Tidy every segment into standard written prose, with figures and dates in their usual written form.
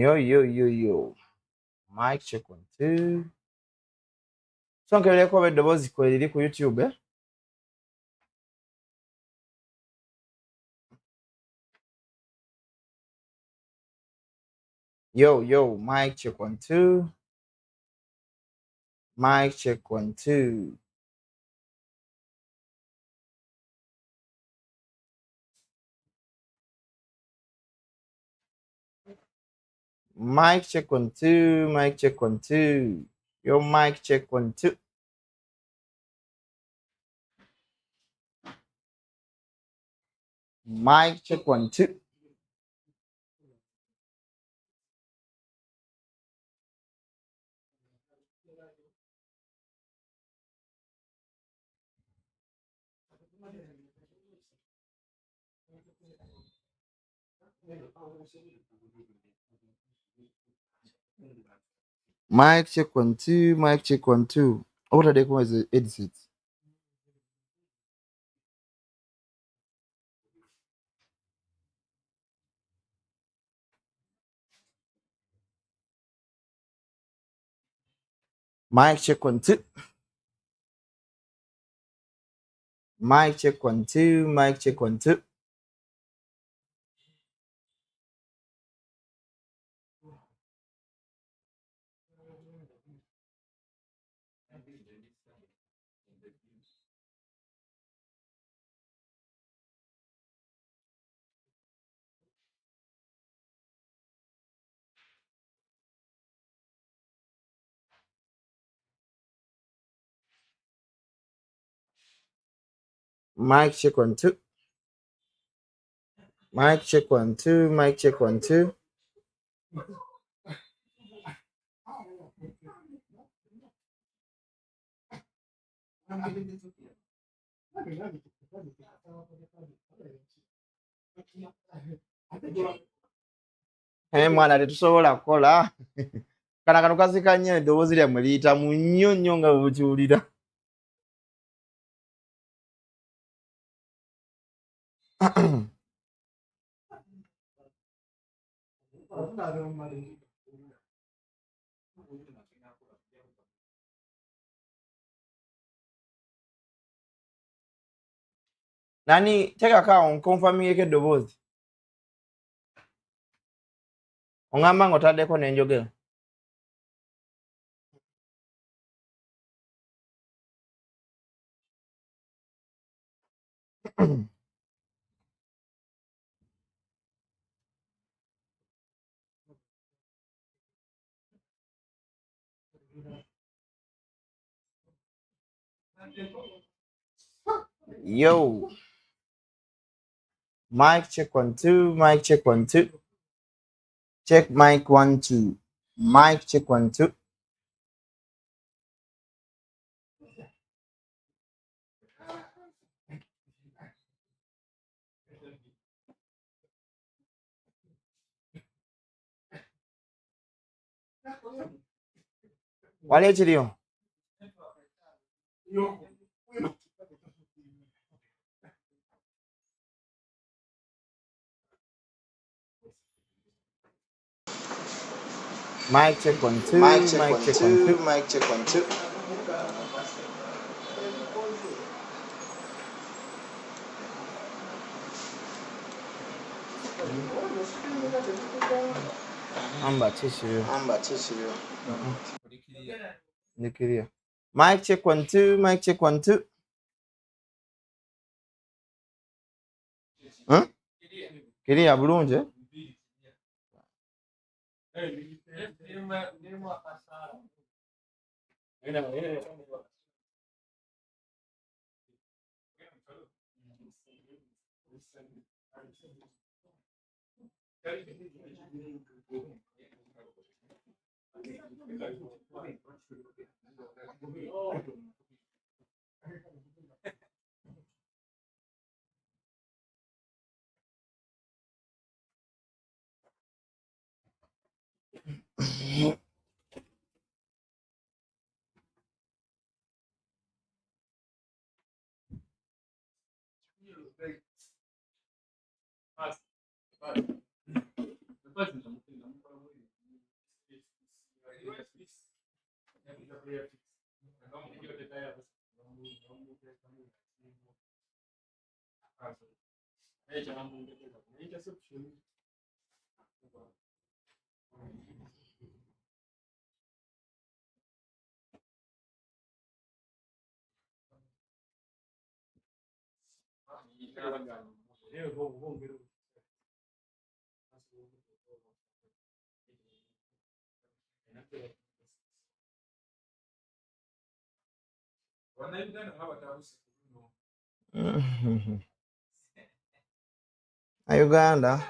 Yo. Mic check 1 2. Sonkebereko eddoboozi kwe liri ku YouTube. Yo, mic check 1 2. Mic check 1 2. Mic check 1 2. Mic check 1 2. Yo, mic check 1 2. Mic check 1 2. Mic check 1 2. Mic check 1 2. What are they called as the headsets? Mic check 1 2. Mic check 1 2. Mic check 1 2. Mic check 1 2. Mic check 1 2. Mic check 1 2. Mwana tetusobola kukola. Kano kasika nnyo eddoboozi lyammwe liyitamu nnyo nga bwebukiwulira. Nani teekako awo nkonfamingeko eddoboozi. Oŋŋamba ng'otaddeko n'enjogera. Yo. Mic check 1 2. Mic check 1 2. Check mic 1 2. Mic check 1 2. Wali ekiriyo? Mic check 1 2. Mic check Mic 1 check 1 2. 2. Mic check 1 2. Amba kikiriyo. Amba kikiriyo. Ndikiriyo. Mic check 1 2. Mic check 1 2. Kiriya bulungi. Uganda.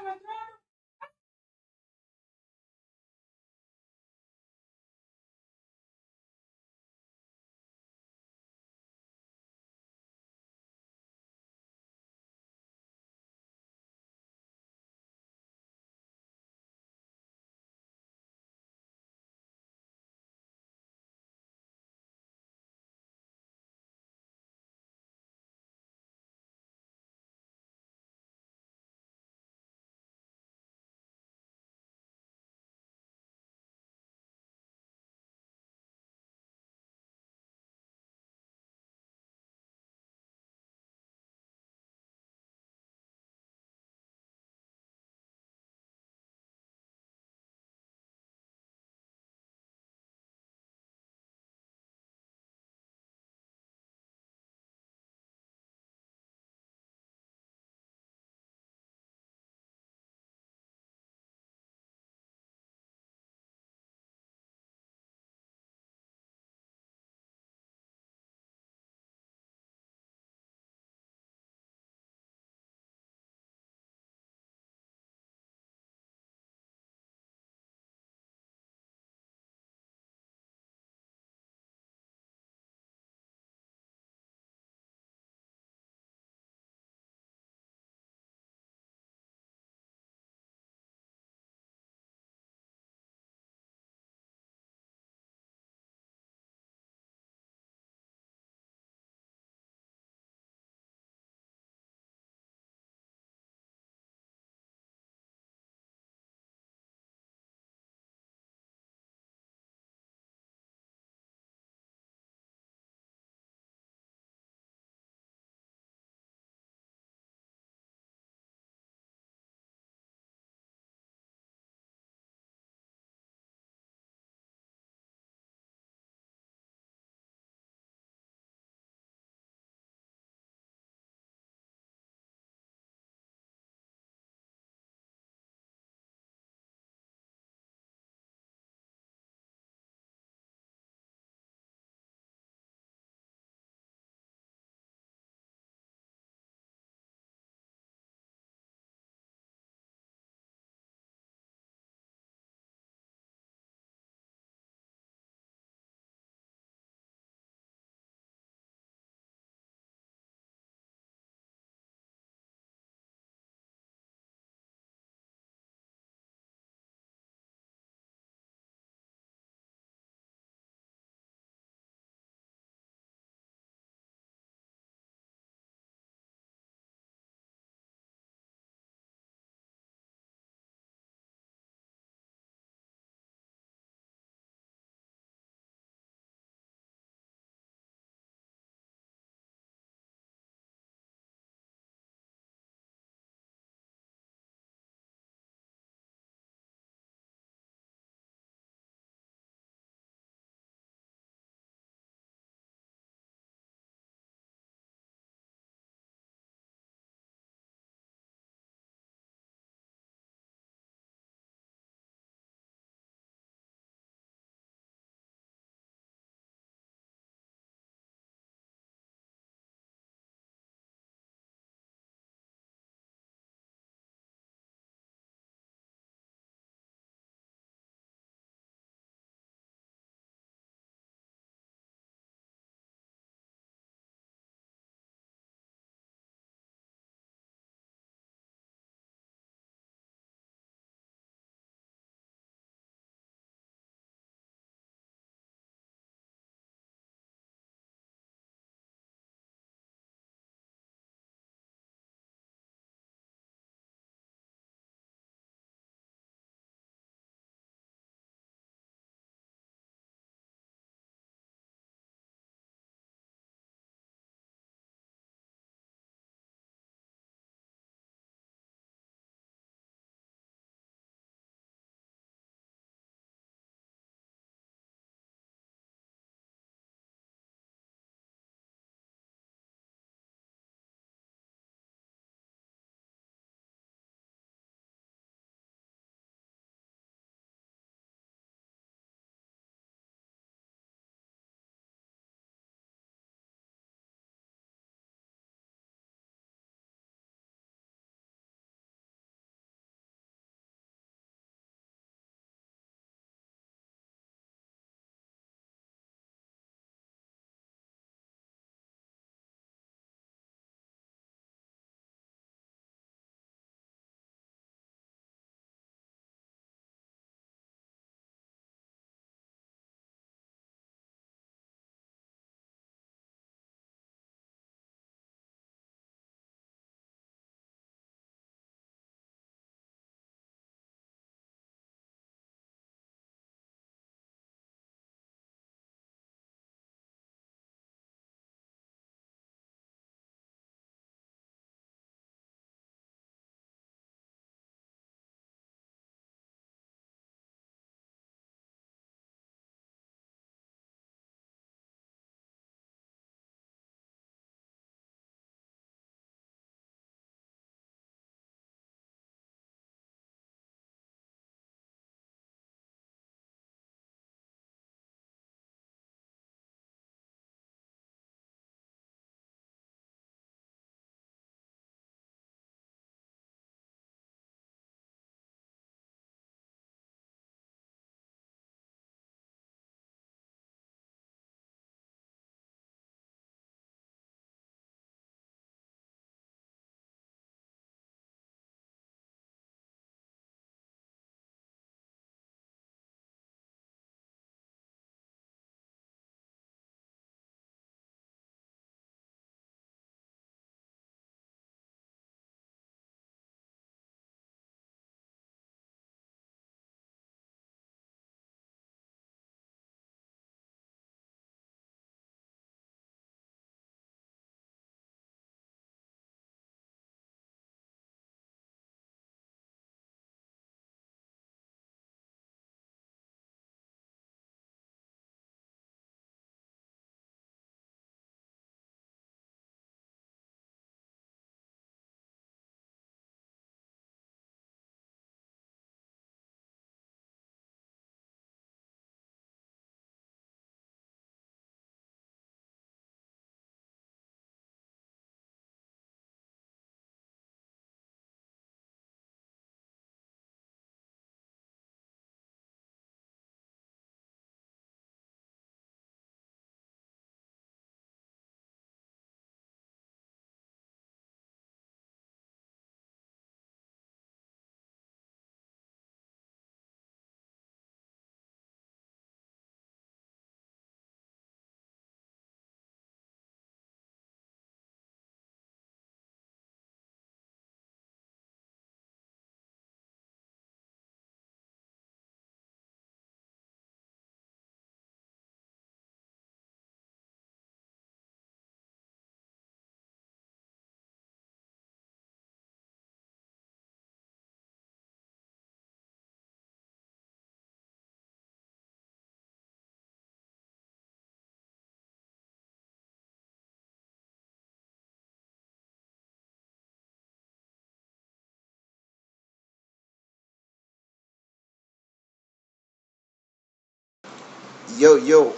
Yo, yo,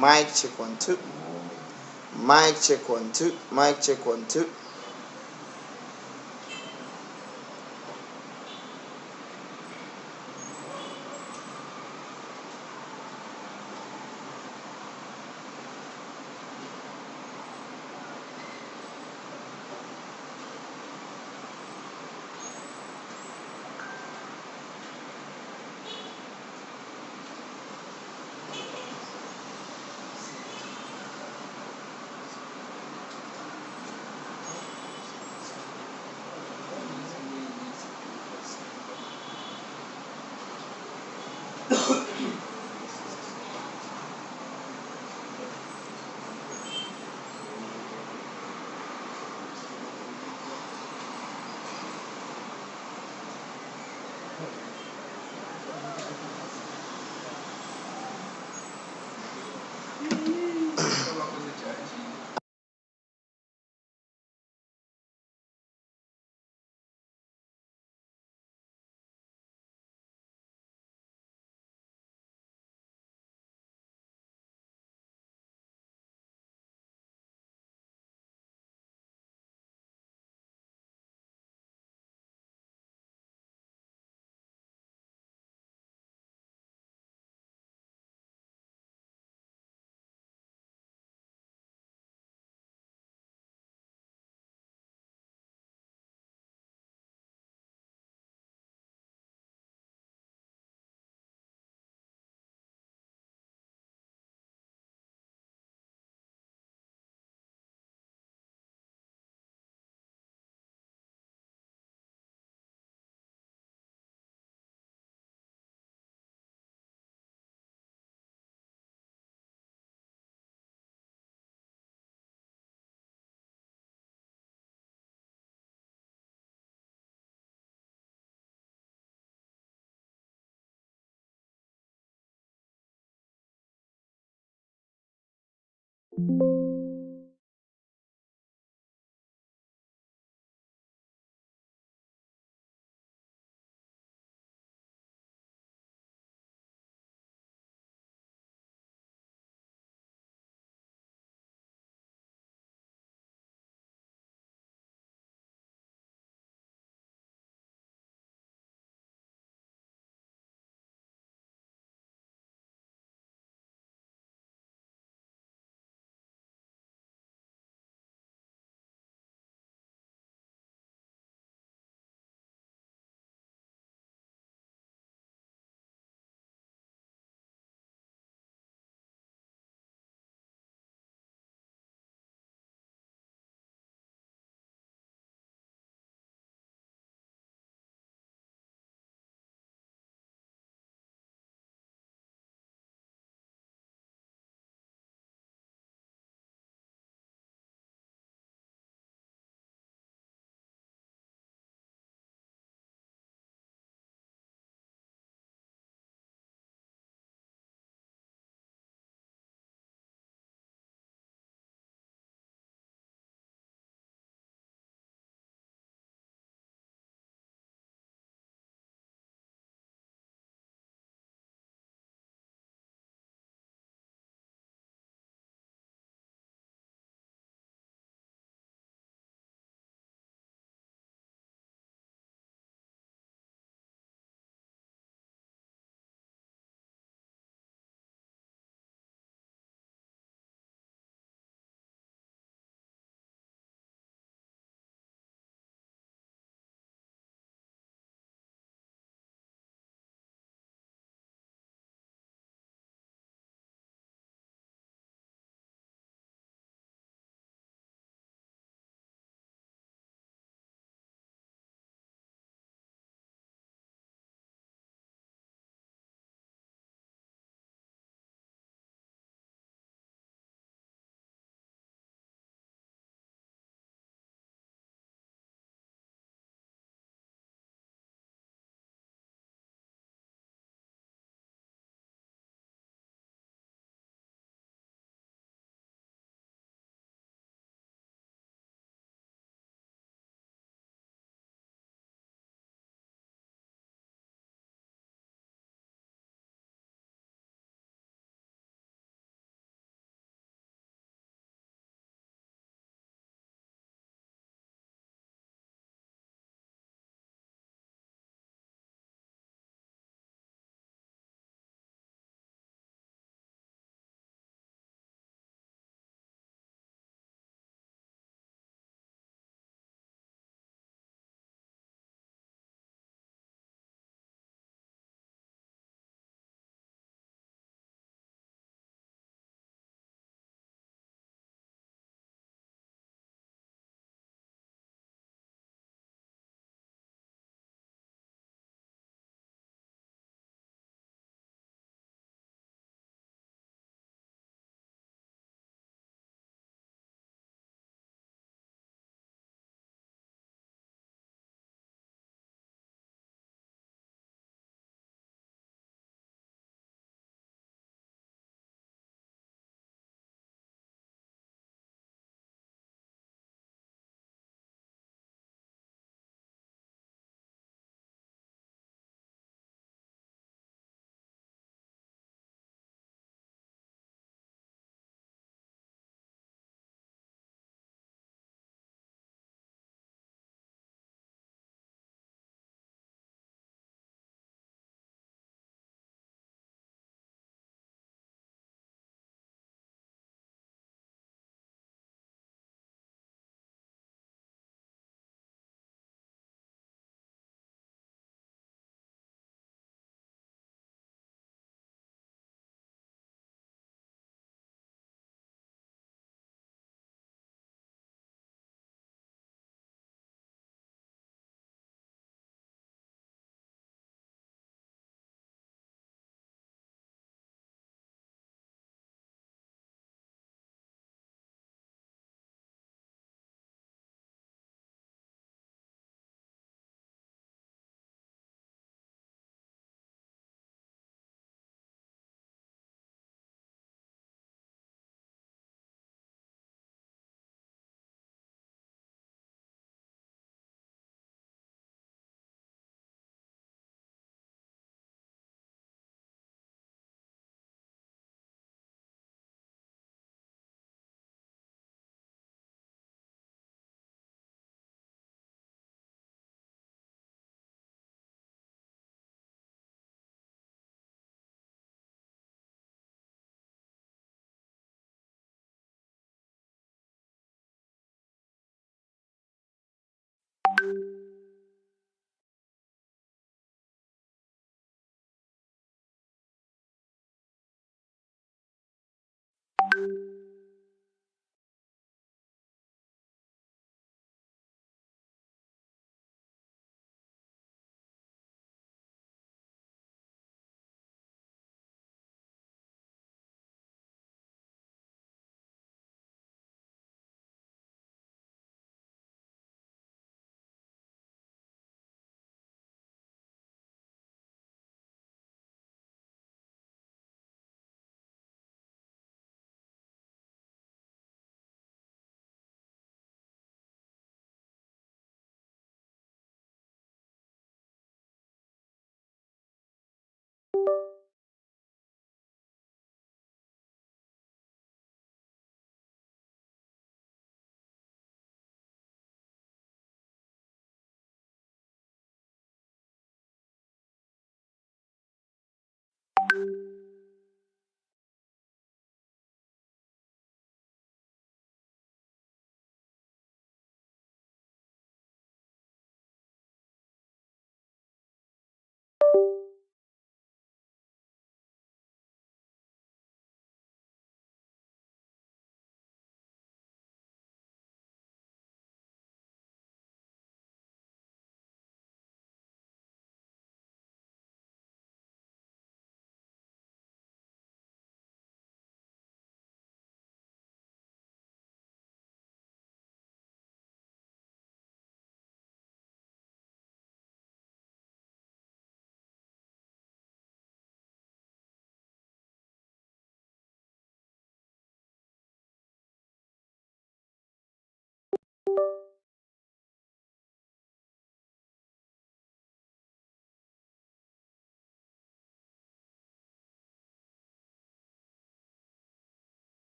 mic check 1 2. Mic check 1 2. Mic check 1 2.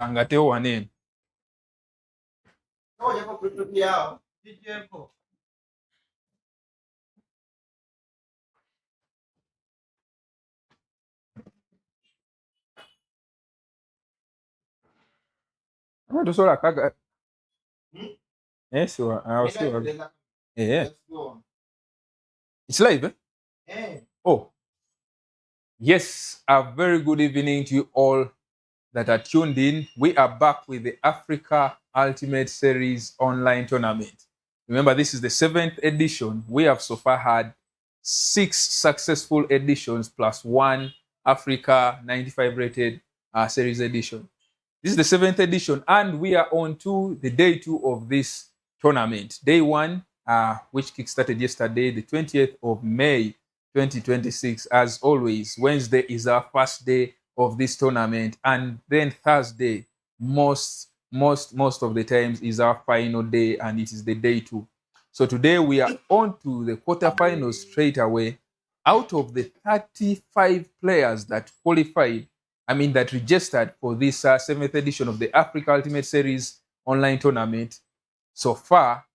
Angateo wanene. Tosobola kaga. Yes, I'll see. Yeah. It's live, eh? Oh. Yes, a very good evening to you all that are tuned in. We are back with the Africa Ultimate Series online tournament. Remember, this is the 7th edition. We have so far had 6 successful editions plus 1 Africa 95 rated series edition. This is the 7th edition, and we are on to the day 2 of this tournament. Day 1, which kickstarted yesterday, the 20th of May, 2026. As always, Wednesday is our first day of this tournament, and then Thursday, most of the times, is our final day, and it is the day 2. So today we are on to the quarterfinals straight away. Out of the 35 players that qualified, that registered for this 7th edition of the Africa Ultimate Series online tournament, so far,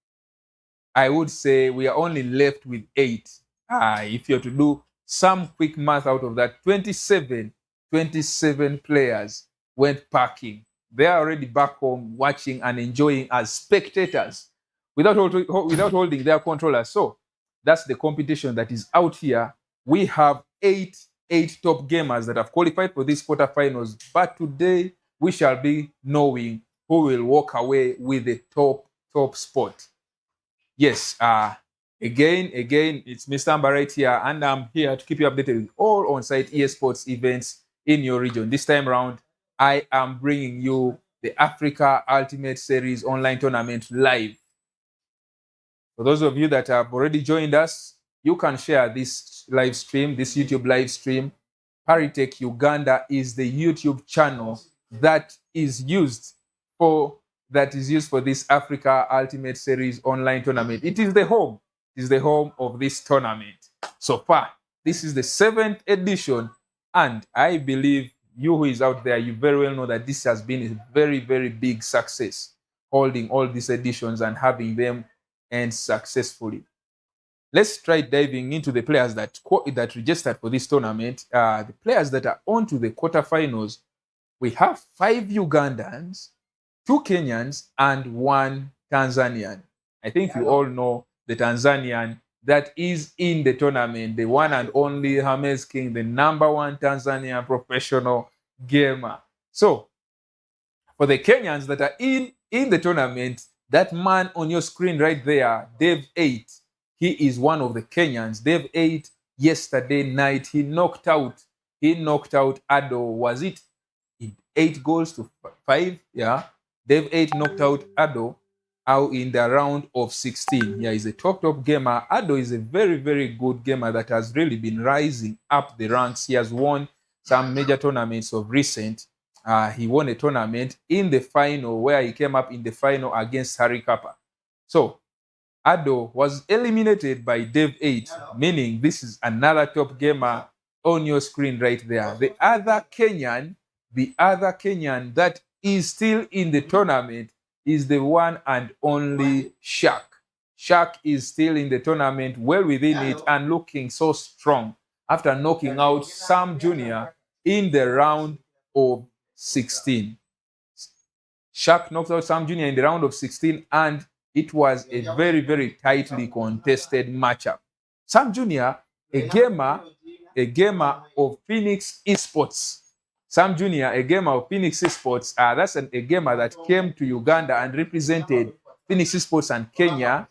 I would say we are only left with 8. If you're to do some quick math out of that, 27 players went packing. They are already back home watching and enjoying as spectators without holding their controllers. So that's the competition that is out here. We have eight top gamers that have qualified for these quarterfinals. But today we shall be knowing who will walk away with the top spot. Yes, again, it's Mr. Amber right here, and I'm here to keep you updated with all on-site EA Sports events in your region. This time around, I am bringing you the Africa Ultimate Series online tournament live. For those of you that have already joined us, you can share this live stream, this YouTube live stream. Paritech Uganda is the YouTube channel that is used for this Africa Ultimate Series online tournament. It is the home of this tournament. So far, this is the 7th edition, and I believe you who is out there, you very well know that this has been a very, very big success, holding all these editions and having them end successfully. Let's try diving into the players that registered for this tournament. The players that are on to the quarterfinals, we have 5 Ugandans, 2 Kenyans, and 1 Tanzanian. I think you all know the Tanzanian that is in the tournament, the one and only James King, the #1 Tanzanian professional gamer. So, for the Kenyans that are in the tournament, that man on your screen right there, Dave 8, he is one of the Kenyans. Dave 8, yesterday night, he knocked out Ado. Was it 8 goals to 5? Yeah. Dave 8 knocked out Ado out in the round of 16. Yeah, he's a top gamer. Ado is a very, very good gamer that has really been rising up the ranks. He has won some major tournaments of recent. He won a tournament in the final where he came up in the final against Harry Kappa. So, Ado was eliminated by Dave 8, meaning this is another top gamer on your screen right there. The other Kenyan that is still in the tournament is the one and only Shaq. Shaq is still in the tournament, well within it, and looking so strong after knocking out Sam Jr. in the round of 16. Shaq knocked out Sam Jr. in the round of 16, and it was a very, very tightly contested matchup. Sam Jr., a gamer of Phoenix Esports. Sam Jr., a gamer of Phoenix Esports, that's a gamer that came to Uganda and represented Phoenix Esports and Kenya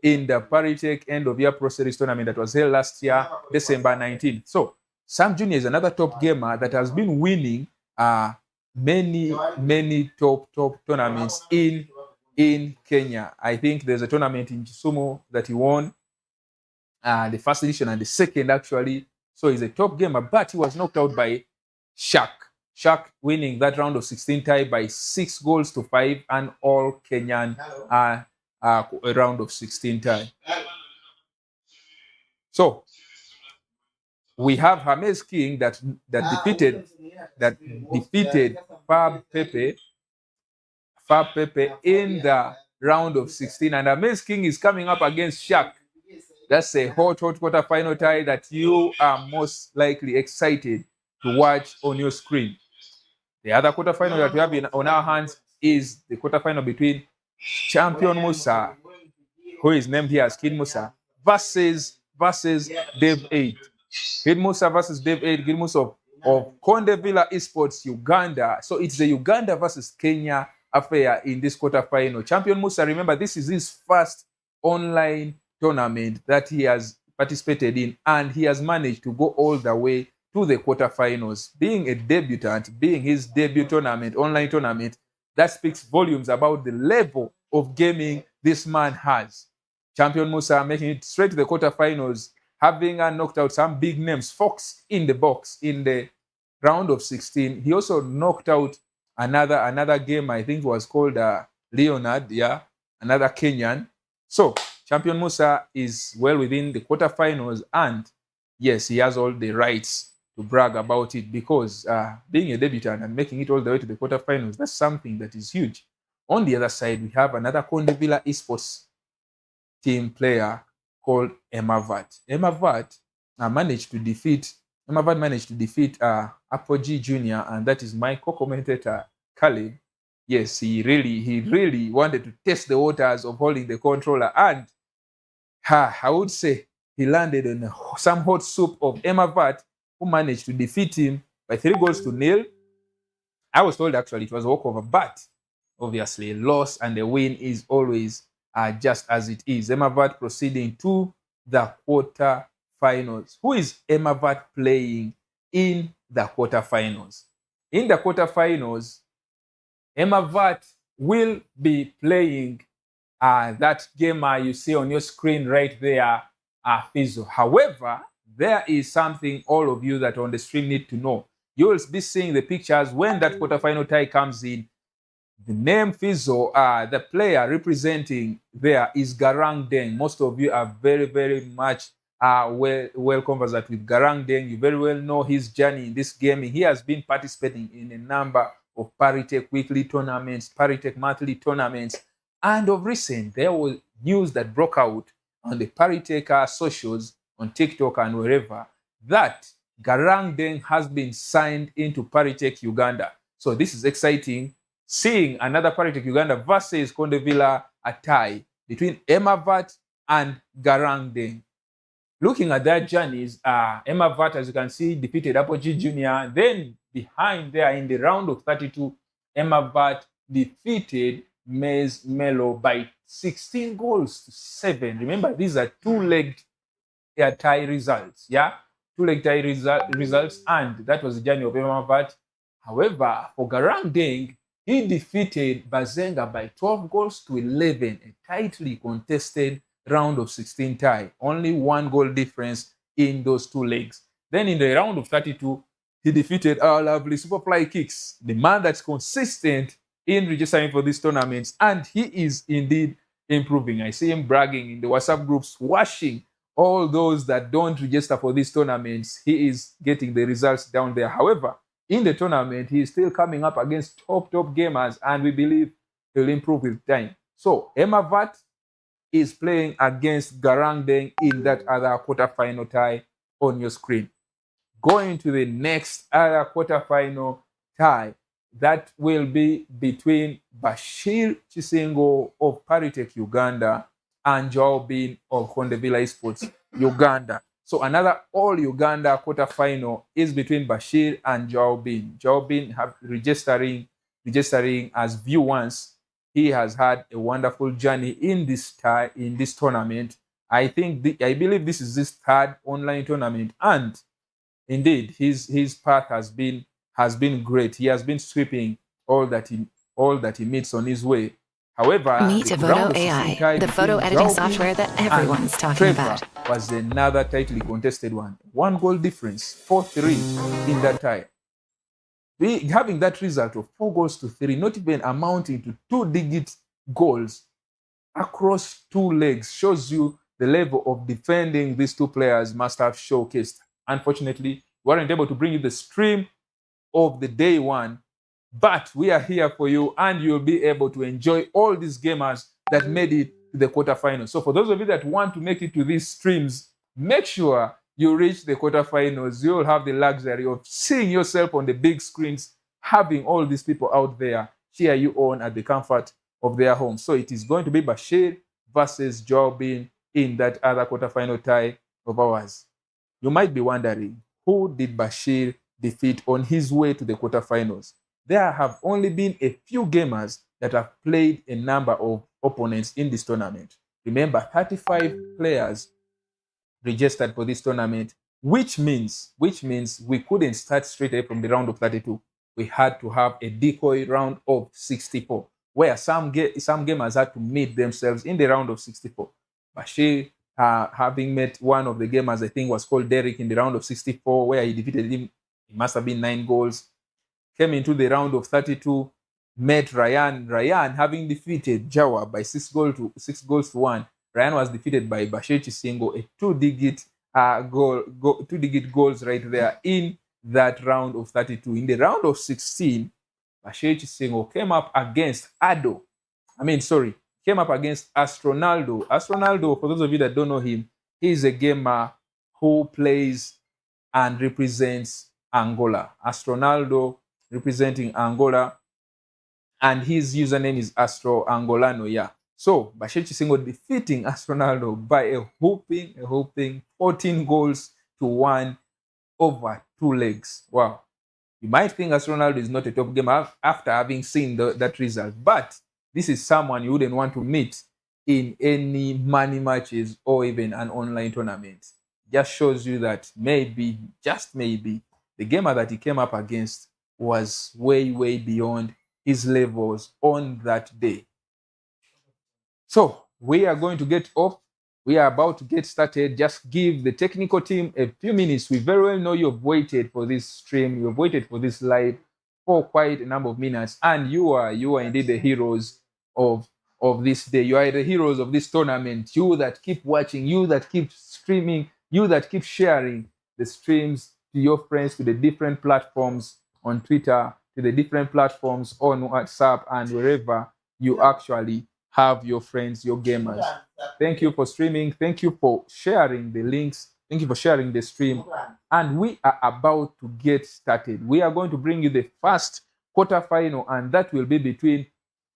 in the Paritech End of Year Pro Series tournament that was held last year, December 19th. So, Sam Jr. is another top gamer that has been winning many top tournaments in Kenya. I think there's a tournament in Kisumu that he won, the first edition and the second actually. So he's a top gamer, but he was knocked out by Shaq. Shaq winning that round of 16 tie by 6 goals to 5, and all Kenyan a round of 16 tie. So we have James King that defeated Fab Pepe Fab Pepe in the round of 16. And Amaze King is coming up against Shaq. That's a hot quarterfinal tie that you are most likely excited to watch on your screen. The other quarterfinal that we have on our hands is the quarterfinal between champion Musa, who is named here as Kid Musa, versus Dave 8. Kid Musa versus Dave 8, Kid Musa of Conde Villa Esports, Uganda. So it's the Uganda versus Kenya affair in this quarterfinal. Champion Musa, remember, this is his first online tournament that he has participated in, and he has managed to go all the way to the quarterfinals. Being a debutant, being his debut tournament, online tournament, that speaks volumes about the level of gaming this man has. Champion Musa making it straight to the quarterfinals, having knocked out some big names. Fox in the box in the round of 16. He also knocked out another game, I think it was called Leonard, another Kenyan. So Champion Musa is well within the quarterfinals, and yes, he has all the rights to brag about it, because being a debutant and making it all the way to the quarterfinals, that's something that is huge. On the other side, we have another Conde Villa Esports team player called Emavat. Emavat managed to defeat Apogee Jr., and that is my co-commentator, Caleb. Yes, he really wanted to test the waters of holding the controller, and I would say he landed on some hot soup of Emavat, who managed to defeat him by 3-0. I was told actually it was a walkover, but obviously a loss and a win is always just as it is. Emavat proceeding to the quarterfinals. Who is Emavat playing in the quarterfinals? In the quarterfinals, Emavat will be playing that game you see on your screen right there, Fizo. However, there is something all of you that are on the stream need to know. You will be seeing the pictures when that quarterfinal tie comes in. The name Fizo, the player representing there is Garang Deng. Most of you are very much well conversant with Garang Deng. You very well know his journey in this gaming. He has been participating in a number of Paritech weekly tournaments, Paritech monthly tournaments, and of recent, there was news that broke out on the Paritech socials, on TikTok and wherever, that Garang Deng has been signed into Paritech Uganda. So this is exciting, seeing another Paritech Uganda versus Conde Villa, a tie between Emavat and Garang Deng. Looking at their journeys, Emavat, as you can see, defeated Apogee Jr. Then behind there in the round of 32, Emavat defeated Mez Melo by 16-7. Remember, these are two-legged tie results. Two-leg tie results, and that was the journey of Emavat. However, for Garang Deng, he defeated Bazenga by 12-11, a tightly contested round of 16 tie. Only 1 goal difference in those two legs. Then in the round of 32, he defeated our lovely Superfly Kicks, the man that's consistent in registering for these tournaments, and he is indeed improving. I see him bragging in the WhatsApp groups, washing all those that don't register for these tournaments. He is getting the results down there. However, in the tournament, he is still coming up against top gamers, and we believe he'll improve with time. So Emavat is playing against Garang Deng in that other quarterfinal tie on your screen. Going to the next other quarterfinal tie, that will be between Bashir Chisengo of Paritech Uganda and Joao Bin of Conde Villa Esports Uganda. So another all Uganda quarterfinal is between Bashir and Joao Bin. Joao Bin have registering as view once. He has had a wonderful journey in this tournament. I believe this is his third online tournament, and indeed his path has been great. He has been sweeping all that he meets on his way. However, Meet Avoto AI, the photo editing software that everyone's talking about. Was another tightly contested one. 1 goal difference, 4-3 in that tie. Having that result of 4-3, not even amounting to 2-digit goals across 2 legs, shows you the level of defending these two players must have showcased. Unfortunately, we weren't able to bring you the stream of the day one But we are here for you, and you'll be able to enjoy all these gamers that made it to the quarterfinals. So for those of you that want to make it to these streams, make sure you reach the quarterfinals. You'll have the luxury of seeing yourself on the big screens, having all these people out there cheer you on at the comfort of their home. So it is going to be Bashir versus Jobin in that other quarterfinal tie of ours. You might be wondering, who did Bashir defeat on his way to the quarterfinals? There have only been a few gamers that have played a number of opponents in this tournament. Remember, 35 players registered for this tournament, which means we couldn't start straight away from the round of 32. We had to have a decoy round of 64, where some gamers had to meet themselves in the round of 64. Bashir, having met one of the gamers, I think was called Derek, in the round of 64, where he defeated him. It must have been 9 goals. Came into the round of 32, met Ryan. Ryan, having defeated Jawa by 6 goals to 1. Ryan was defeated by Bashir Chisingo, a two-digit goals right there in that round of 32. In the round of 16, Bashir Chisingo came up against came up against Astronaldo. Astronaldo, for those of you that don't know him, he's a gamer who plays and represents Angola. Astronaldo representing Angola, and his username is Astro Angolano. Yeah. So Bashir Chisingo defeating Astronaldo by a whooping 14 goals to 1 over 2 legs. Wow. You might think Astronaldo is not a top gamer after having seen that result, but this is someone you wouldn't want to meet in any money matches or even an online tournament. Just shows you that maybe, just maybe, the gamer that he came up against was way beyond his levels on that day. So we are going to get off. We are about to get started. Just give the technical team a few minutes. We very well know you've waited for this stream. You've waited for this live for quite a number of minutes. And you are indeed the heroes of this day. You are the heroes of this tournament. You that keep watching, you that keep streaming, you that keep sharing the streams to your friends, to the different platforms on Twitter, to the different platforms on WhatsApp, and wherever you actually have your friends, your gamers. Thank you for streaming. Thank you for sharing the links. Thank you for sharing the stream. And we are about to get started. We are going to bring you the first quarterfinal, and that will be between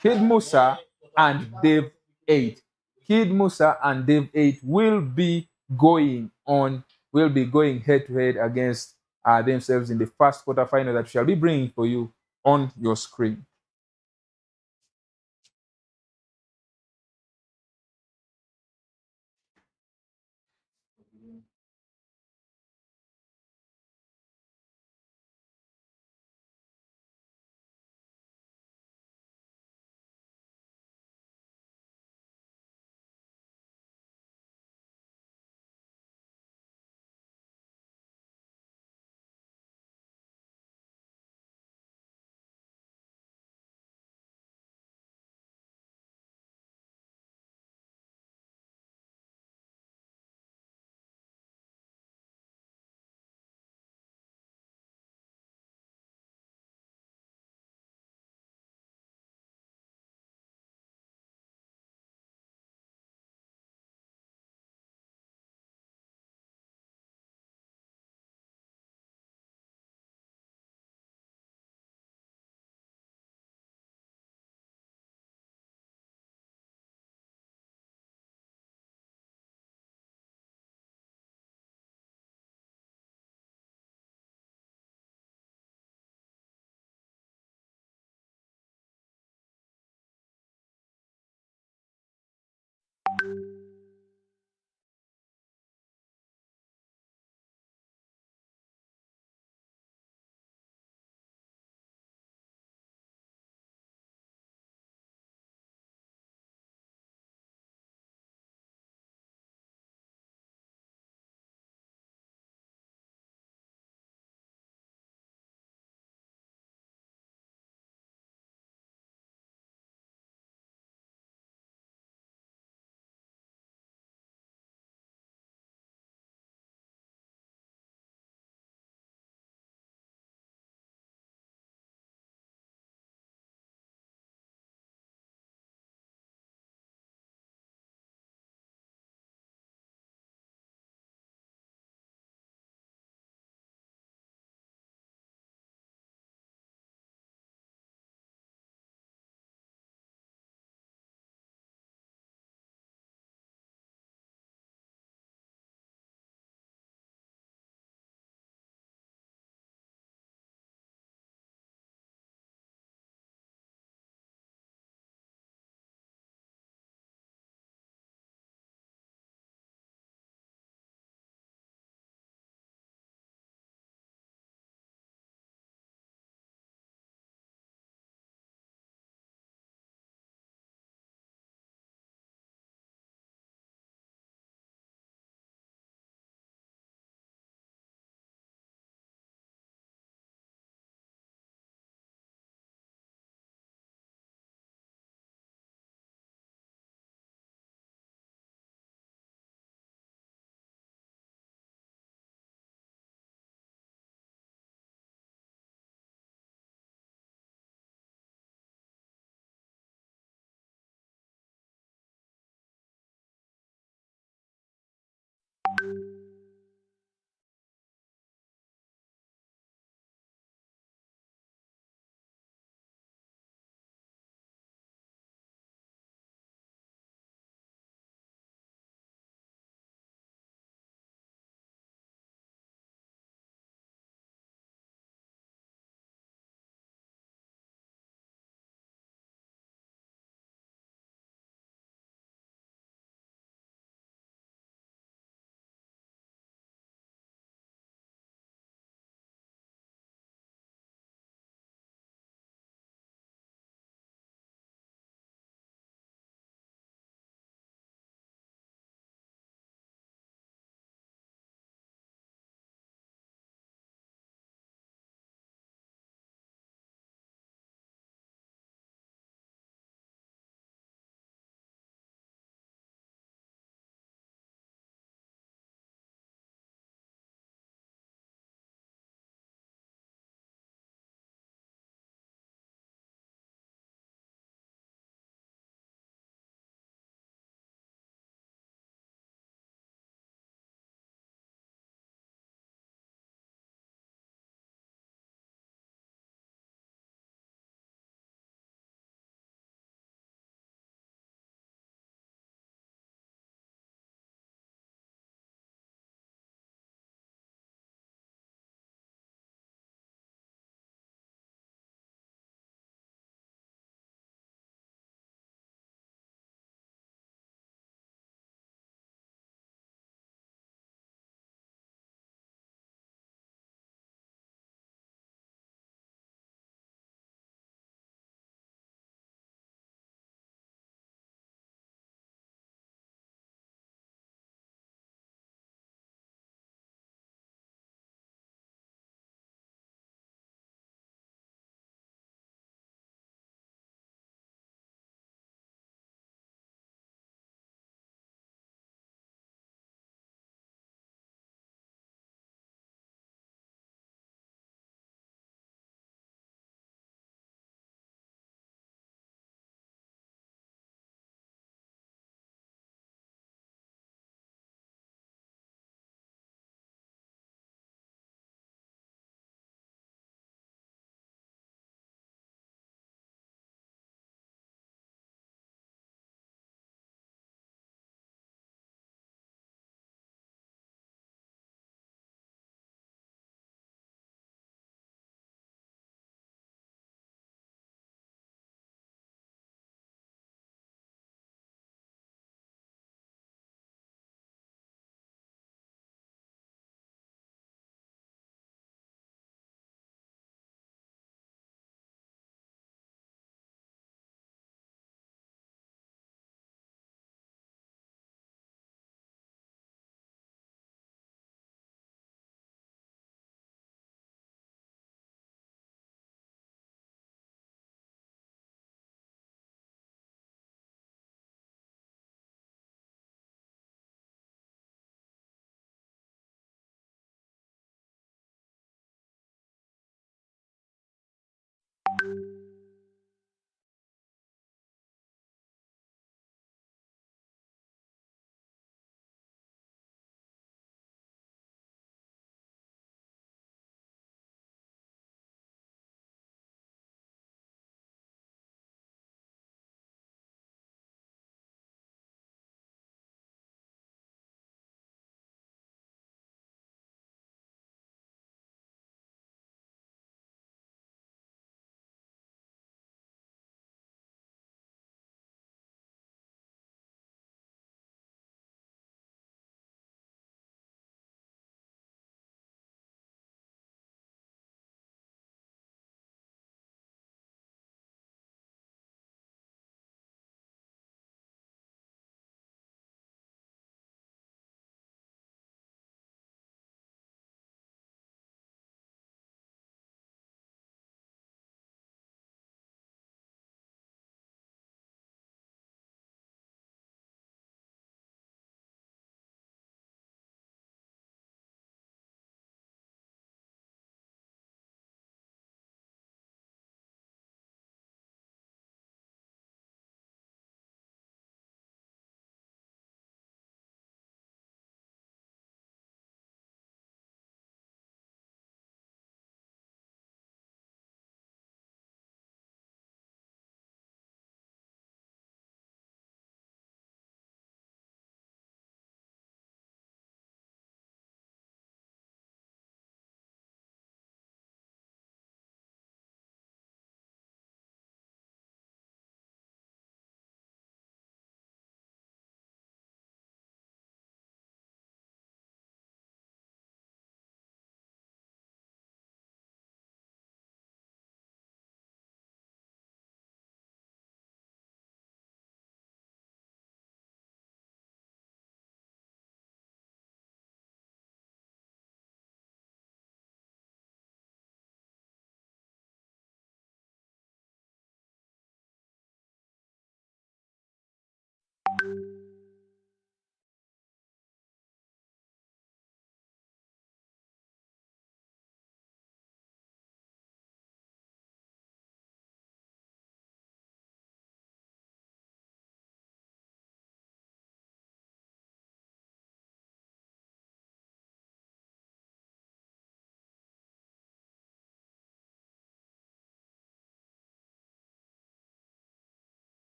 Kid Musa and Dave 8. Kid Musa and Dave 8 will be going head to head against themselves in the first quarterfinal that we shall be bringing for you on your screen.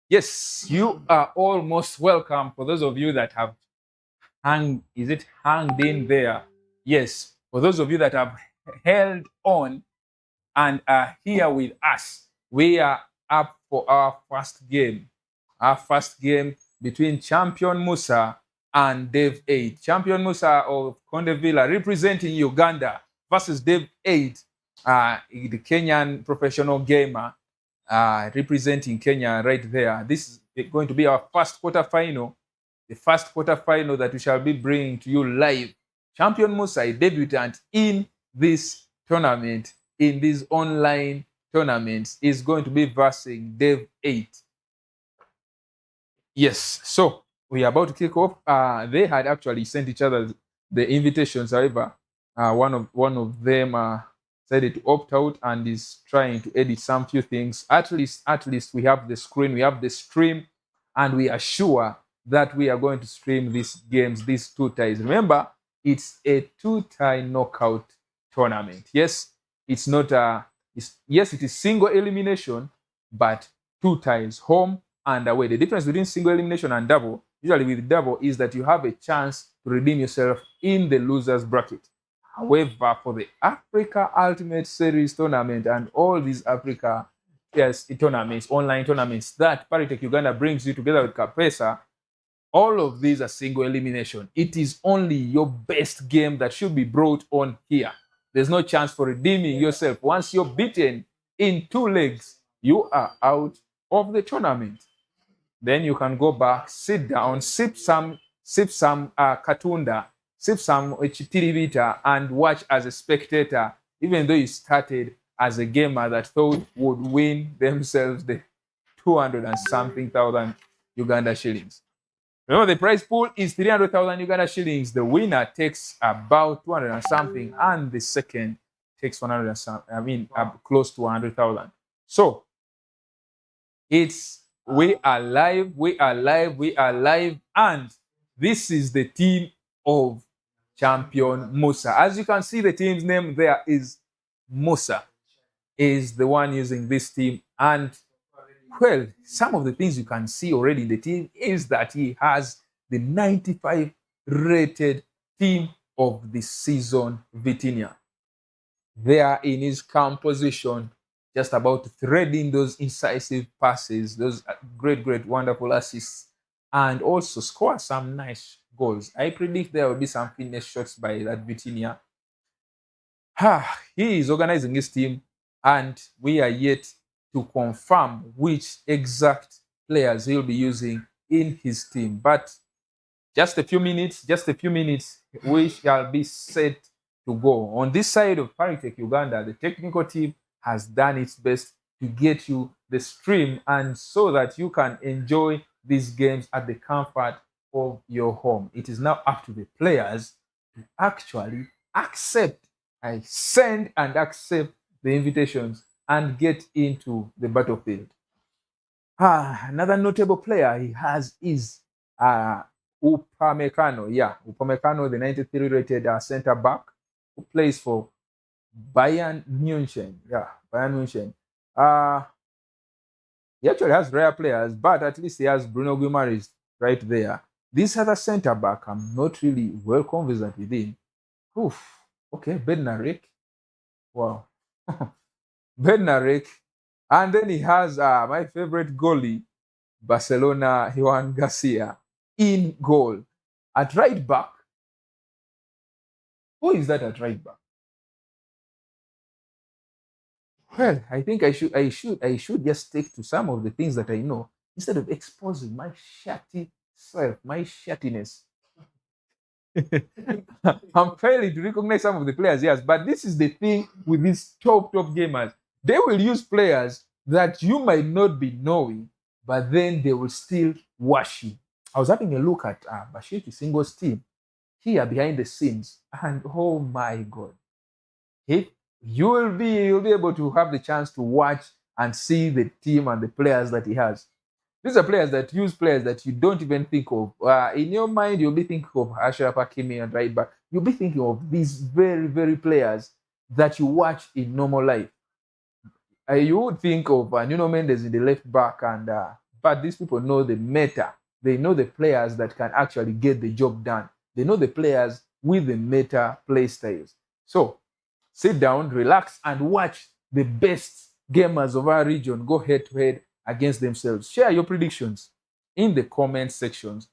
Yes, you are all most welcome. For those of you that have hanged in there? Yes, for those of you that have held on and are here with us, we are up for our first game. Our first game between Champion Musa and Dave 8. Champion Musa of Konde Villa representing Uganda versus Dave 8, the Kenyan professional gamer representing Kenya right there. This is going to be our first quarterfinal, the first quarterfinal that we shall be bringing to you live. Champion Musa, a debutant in this tournament, in these online tournaments, is going to be versing Dave 8. Yes, so we are about to kick off. They had actually sent each other the invitations. However, one of them decided to opt out and is trying to edit some few things. At least we have the screen, we have the stream, and we are sure that we are going to stream these games, these two ties. Remember, it's a two-tie knockout tournament. Yes, it's not yes, it is single elimination, but two ties, home and away. The difference between single elimination and double, usually with double, is that you have a chance to redeem yourself in the loser's bracket. However, for the Africa Ultimate Series tournament and all these Africa tournaments, online tournaments that Paritech Uganda brings you together with Kapesa, all of these are single elimination. It is only your best game that should be brought on here. There's no chance for redeeming yourself. Once you're beaten in 2 legs, you are out of the tournament. Then you can go back, sit down, sip some katunda, sip some chitiribita, and watch as a spectator, even though you started as a gamer that thought would win themselves the 200 and something thousand Uganda shillings. Remember, the prize pool is 300,000 Uganda shillings. The winner takes about 200 and something, and the second takes 100 and something. Close to 100,000. So we are live, and this is the team of Champion Musa. As you can see, the team's name there is Musa, is the one using this team. And well, some of the things you can see already in the team is that he has the 95 rated team of the season Vitinha. There in his camp position, just about threading those incisive passes, those great, wonderful assists, and also score some nice goals. I predict there will be some fitness shots by that Vitinha. He is organizing his team, and we are yet to confirm which exact players he'll be using in his team. But just a few minutes, we shall be set to go. On this side of Paritech Uganda, the technical team has done its best to get you the stream, and so that you can enjoy these games at the comfort of your home. It is now up to the players to actually accept the invitations and get into the battlefield. Another notable player he has is Upamecano. Yeah, Upamecano, the 93 rated center back who plays for Bayern München. Yeah, Bayern München. He actually has rare players, but at least he has Bruno Guimaraes right there. This other center back, I'm not really well conversant with him. Okay, Bednarek. Wow. Bednarek. And then he has my favorite goalie, Barcelona, Juan Garcia, in goal. At right back, who is that at right back? Well, I think I should just stick to some of the things that I know instead of exposing my shatty self, my shattiness. I'm failing to recognize some of the players, yes, but this is the thing with these top gamers. They will use players that you might not be knowing, but then they will still wash you. I was having a look at Bashir Kising's team here behind the scenes, and oh my God, you'll be able to have the chance to watch and see the team and the players that he has. These are players that use players that you don't even think of. In your mind, you'll be thinking of Ashraf Hakimi and right back. You'll be thinking of these very, very players that you watch in normal life. you would think of Nuno Mendes in the left back, but these people know the meta. They know the players that can actually get the job done. They know the players with the meta play styles. So sit down, relax, and watch the best gamers of our region go head-to-head against themselves. Share your predictions in the comment sections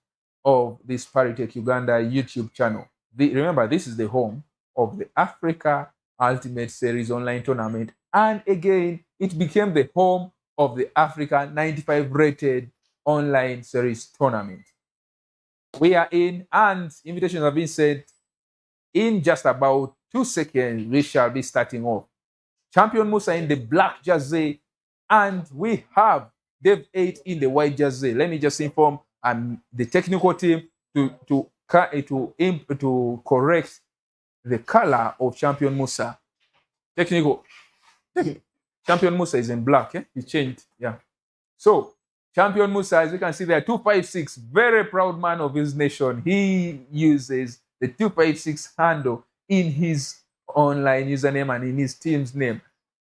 of this Paritech Uganda YouTube channel. Remember, this is the home of the Africa Ultimate Series online tournament. And again, it became the home of the Africa 95 rated online series tournament. We are in, and invitations have been sent. In just about 2 seconds, we shall be starting off. Champion Musa in the black jersey, and we have Dev 8 in the white jersey. Let me just inform the technical team to correct the color of Champion Musa. Champion Musa is in black. He changed. Yeah. So Champion Musa, as you can see there, 256, very proud man of his nation. He uses the 256 handle in his online username and in his team's name.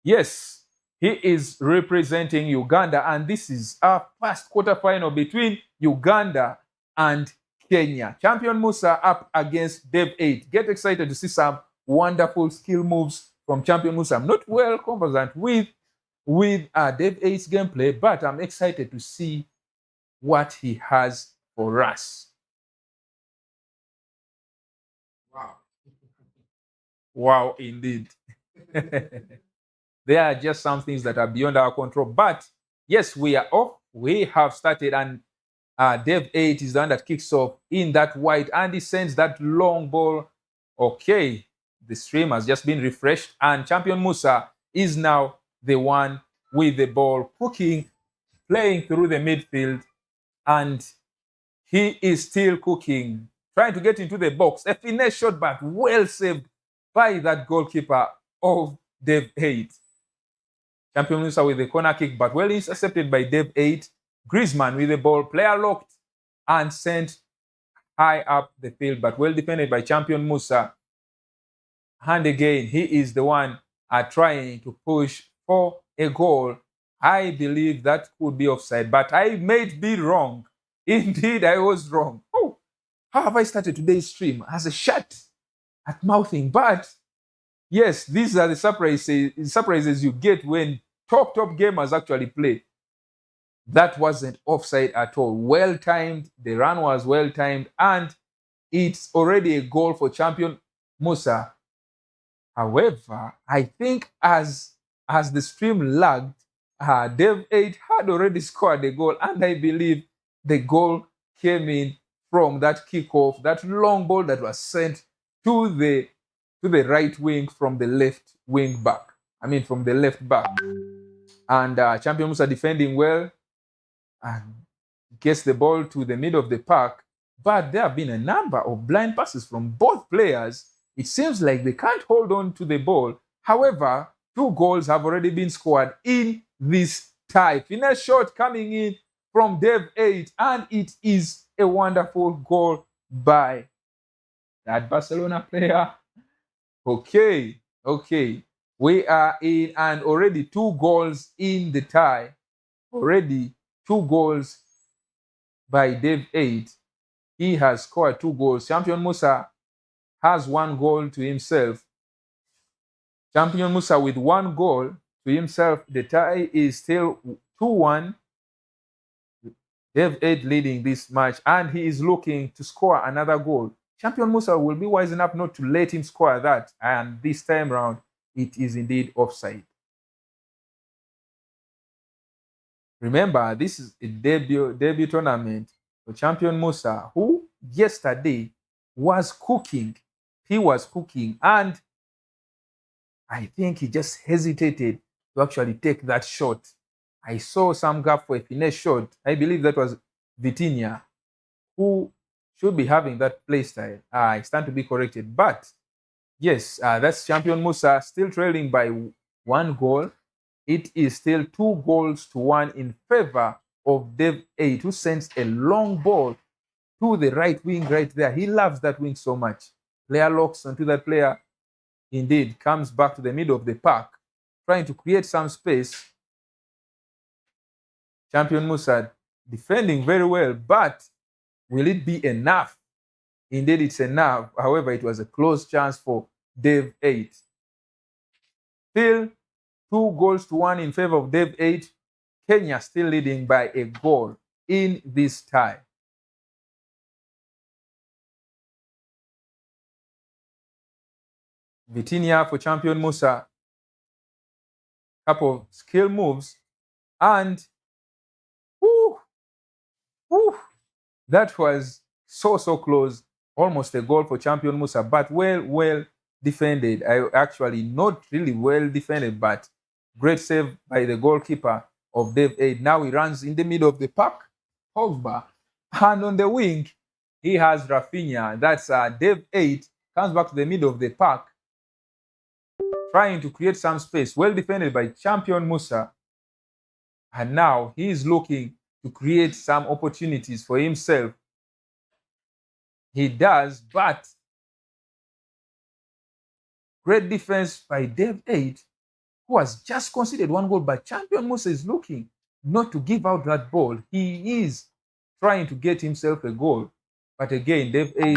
Yes, he is representing Uganda, and this is our first quarterfinal between Uganda and Kenya. Champion Musa up against Dev 8. Get excited to see some wonderful skill moves from Champion Musa. I'm not well conversant with Dev 8's gameplay, but I'm excited to see what he has for us. Wow. Wow, indeed. There are just some things that are beyond our control. But yes, we are off. We have started, and Dev 8 is the one that kicks off in that white, and he sends that long ball. Okay, the stream has just been refreshed, and Champion Musa is now the one with the ball, cooking, playing through the midfield, and he is still cooking, trying to get into the box. A finesse shot, but well saved by that goalkeeper of Dev 8. Champion Musa with the corner kick, but well intercepted by Dev 8. Griezmann with the ball, player locked and sent high up the field, but well defended by Champion Musa. And again, he is the one trying to push for a goal. I believe that could be offside, but I may be wrong. Indeed, I was wrong. Oh, how have I started today's stream? As a shot at mouthing, but yes, these are the surprises you get when top gamers actually play. That wasn't offside at all. Well timed. The run was well timed, and it's already a goal for Champion Musa. However, I think as the stream lagged, Dev 8 had already scored a goal, and I believe the goal came in from that kickoff, that long ball that was sent to the right wing from the left wing back. I mean, from the left back. And Champion Musa defending well and gets the ball to the middle of the park. But there have been a number of blind passes from both players. It seems like they can't hold on to the ball. However, 2 goals have already been scored in this tie. Finesse shot coming in from Dev 8, and it is a wonderful goal by that Barcelona player. Okay. We are in, and already 2 goals in the tie. Already 2 goals by Dev 8. He has scored 2 goals. Champion Musa has 1 goal to himself. Champion Musa with 1 goal to himself. The tie is still 2-1. Dev 8 leading this match, and he is looking to score another goal. Champion Musa will be wise enough not to let him score that, and this time round, it is indeed offside. Remember, this is a debut tournament for Champion Musa, who yesterday was cooking. He was cooking, and I think he just hesitated to actually take that shot. I saw some gap for a finesse shot. I believe that was Vitinha, who should be having that play style. I stand to be corrected. But yes, that's Champion Musa still trailing by 1 goal. It is still 2-1 in favor of Dev 8, who sends a long ball to the right wing right there. He loves that wing so much. Player locks onto that player. Indeed, comes back to the middle of the park. trying to create some space. Champion Musa defending very well, but will it be enough? Indeed, it's enough. However, it was a close chance for Dev 8. Still 2-1 in favor of Dev 8. Kenya still leading by a goal in this tie. Vitinha for Champion Musa. Couple of skill moves. And that was so close. Almost a goal for Champion Musa, but well defended. Actually, not really well defended, but great save by the goalkeeper of Dev 8. Now he runs in the middle of the park, Pogba, and on the wing, he has Rafinha. That's Dev 8, comes back to the middle of the park, trying to create some space. Well defended by Champion Musa. And now he is looking to create some opportunities for himself. He does, but great defense by Dev 8, who has just conceded 1 goal, but Champion Musa is looking not to give out that ball. He is trying to get himself a goal. But again, Dev 8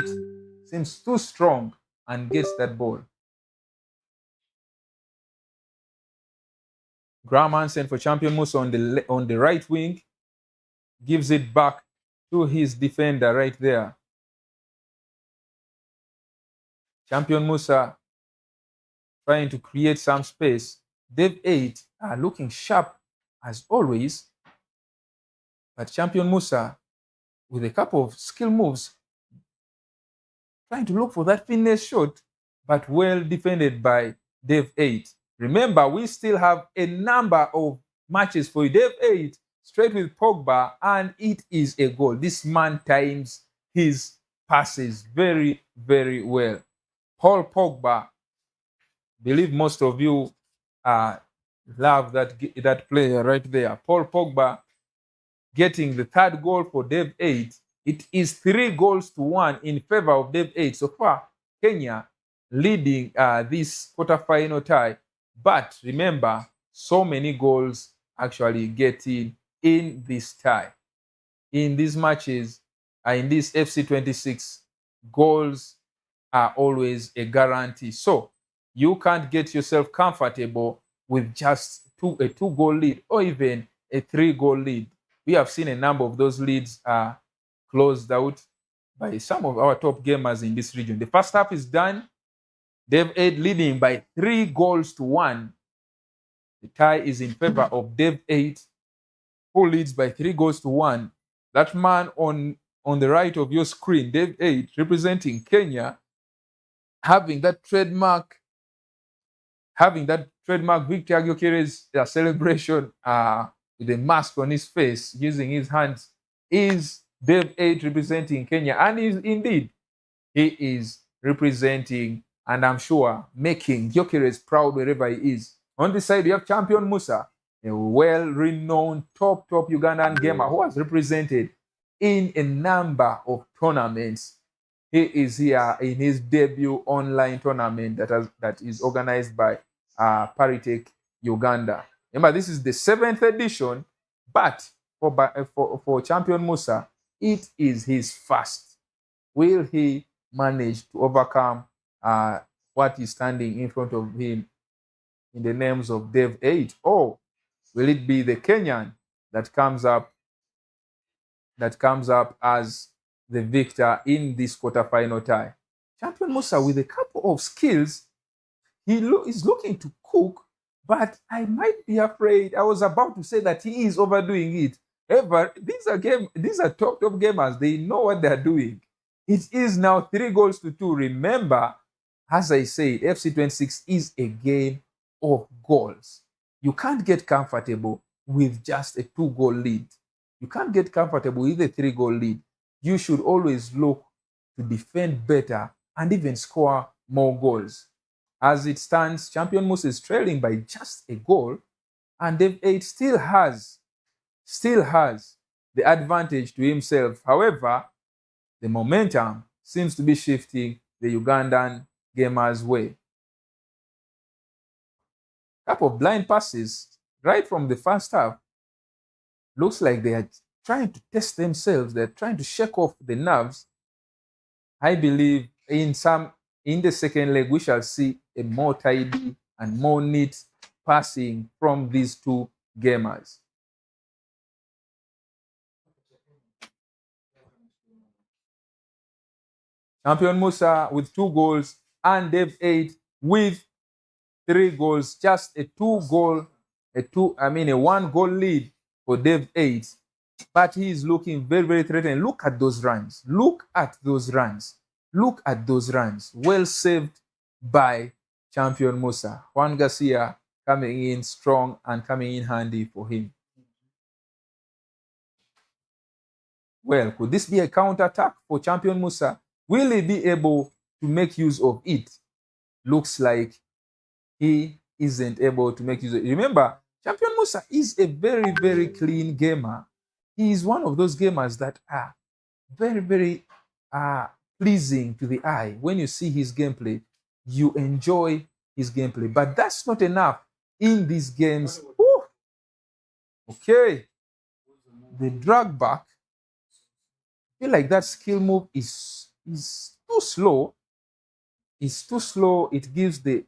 seems too strong and gets that ball. Graham Hansen for Champion Musa on the right wing. Gives it back to his defender right there. Champion Musa trying to create some space. Dev 8 are looking sharp as always. But Champion Musa, with a couple of skill moves, trying to look for that fitness shot, but well defended by Dev 8. Remember, we still have a number of matches for you. Dev 8, straight with Pogba, and it is a goal. This man times his passes very well. Paul Pogba, believe most of you love that player right there. Paul Pogba getting the 3rd goal for Dev 8. It is 3-1 in favor of Dev 8. So far, Kenya leading this quarterfinal tie. But remember, so many goals actually getting in this tie. In these matches, in this FC26, goals are always a guarantee. So you can't get yourself comfortable with just a 2-goal lead or even a 3-goal lead. We have seen a number of those leads closed out by some of our top gamers in this region. The first half is done. Dev 8 leading by 3-1. The tie is in favor of Dev 8, who leads by 3-1. That man on the right of your screen, Dev 8, representing Kenya, having that trademark Victor Agyokere's celebration with a mask on his face, using his hands, is Dev 8 representing Kenya. And he is representing, and I'm sure making Gyökeres proud wherever he is. On this side, you have Champion Musa, a well-renowned top Ugandan gamer who has represented in a number of tournaments. He is here in his debut online tournament that is organized by Paritech Uganda. Remember, this is the 7th edition, but for Champion Musa, it is his first. Will he manage to overcome what is standing in front of him in the names of Dev 8? Or will it be the Kenyan that comes up as the victor in this quarterfinal tie? Champion Musa, with a couple of skills, is looking to cook, but I might be afraid. I was about to say that he is overdoing it. However, these are top gamers. They know what they're doing. It is now 3-2. Remember, as I said, FC26 is a game of goals. You can't get comfortable with just a 2-goal lead. You can't get comfortable with a 3-goal lead. You should always look to defend better and even score more goals. As it stands, Champion Musa is trailing by just a goal, and Dev 8 still has the advantage to himself. However, the momentum seems to be shifting the Ugandan gamers' way. couple of blind passes right from the first half. Looks like they are trying to test themselves. They're trying to shake off the nerves. I believe in the second leg, we shall see a more tidy and more neat passing from these two gamers. Champion Musa with 2 goals and Dev 8 with 3 goals. Just a 1-goal lead for Dev 8. But he is looking very, very threatening. Look at those runs. Look at those runs. Look at those runs. Well saved by Champion Musa. Juan Garcia coming in strong and coming in handy for him. Well, could this be a counter-attack for Champion Musa? Will he be able to make use of it? Looks like he isn't able to make use of it. Remember, Champion Musa is a very, very clean gamer. He is one of those gamers that are very, very pleasing to the eye. When you see his gameplay, you enjoy his gameplay. But that's not enough in these games. Woo! Okay. The drag back. I feel like that skill move is too slow. It's too slow. It gives the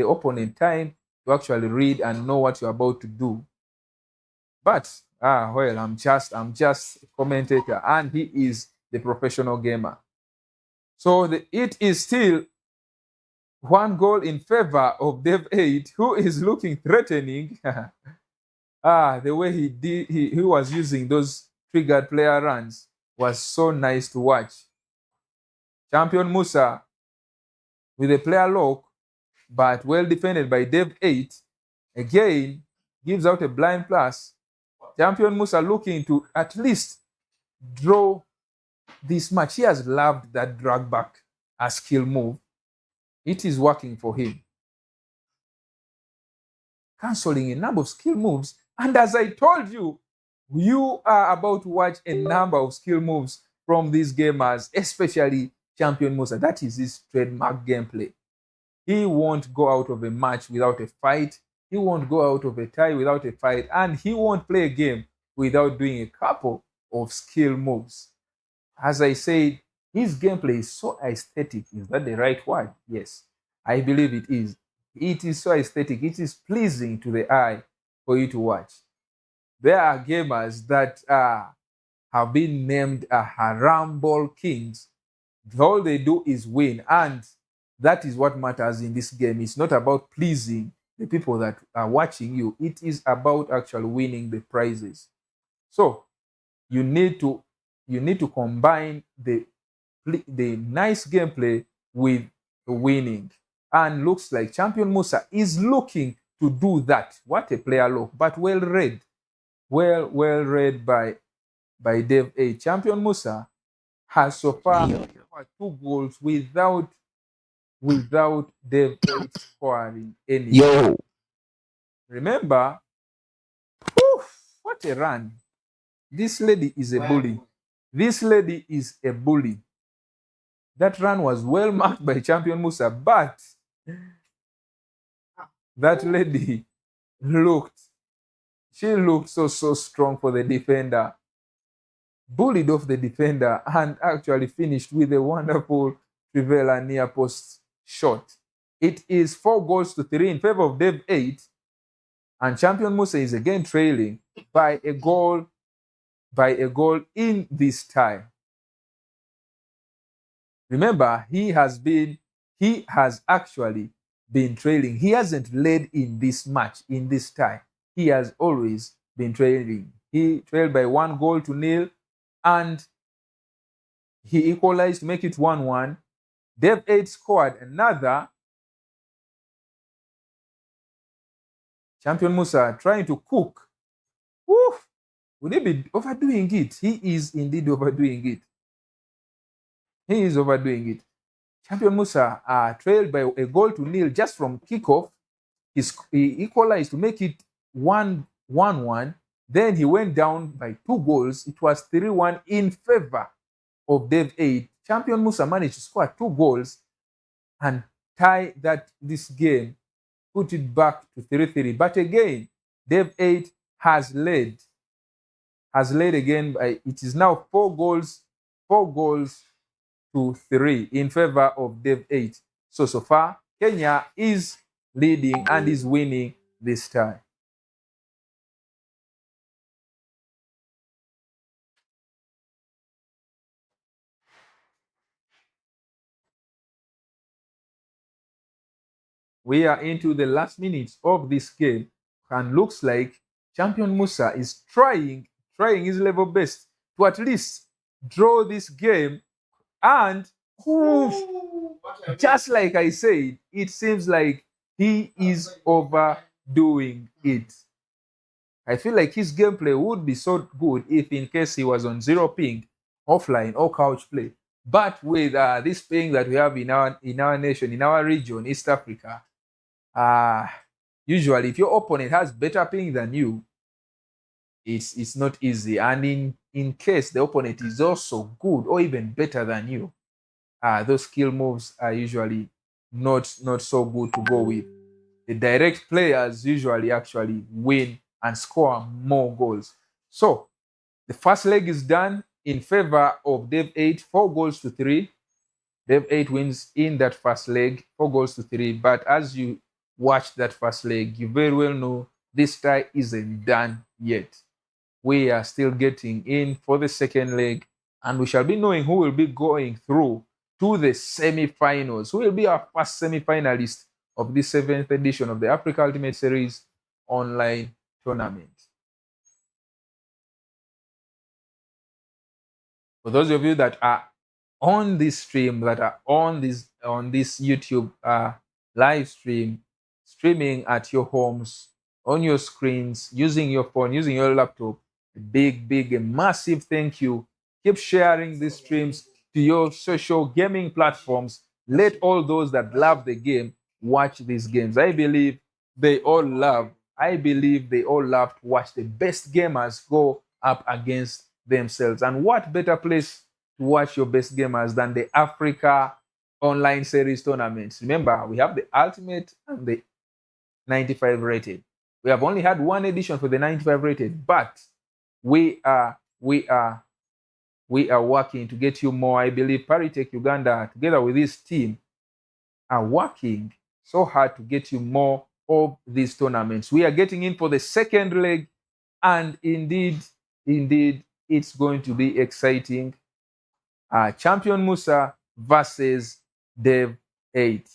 opponent time to actually read and know what you're about to do. But well, I'm just a commentator, and he is the professional gamer. So it is still 1 goal in favor of Dev 8, who is looking threatening. The way he was using those triggered player runs was so nice to watch. Champion Musa with a player lock, but well defended by Dev 8. Again, gives out a blind pass. Champion Musa looking to at least draw this match. He has loved that drag back skill move. It is working for him. Cancelling a number of skill moves. And as I told you, you are about to watch a number of skill moves from these gamers, especially Champion Musa. That is his trademark gameplay. He won't go out of a match without a fight. He won't go out of a tie without a fight. And he won't play a game without doing a couple of skill moves. As I said, his gameplay is so aesthetic. Is that the right word? Yes, I believe it is. It is so aesthetic. It is pleasing to the eye for you to watch. There are gamers that have been named Rumble Kings. All they do is win, and that is what matters in this game. It's not about pleasing the people that are watching you. It is about actually winning the prizes. So you need to combine the nice gameplay with winning. And looks like Champion Musa is looking to do that. What a player look, but well read. Well read by Dev 8. Champion Musa has so far 2 goals without Dev 8 scoring any. Remember, what a run. This lady is a bully. This lady is a bully. That run was well marked by Champion Musa, but that lady looked so strong for the defender. Bullied off the defender and actually finished with a wonderful Trivela near post shot. It is 4-3 in favor of Dev 8, and Champion Musa is again trailing by a goal in this tie. Remember, he has actually been trailing. He hasn't led in this match, in this tie. He has always been trailing. He trailed by 1-0, and he equalized to make it 1-1. Dev 8 scored another. Champion Musa trying to cook. Woof! Would he be overdoing it? He is indeed overdoing it. He is overdoing it. Champion Musa trailed by 1-0 just from kickoff. He equalized to make it 1-1. Then he went down by 2 goals. It was 3-1 in favor of Dev 8. Champion Musa managed to score 2 goals and tie this game put it back to 3-3. But again, Dev 8 has led again by, it is now 4 goals to 3 in favor of Dev 8. So far, Kenya is leading and is winning this time. We are into the last minutes of this game, and looks like champion Musa is trying his level best to at least draw this game. And just like I said, it seems like he is overdoing it. I feel like his gameplay would be so good if in case he was on 0 ping, offline or couch play. But with this ping that we have in our nation, in our region, East Africa, usually if your opponent has better ping than you, it's not easy. And in case the opponent is also good or even better than you, those skill moves are usually not so good to go with. The direct players usually actually win and score more goals. So the first leg is done in favor of Dev 8, 4 goals to 3. Dev 8 wins in that first leg, 4 goals to 3. But as you watch that first leg, you very well know this tie isn't done yet. We are still getting in for the second leg, and we shall be knowing who will be going through to the semi-finals. Who will be our first semi-finalist of the 7th edition of the Africa Ultimate Series online tournament. For those of you that are on this stream, that are on this YouTube live streaming at your homes, on your screens, using your phone, using your laptop, a big and massive thank you. Keep sharing these streams to your social gaming platforms. Let all those that love the game watch these games. I believe they all love to watch the best gamers go up against themselves. And what better place to watch your best gamers than the Africa Online Series tournaments? Remember, we have the Ultimate and the 95 rated. We have only had one edition for the 95 rated, but we are working to get you more. I believe Paritech Uganda, together with this team, are working so hard to get you more of these tournaments. We are getting in for the second leg, and indeed, it's going to be exciting. Champion Musa versus Dev 8.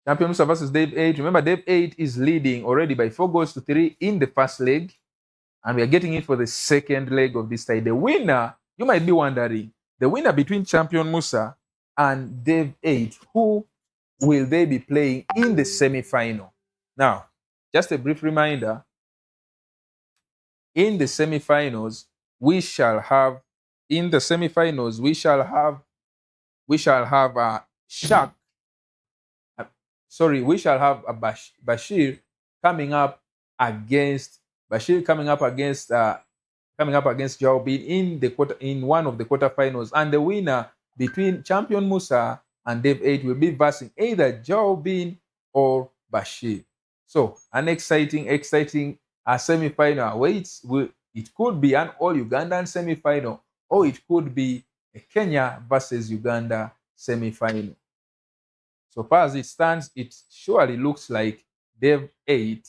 Champion Musa versus Dev 8. Remember, Dev 8 is leading already by 4 goals to 3 in the first leg, and we are getting in for the second leg of this tie. The winner, you might be wondering, the winner between Champion Musa and Dev 8, who will they be playing in the semi-final? Now, just a brief reminder, in the semi-finals, we shall have Shaq. We shall have a Bashir coming up against Jao Bin in one of the quarterfinals, and the winner between Champion Musa and Dev 8 will be versing either Jao Bin or Bashir. So an exciting semi-final awaits. It could be an all Ugandan semi-final, or it could be a Kenya versus Uganda semi-final. So far as it stands, it surely looks like Dev 8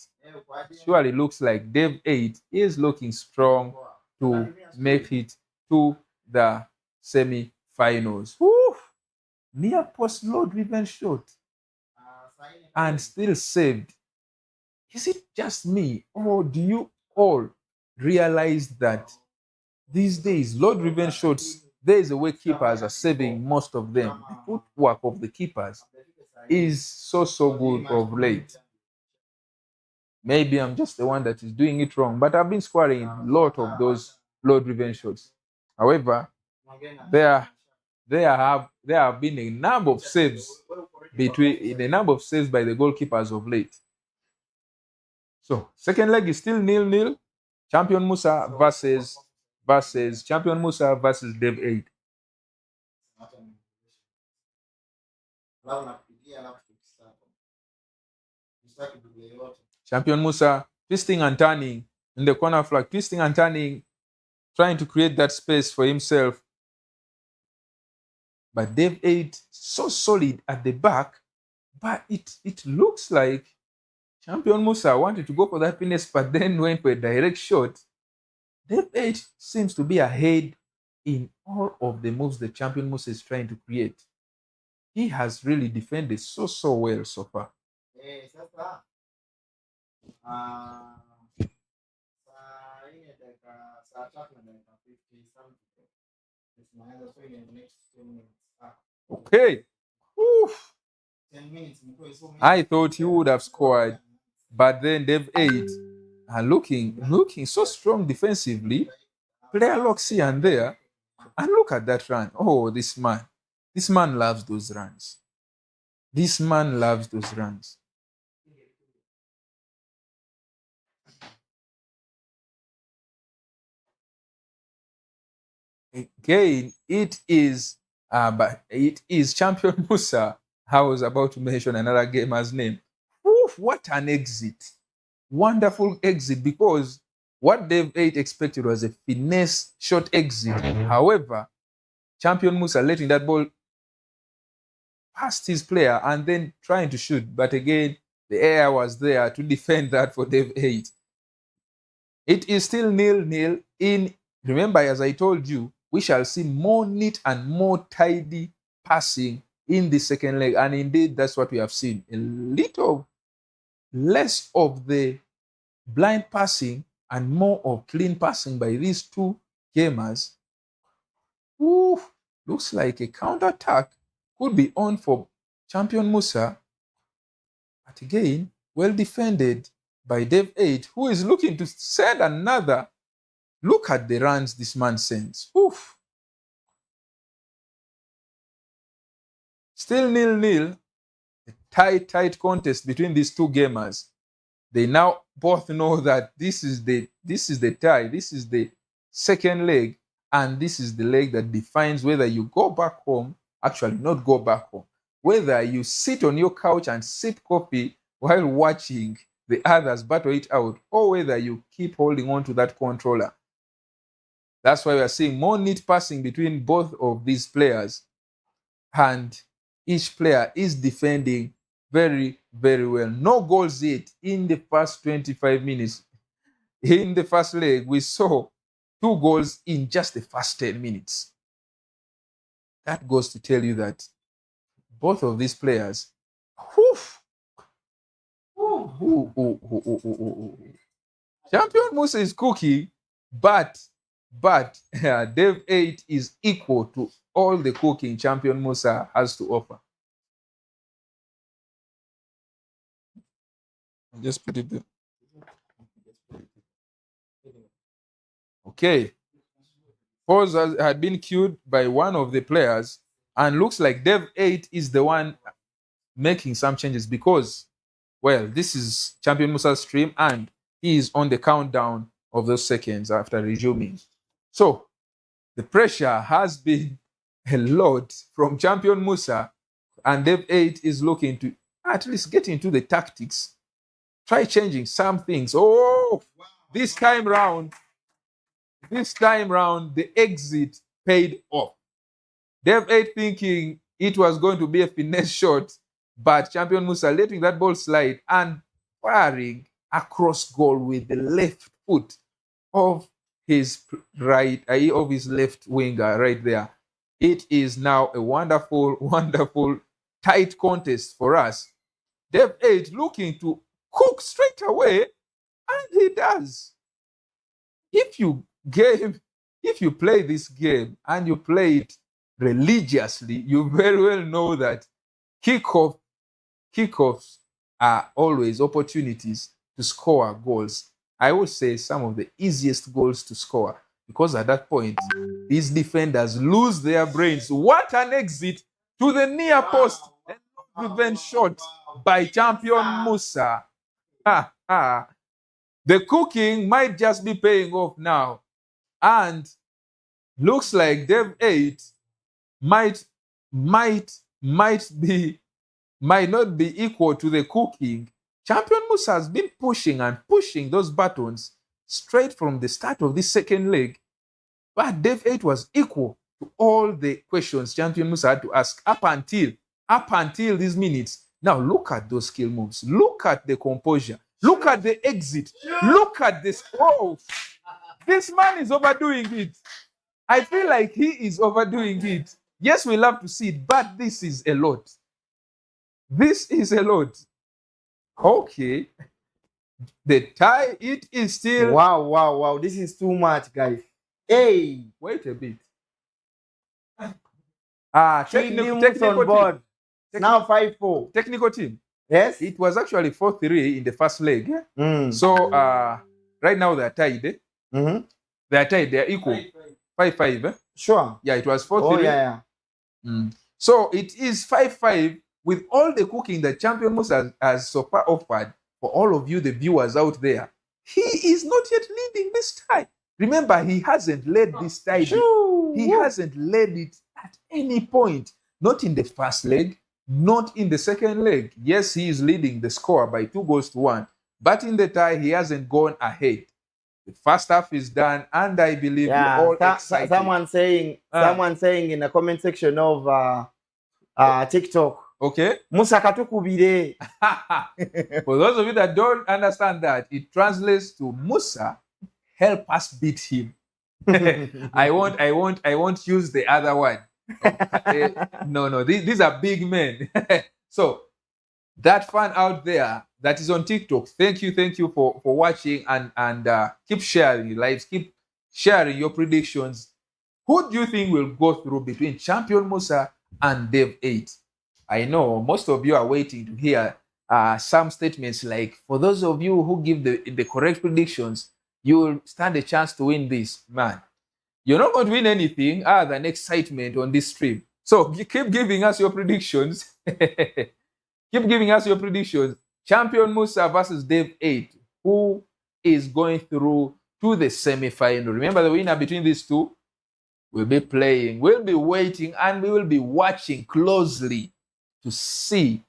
is looking strong to make it to the semi-finals. Near post load driven shot and still saved. Is it just me, or do you all realize that these days load driven shots, there is a way keepers are saving most of them? The footwork of the keepers is so good of late. Maybe I'm just the one that is doing it wrong, but I've been scoring a lot of those load-driven shots. However, there have been a number of saves by the goalkeepers of late. So second leg is still 0-0. Champion Musa versus Dev 8. Champion Musa twisting and turning in the corner flag, twisting and turning, trying to create that space for himself. But Dave 8 so solid at the back, but it looks like Champion Musa wanted to go for that finish, but then went for a direct shot. Dave 8 seems to be ahead in all of the moves the Champion Musa is trying to create. He has really defended so well so far. Okay. Oof. I thought he would have scored, but then Dave 8 are looking so strong defensively. Player locks here and there. And look at that run. Oh, this man. This man loves those runs. This man loves those runs. Again, it is Champion Musa. I was about to mention another gamer's name. Oof, what an exit. Wonderful exit, because what Dave 8 expected was a finesse short exit. However, Champion Musa letting that ball past his player and then trying to shoot. But again, the air was there to defend that for Dave 8. It is still 0-0 in. Remember, as I told you, we shall see more neat and more tidy passing in the second leg. And indeed, that's what we have seen. A little less of the blind passing and more of clean passing by these two gamers. Ooh, looks like a counter-attack could be on for Champion Musa. But again, well defended by Dave 8, who is looking to send another. Look at the runs this man sends. Oof. Still 0-0. A tight contest between these two gamers. They now both know that this is the tie. This is the second leg. And this is the leg that defines whether you go back home, actually not go back home, whether you sit on your couch and sip coffee while watching the others battle it out, or whether you keep holding on to that controller. That's why we are seeing more neat passing between both of these players. And each player is defending very well. No goals yet in the first 25 minutes. In the first leg, we saw 2 goals in just the first 10 minutes. That goes to tell you that both of these players, Champion Musa is cooking, but Dave 8 is equal to all the cooking Champion Musa has to offer. I'll just put it there. Okay. Pause had been queued by one of the players, and looks like Dev 8 is the one making some changes because, well, this is Champion Musa's stream and he is on the countdown of those seconds after resuming. So the pressure has been a lot from Champion Musa, and Dev 8 is looking to at least get into the tactics, try changing some things. Oh, this time round, the exit paid off. Dev 8 thinking it was going to be a finesse shot, but Champion Musa letting that ball slide and firing across goal with the left foot of his right, of his left winger right there. It is now a wonderful tight contest for us. Dev 8 looking to cook straight away, and he does. If you play this game and you play it religiously, you very well know that kickoffs are always opportunities to score goals. I would say some of the easiest goals to score, because at that point, these defenders lose their brains. What an exit to the near post. And revenge shot by Champion Musa. The cooking might just be paying off now. And looks like Dev 8 might not be equal to the cooking Champion Musa has been pushing and pushing those buttons straight from the start of this second leg. But Dev 8 was equal to all the questions Champion Musa had to ask up until these minutes. Now look at those skill moves. Look at the composure. Look at the exit. Look at this. Oh, this man is overdoing it. I feel like he is overdoing it. Yes, we love to see it, but this is a lot. This is a lot. Okay. The tie, it is still... Wow. This is too much, guys. Hey! Wait a bit. Technical board. Now 5-4. Technical team. Yes? It was actually 4-3 in the first leg. So, right now they're tied. They're tied. They're equal. 5-5. Sure. Yeah, it was 4-3. Oh, yeah. So, it is 5-5 with all the cooking that Champion Musa has so far offered for all of you, the viewers out there. He is not yet leading this tie. Remember, he hasn't led this tie. He hasn't led it at any point. Not in the first leg, not in the second leg. Yes, he is leading the score by 2-1. But in the tie, he hasn't gone ahead. The first half is done, and I believe we're all excited. Someone saying in the comment section of TikTok. Okay. Musa katukubire. For those of you that don't understand that, it translates to Musa, help us beat him. I won't use the other one. No, these are big men. So that fan out there that is on TikTok, thank you for watching and keep sharing your lives, keep sharing your predictions. Who do you think will go through between Champion Musa and Dev 8? I know most of you are waiting to hear some statements like, for those of you who give the correct predictions, you will stand a chance to win this. Man, you're not going to win anything other than excitement on this stream. So keep giving us your predictions. Keep giving us your predictions. Champion Musa versus Dev 8. Who is going through to the semi-final? Remember, the winner between these two will be playing. We'll be waiting and we will be watching closely to see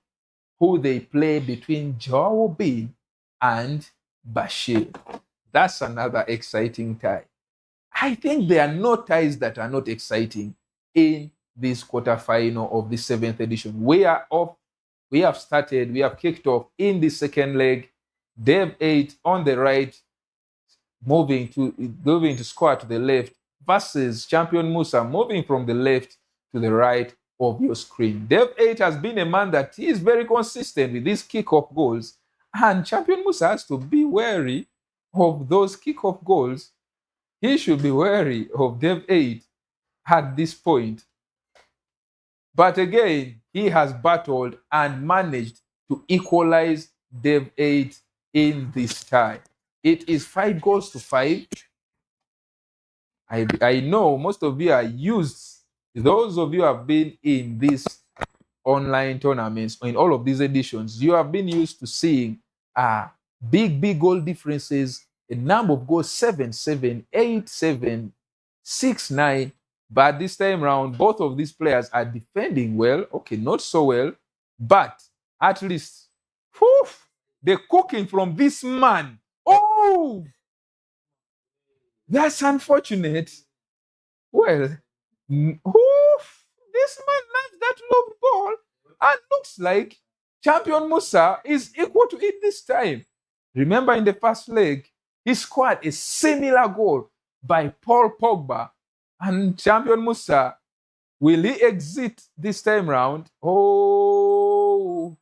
who they play between Joao Bin and Bashir. That's another exciting tie. I think there are no ties that are not exciting in this quarterfinal of the 7th edition. We are off. We have started. We have kicked off in the second leg. Dev 8 on the right, moving to square to the left, versus Champion Musa moving from the left to the right of your screen. Dev 8 has been a man that is very consistent with these kick-off goals, and Champion Musa has to be wary of those kick-off goals. He should be wary of Dev 8 at this point. But again, he has battled and managed to equalize Dev 8 in this tie. It is 5-5. I know most of you are used. Those of you who have been in these online tournaments, or in all of these editions, you have been used to seeing big goal differences, a number of goals, 7-7, 8-7, 6-9. But this time around, both of these players are defending well. Okay, not so well, but at least the cooking from this man. Oh, that's unfortunate. Well, this man likes that low ball, and looks like Champion Musa is equal to it this time. Remember, in the first leg, he scored a similar goal by Paul Pogba, and Champion Musa, will he exit this time round? Oh,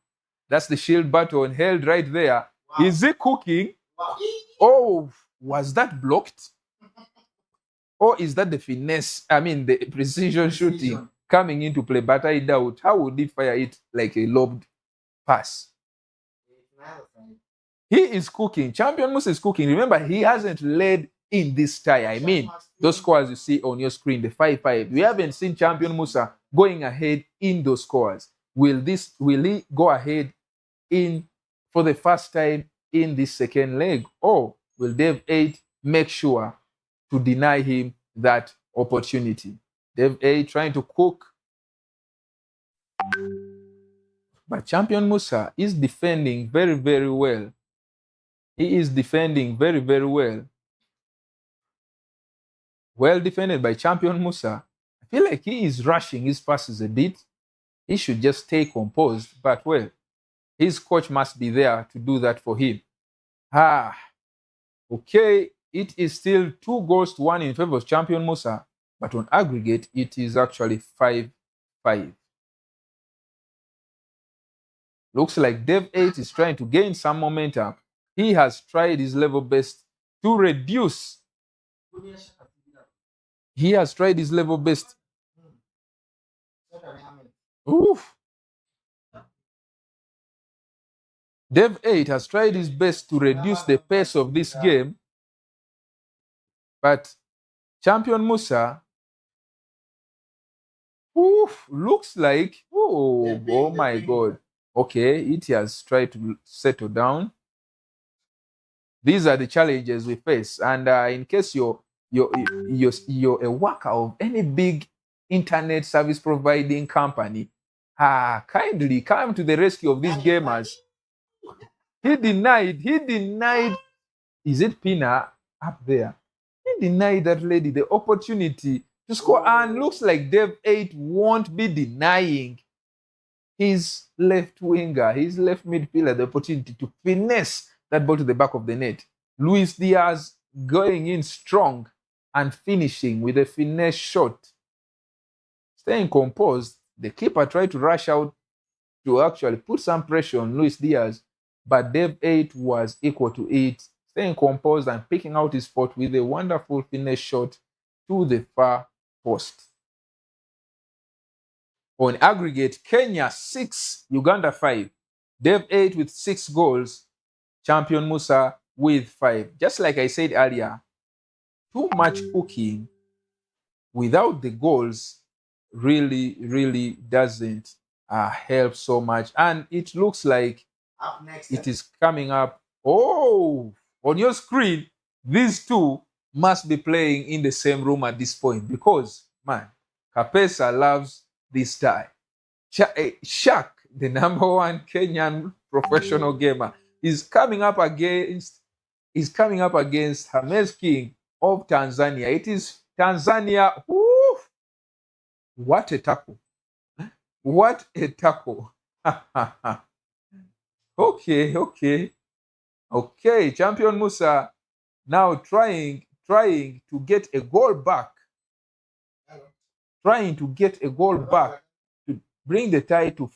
that's the shield button held right there. Wow. Is he cooking? Wow. Oh, was that blocked? Or is that the finesse? I mean, the precision shooting coming into play? But I doubt. How would he fire it like a lobbed pass? He is cooking. Champion Musa is cooking. Remember, he hasn't led in this tie. I mean, those scores you see on your screen, the 5-5. We haven't seen Champion Musa going ahead in those scores. Will he go ahead in for the first time in this second leg? Or will Dev 8 make sure to deny him that opportunity? Dev 8 trying to cook. But Champion Musa is defending very, very well. He is defending very, very well. Well defended by Champion Musa. I feel like he is rushing his passes a bit. He should just stay composed. But well, his coach must be there to do that for him. Okay. It is still 2-1 in favor of Champion Musa. But on aggregate, it is actually 5-5. Looks like Dev 8 is trying to gain some momentum. He has tried his level best to reduce. He has tried his level best. Oof. Dev 8 has tried his best to reduce the pace of this game. But Champion Musa, looks like, oh my God. Okay, it has tried to settle down. These are the challenges we face. And in case you're a worker of any big internet service providing company, kindly come to the rescue of these gamers. He denied, is it Pina up there? He denied that lady the opportunity to score, and looks like Dev 8 won't be denying his left winger, his left midfielder, the opportunity to finesse that ball to the back of the net. Luis Diaz going in strong and finishing with a finesse shot. Staying composed, the keeper tried to rush out to actually put some pressure on Luis Diaz, but Dev 8 was equal to it, staying composed and picking out his spot with a wonderful finesse shot to the far post. On aggregate, Kenya 6, Uganda 5. Dev 8 with 6 goals, Champion Musa with 5. Just like I said earlier, too much cooking without the goals really doesn't help so much. And it looks like it is coming up. Oh, on your screen, these two must be playing in the same room at this point because, man, Kapesa loves this guy. Shaq, the #1 Kenyan professional gamer, is coming up against Hames King of Tanzania. It is Tanzania. Woo! What a tackle. What a tackle. Okay. Champion Musa now trying to get a goal back. To bring the tie to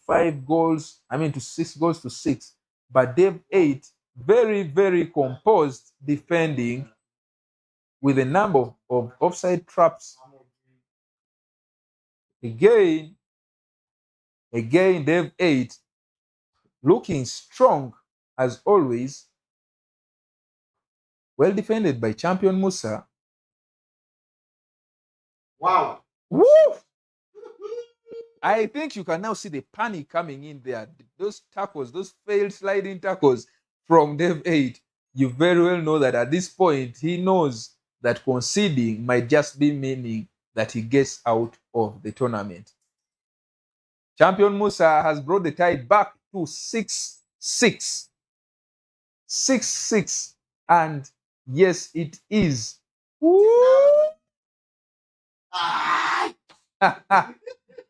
6 goals to 6. But Dev 8, very, very composed defending with a number of offside traps. Again, Dev 8 looking strong as always. Well defended by Champion Musa. Wow. Woo! I think you can now see the panic coming in there. Those tackles, those failed sliding tackles from Dev 8. You very well know that at this point, he knows that conceding might just be meaning that he gets out of the tournament. Champion Musa has brought the tie back to 6-6. 6-6. And yes, it is.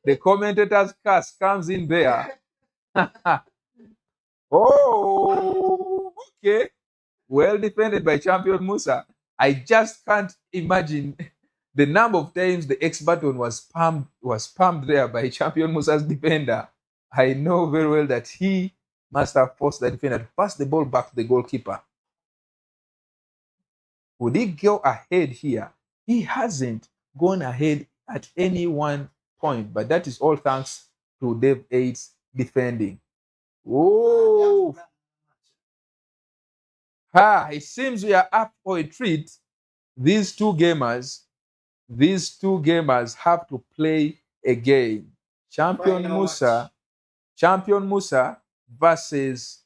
The commentator's curse comes in there. Oh, okay. Well defended by Champion Musa. I just can't imagine the number of times the X button was spammed there by Champion Musa's defender. I know very well that he must have forced the defender to pass the ball back to the goalkeeper. Would he go ahead here? He hasn't gone ahead at any one point, but that is all thanks to Dev 8's defending. Oh, it seems we are up for a treat. These two gamers have to play again. Champion Musa versus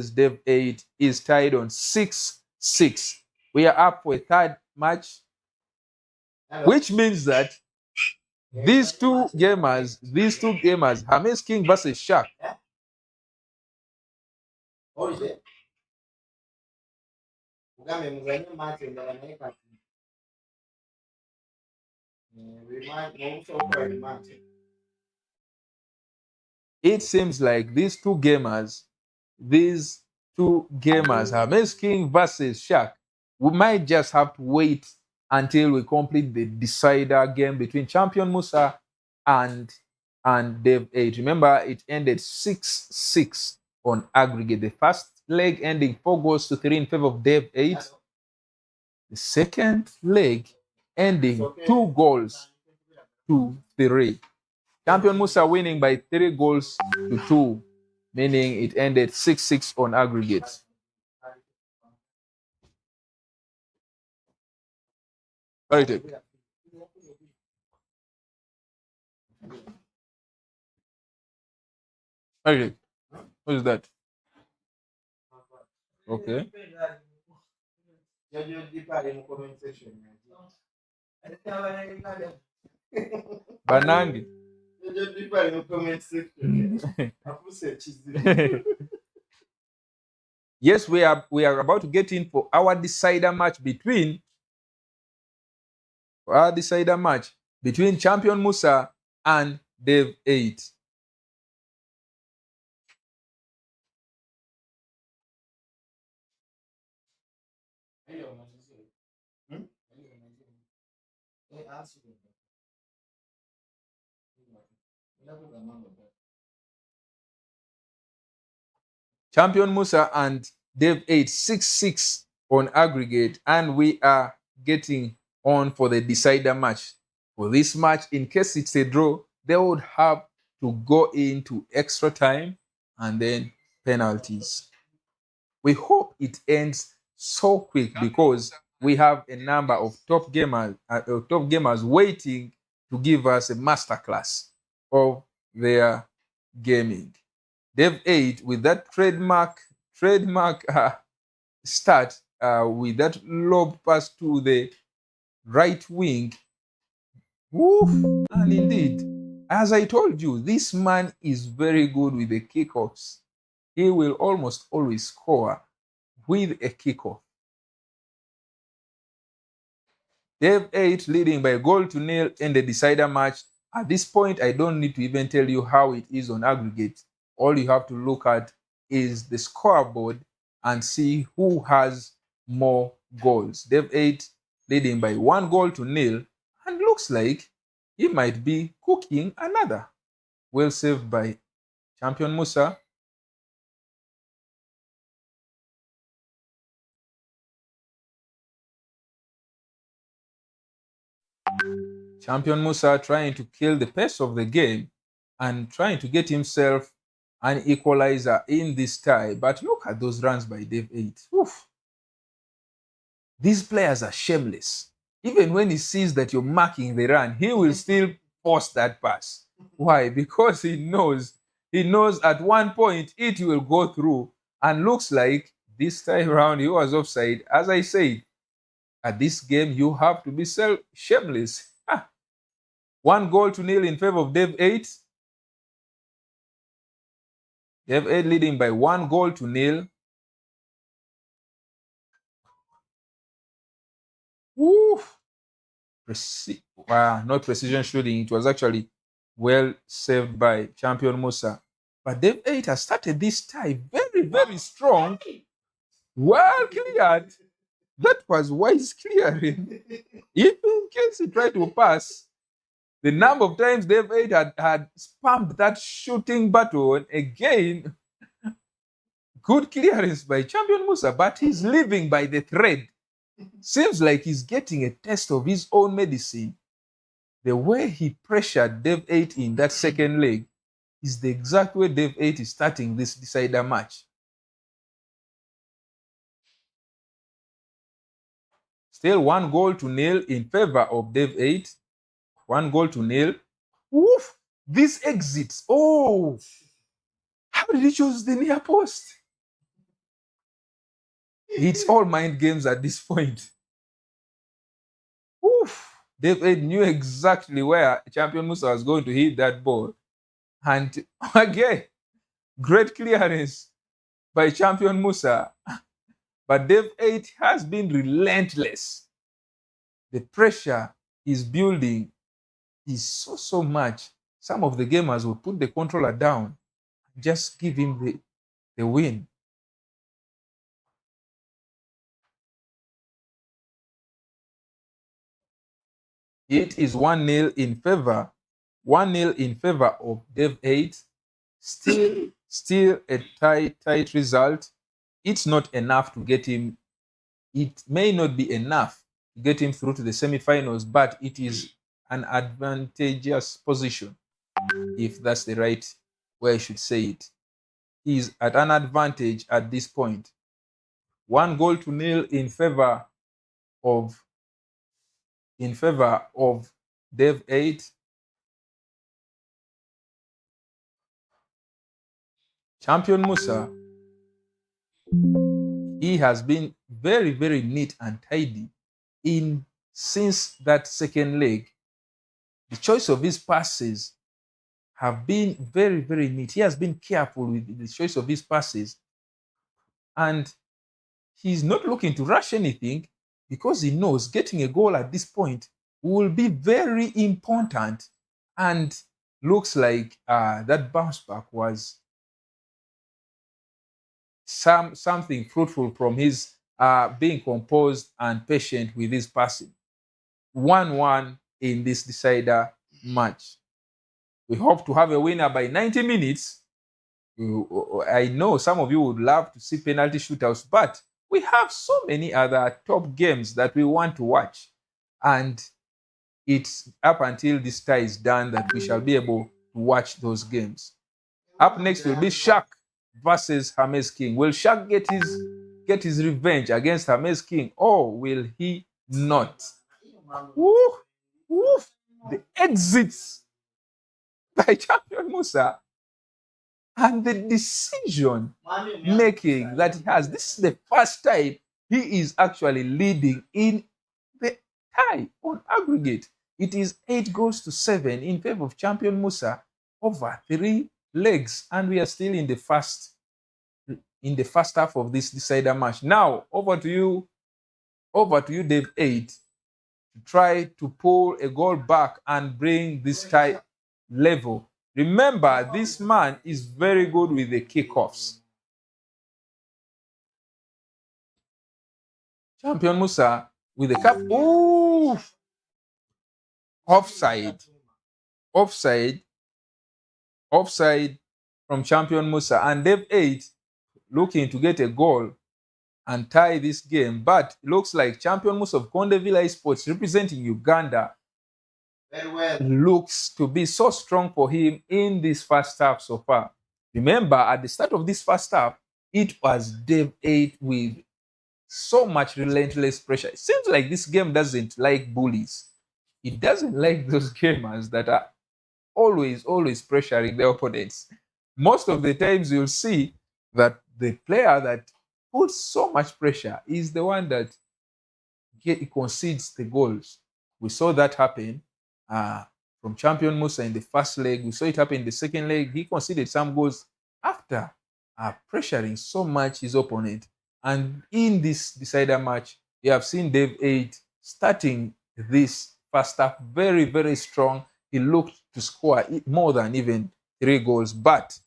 Dev 8 is tied on 6-6. We are up for a third match, which means that These two gamers, Hamis King versus Shaq. It seems like these two gamers, Hamis King versus Shaq, we might just have to wait until we complete the decider game between Champion Musa and Dev 8. Remember, it ended 6-6 on aggregate. The first leg ending 4-3 in favor of Dev 8. The second leg ending 2-3. Champion Musa winning by 3-2, meaning it ended 6-6 on aggregate. Very good. Okay. What is that? Okay. Banangi. Yes, we are about to get in for our decider match between Champion Musa and Dev 8. Champion Musa and Dev 8 6-6 on aggregate, and we are getting on for the decider match. For this match, in case it's a draw, they would have to go into extra time and then penalties. We hope it ends so quick because we have a number of top gamers waiting to give us a masterclass of their gaming. Dev 8 with that trademark start with that lob pass to the right wing. Woof! And indeed, as I told you, this man is very good with the kickoffs. He will almost always score with a kickoff. Dev 8 leading by 1-0 in the decider match. At this point, I don't need to even tell you how it is on aggregate. All you have to look at is the scoreboard and see who has more goals. Dev 8 leading by 1-0, and looks like he might be cooking another. Well saved by Champion Musa. Champion Musa trying to kill the pace of the game and trying to get himself an equalizer in this tie. But look at those runs by Dev 8. Oof. These players are shameless. Even when he sees that you're marking the run, he will still force that pass. Why? Because he knows at one point it will go through, and looks like this time around he was offside. As I said, at this game you have to be shameless. 1-0 in favor of Dev 8. Dev 8 leading by 1-0. Woof. Not precision shooting. It was actually well saved by Champion Musa. But Dev 8 has started this tie very, very strong. Well cleared. That was wise clearing. If in case he tried to pass, the number of times Dev 8 had spammed that shooting button again. Good clearance by Champion Musa, but he's living by the thread. Seems like he's getting a taste of his own medicine. The way he pressured Dev 8 in that second leg is the exact way Dev 8 is starting this decider match. Still 1-0 in favor of Dev 8. 1-0. Woof! This exits. Oh! How did he choose the near post? It's all mind games at this point. Oof! David knew exactly where Champion Musa was going to hit that ball. And again, great clearance by Champion Musa. But Dave 8 has been relentless. The pressure is building is so much. Some of the gamers will put the controller down and just give him the win. It is 1-0 in favor. 1-0 in favor of Dev 8. Still a tight result. It's not enough to get him. It may not be enough to get him through to the semifinals, but it is an advantageous position, if that's the right way I should say it. He is at an advantage at this point. 1-0 in favor of Dev 8. Champion Musa, he has been very, very neat and tidy since that second leg. The choice of his passes have been very, very neat. He has been careful with the choice of his passes, and he's not looking to rush anything because he knows getting a goal at this point will be very important, and looks like that bounce back was something fruitful from his being composed and patient with his passing. 1-1 in this decider match. We hope to have a winner by 90 minutes. I know some of you would love to see penalty shootouts, but we have so many other top games that we want to watch. And it's up until this tie is done that we shall be able to watch those games. Up next will be Shaq versus Hermes King. Will Shaq get his revenge against Hermes King, or will he not? Woo, woo, the exits by Champion Musa and the decision making that he has. This is the first time he is actually leading in the tie on aggregate. It is 8-7 in favor of Champion Musa over 3 legs, and we are still in the first half of this decider match. Now over to you, Dave 8, to try to pull a goal back and bring this tie level. Remember, this man is very good with the kickoffs. Champion Musa with the cap. Ooh! Offside from Champion Musa, and Dave 8 looking to get a goal and tie this game, but it looks like Champion Musa of Kondevilla Sports, representing Uganda, looks to be so strong for him in this first half so far. Remember, at the start of this first half, it was Dave 8 with so much relentless pressure. It seems like this game doesn't like bullies. It doesn't like those gamers that are always pressuring their opponents. Most of the times you'll see that the player that puts so much pressure is the one that concedes the goals. We saw that happen from Champion Musa in the first leg. We saw it happen in the second leg. He conceded some goals after pressuring so much his opponent. And in this decider match, you have seen Dave 8 starting this first half very, very strong. He looked to score more than even 3 goals. But,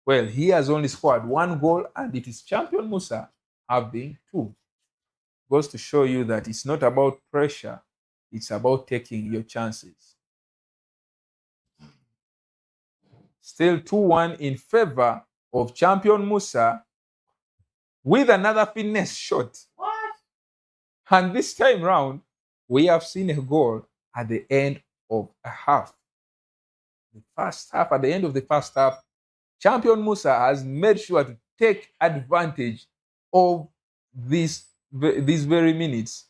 well, he has only scored 1 goal, and it is Champion Musa having 2. Goes to show you that it's not about pressure, it's about taking your chances. Still 2-1 in favor of Champion Musa with another finesse shot. What? And this time round, we have seen a goal at the end of a half. At the end of the first half, Champion Musa has made sure to take advantage of these very minutes.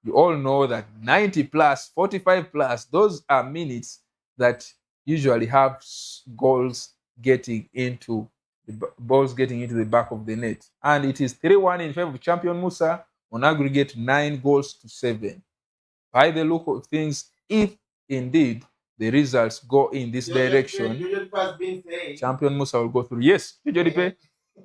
You all know that 90 plus, 45 plus, those are minutes that usually have balls getting into the back of the net. And it is 3-1 in favor of Champion Musa on aggregate 9-7. by the look of things, if indeed the results go in this direction, Champion Musa will go through. Yes, Jojo Dipe.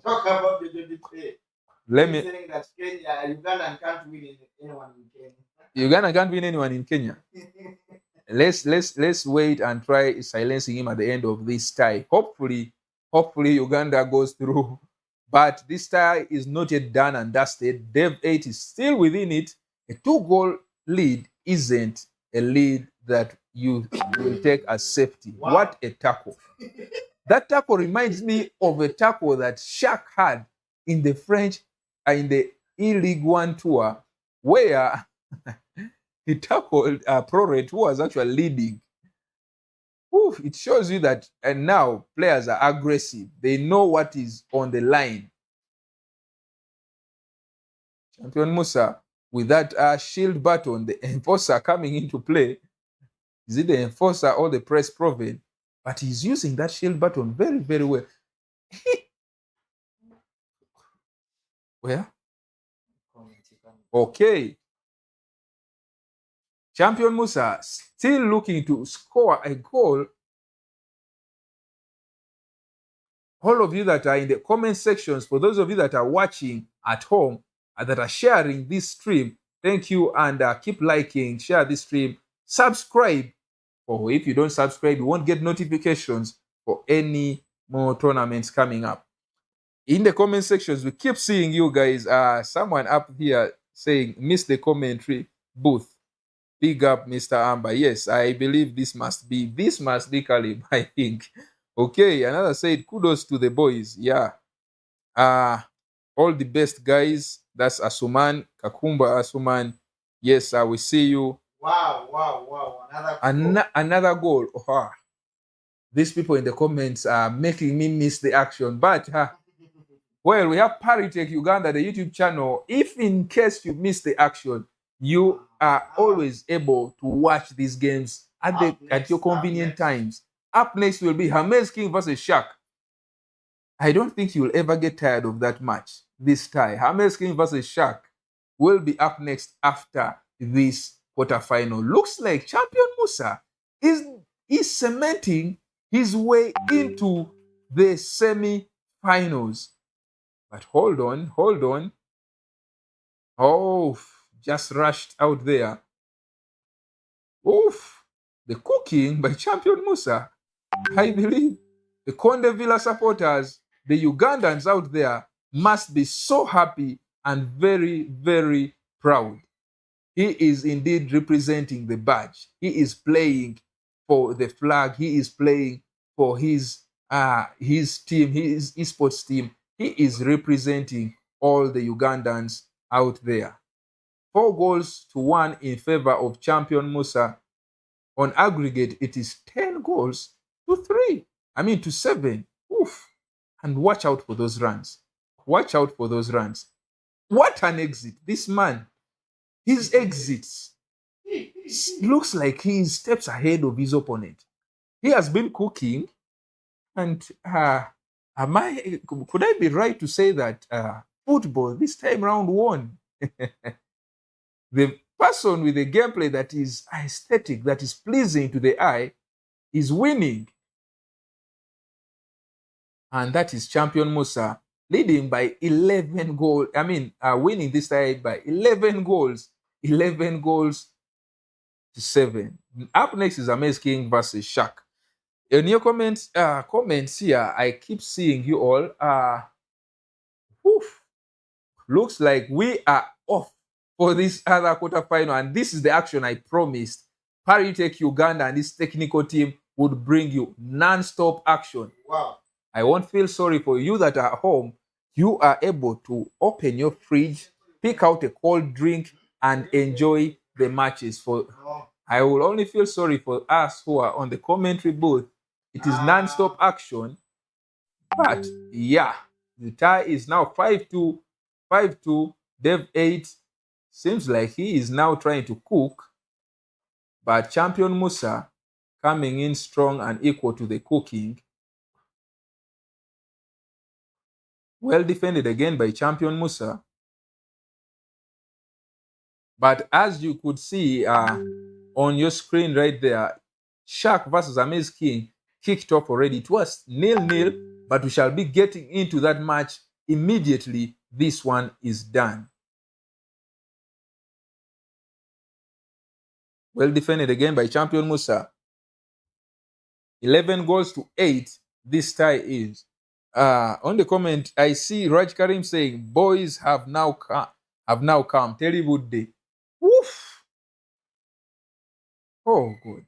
Talk about Jojo Dipe. Let me. Saying that Uganda can't win anyone in Kenya. Uganda can't win anyone in Kenya. Let's wait and try silencing him at the end of this tie. Hopefully Uganda goes through. But this tie is not yet done and dusted. Dev 8 is still within it. A 2-goal lead isn't a lead that you will take as safety. Wow. What a tackle. That tackle reminds me of a tackle that Shaq had in the French, in the E-League One tour, where he tackled Proret, who was actually leading. Oof, it shows you that and now players are aggressive. They know what is on the line. Champion Musa, with that shield button, the enforcer coming into play. Is it the enforcer or the press proven? But he's using that shield button very, very well. Where? Okay. Champion Musa still looking to score a goal. All of you that are in the comment sections, for those of you that are watching at home and that are sharing this stream, thank you, and keep liking, share this stream, subscribe. Or if you don't subscribe, you won't get notifications for any more tournaments coming up. In the comment sections, we keep seeing you guys. Someone up here saying, miss the commentary booth. Big up, Mr. Amber. Yes, I believe this must be Caleb, I think. Okay, another said, kudos to the boys. Yeah. All the best, guys. That's Asuman, Kakumba Asuman. Yes, we see you. Wow. Another goal. Oh, these people in the comments are making me miss the action. But, well, we have Paritech Uganda, the YouTube channel. If in case you miss the action, you are always able to watch these games at your convenient times. Up next will be Hermes King versus Shaq. I don't think you'll ever get tired of that match, this tie. Hermes King versus Shaq will be up next after this quarterfinal. Looks like Champion Musa is cementing his way into the semi-finals. But hold on. Oh, just rushed out there. Oof, the cooking by Champion Musa. I believe the Conde Villa supporters, the Ugandans out there, must be so happy and very, very proud. He is indeed representing the badge. He is playing for the flag. He is playing for his team, his esports team. He is representing all the Ugandans out there. 4-1 in favor of Champion Musa. On aggregate, it is 10 goals to 7. Oof. And watch out for those runs. What an exit. This man, his exits looks like he is steps ahead of his opponent. He has been cooking, and could I be right to say that football this time round won? The person with a gameplay that is aesthetic, that is pleasing to the eye, is winning. And that is Champion Musa, leading by 11 goals. Winning this tie by 11 goals. 11 goals to 7. Up next is Amaze King versus Shaq. In your comments here, I keep seeing you all. Looks like we are off for this other quarterfinal, and this is the action I promised. Paritech Uganda and this technical team would bring you non-stop action. Wow. I won't feel sorry for you that are at home. You are able to open your fridge, pick out a cold drink, and enjoy the matches. I will only feel sorry for us who are on the commentary booth. It is non-stop action. But yeah, the tie is now 5-2. 5-2. Dev 8 seems like he is now trying to cook. But Champion Musa coming in strong and equal to the cooking. Well defended again by Champion Musa. But as you could see on your screen right there, Shaq versus Amaze King kicked off already. It was 0-0, but we shall be getting into that match immediately. This one is done. Well defended again by champion Musa. 11 goals to 8. This tie is. On the comment, I see Raj Karim saying, "Boys have now come. Terrible day." Woof. Oh, good.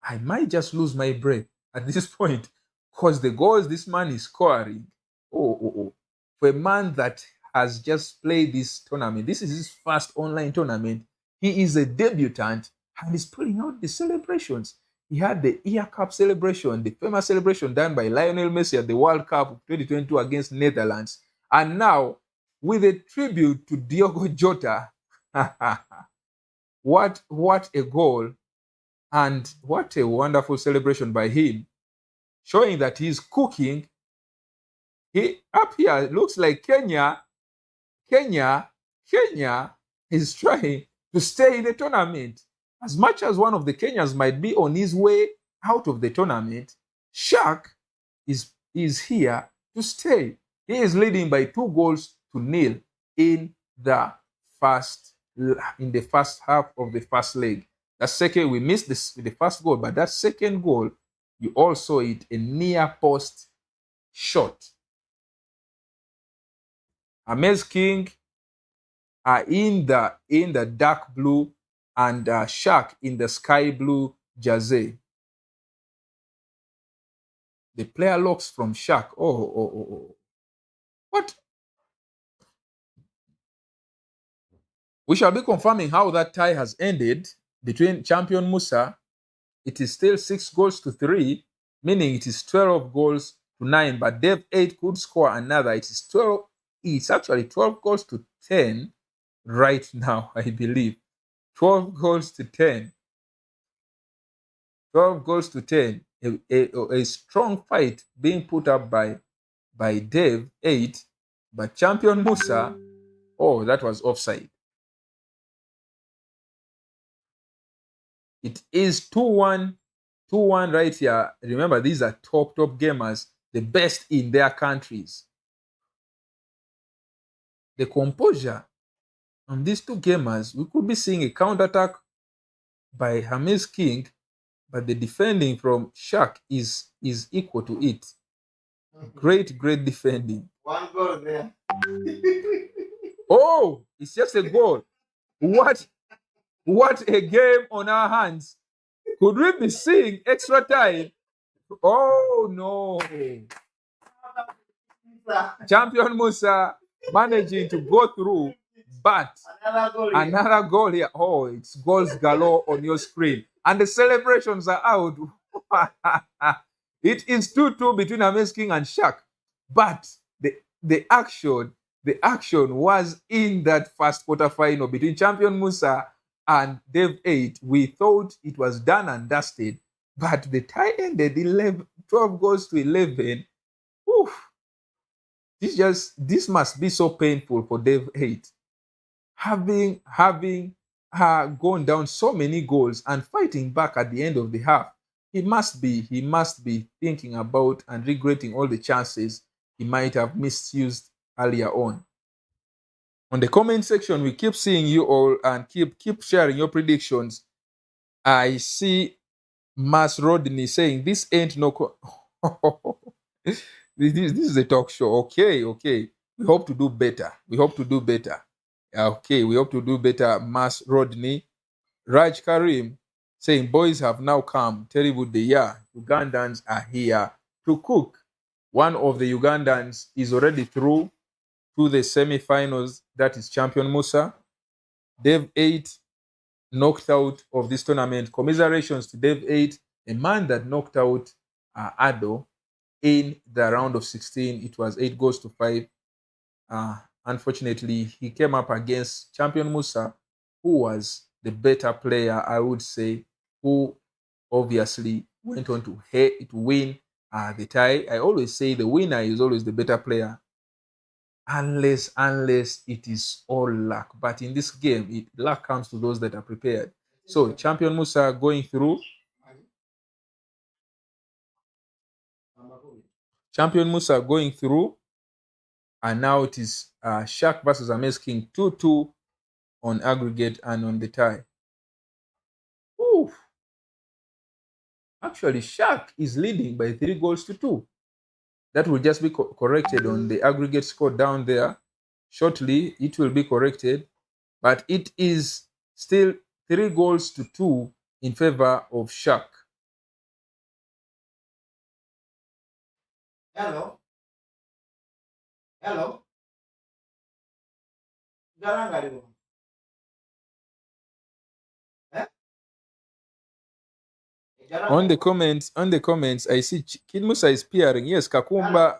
I might just lose my breath at this point because the goals this man is scoring. Oh. For a man that has just played this tournament, this is his first online tournament. He is a debutant and is pulling out the celebrations. He had the Ear Cup celebration, the famous celebration done by Lionel Messi at the World Cup of 2022 against Netherlands. And now, with a tribute to Diogo Jota, what a goal. And what a wonderful celebration by him, showing that he's cooking. He up here looks like Kenya is trying to stay in the tournament. As much as one of the Kenyans might be on his way out of the tournament, Shaq is here to stay. He is leading by 2-0 in the first half of the first leg. That second, we missed the first goal, but that second goal, you all saw it, a near post shot. Amaze King are in the dark blue and Shaq in the sky blue jersey. The player locks from Shaq. Oh. What? We shall be confirming how that tie has ended between champion Musa. It is still 6-3, meaning it is 12-9, but Dev 8 could score another. It's actually 12-10 right now, I believe. 12-10. 12-10. A strong fight being put up by Dev 8, but champion Musa, oh, that was offside. It is 2-1 right here. Remember, these are top gamers, the best in their countries. The composure on these two gamers, we could be seeing a counterattack by Amaze King, but the defending from Shaq is equal to it. Great defending. One goal there. Oh, it's just a goal. What a game on our hands. Could we be seeing extra time? Oh, no. Champion Musa managing to go through, but another goal here. Oh, it's goals galore on your screen. And the celebrations are out. It is 2-2 between Amaze King and Shaq. But the action was in that first quarterfinal between champion Musa and Dev 8. We thought it was done and dusted, but the tie ended 12-11. Oof. This must be so painful for Dev 8. Having gone down so many goals and fighting back at the end of the half. He must be thinking about and regretting all the chances he might have misused earlier on. On the comment section, we keep seeing you all and keep sharing your predictions. I see Mas Rodney saying, "This ain't no..." This is a talk show. Okay. We hope to do better. Okay, we hope to do better. Mas Rodney. Raj Karim saying, "Boys have now come. Terrible day. Yeah, Ugandans are here to cook." One of the Ugandans is already through to the semifinals. That is champion Musa. Dev 8 knocked out of this tournament. Commiserations to Dev 8, a man that knocked out Ado in the round of 16. It was 8-5. Unfortunately, he came up against champion Musa, who was the better player, I would say, who obviously went on to win the tie. I always say the winner is always the better player. unless it is all luck. But in this game, luck comes to those that are prepared. So Champion Musa going through. Champion Musa going through. And now it is Shaq versus Amaze King 2-2 on aggregate and on the tie. Ooh. Actually, Shaq is leading by 3-2. That will just be corrected on the aggregate score down there. Shortly, it will be corrected. But it is still 3-2 in favor of Shaq. Hello. Hello. Garangaribo. On the comments, I see Kid Musa is peering. Yes, Kakumba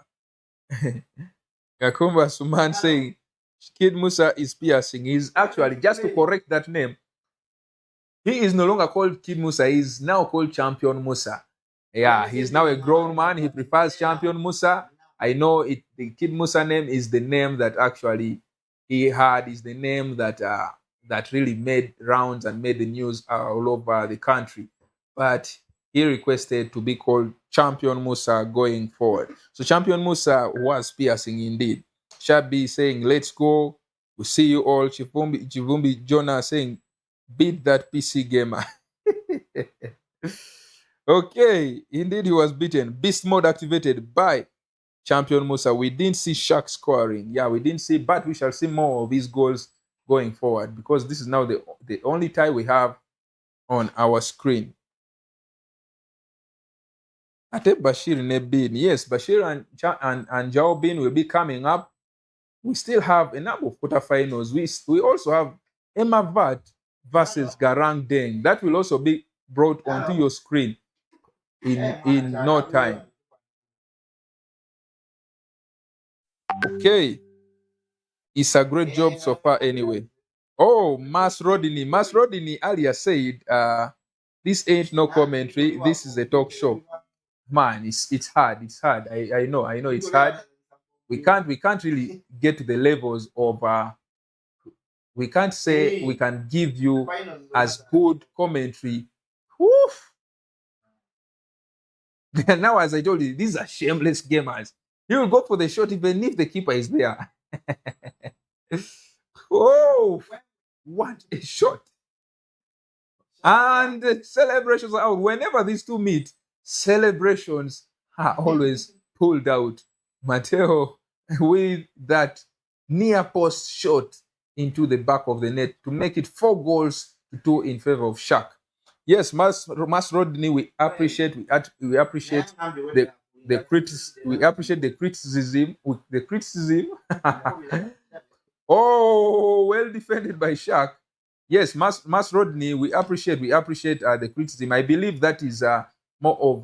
Suman saying Kid Musa is piercing. He's actually, just to correct that name, he is no longer called Kid Musa, he's now called Champion Musa. Yeah, he's now a grown man. He prefers Champion Musa. I know it. The Kid Musa name is the name that actually he had, is the name that that really made rounds and made the news all over the country. But he requested to be called Champion Musa going forward. So Champion Musa was piercing indeed. Shabi saying, let's go. We'll see you all. Chivumbi Jonah saying, beat that PC gamer. Okay, indeed he was beaten. Beast mode activated by Champion Musa. We didn't see Shaq scoring. Yeah, we didn't see, but we shall see more of his goals going forward because this is now the only tie we have on our screen. Ate Bashir Nebin. Yes, Bashir and Jao Bin will be coming up. We still have a number of quarterfinals. We also have Emma Vat versus Garang Deng. That will also be brought onto your screen in no time. Okay. It's a great job so far anyway. Oh, Mas Rodini earlier said, this ain't no commentary. This is a talk show. Man, it's hard. It's hard. I know it's hard. We can't really get to the levels of we can't say we can give you as good commentary. Woof. Now, as I told you, these are shameless gamers. You will go for the shot even if the keeper is there. Oh, what a shot. And the celebrations are out. Whenever these two meet, celebrations are always pulled out. Mateo with that near post shot into the back of the net to make it 4-2 in favor of Shaq. Yes, Mas Rodney, we appreciate the criticism. Oh, well defended by Shaq. Yes, Mas Rodney, we appreciate the criticism. I believe that is more of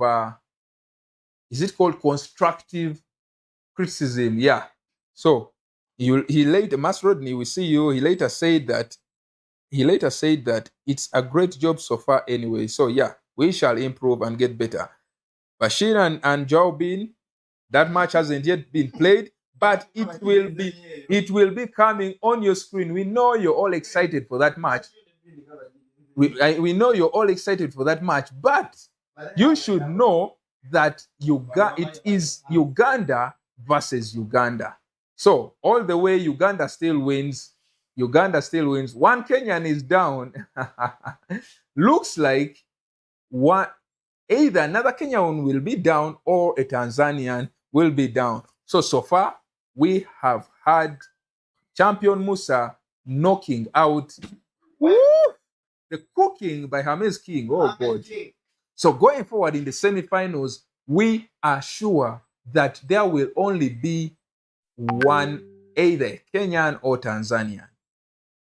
is it called constructive criticism? Yeah. So Mas Rodney, we see you. He later said that it's a great job so far anyway. So yeah, we shall improve and get better. Bashir and Joe Bin, that match hasn't yet been played, but it will be coming on your screen. We know you're all excited for that match. We know you're all excited for that match, but you should know that it is Uganda versus Uganda. So all the way Uganda still wins. One Kenyan is down. Looks like either another Kenyan will be down or a Tanzanian will be down. So far, we have had Champion Musa knocking out the cooking by Amaze King. Oh, God. So going forward in the semifinals, we are sure that there will only be one, either Kenyan or Tanzanian.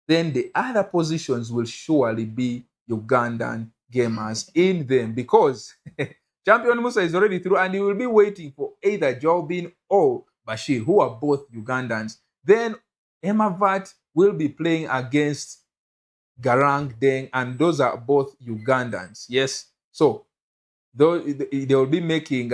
Then the other positions will surely be Ugandan gamers in them because Champion Musa is already through and he will be waiting for either Jobin or Bashir, who are both Ugandans. Then Emma Vat will be playing against Garang Deng, and those are both Ugandans. Yes. So they will be making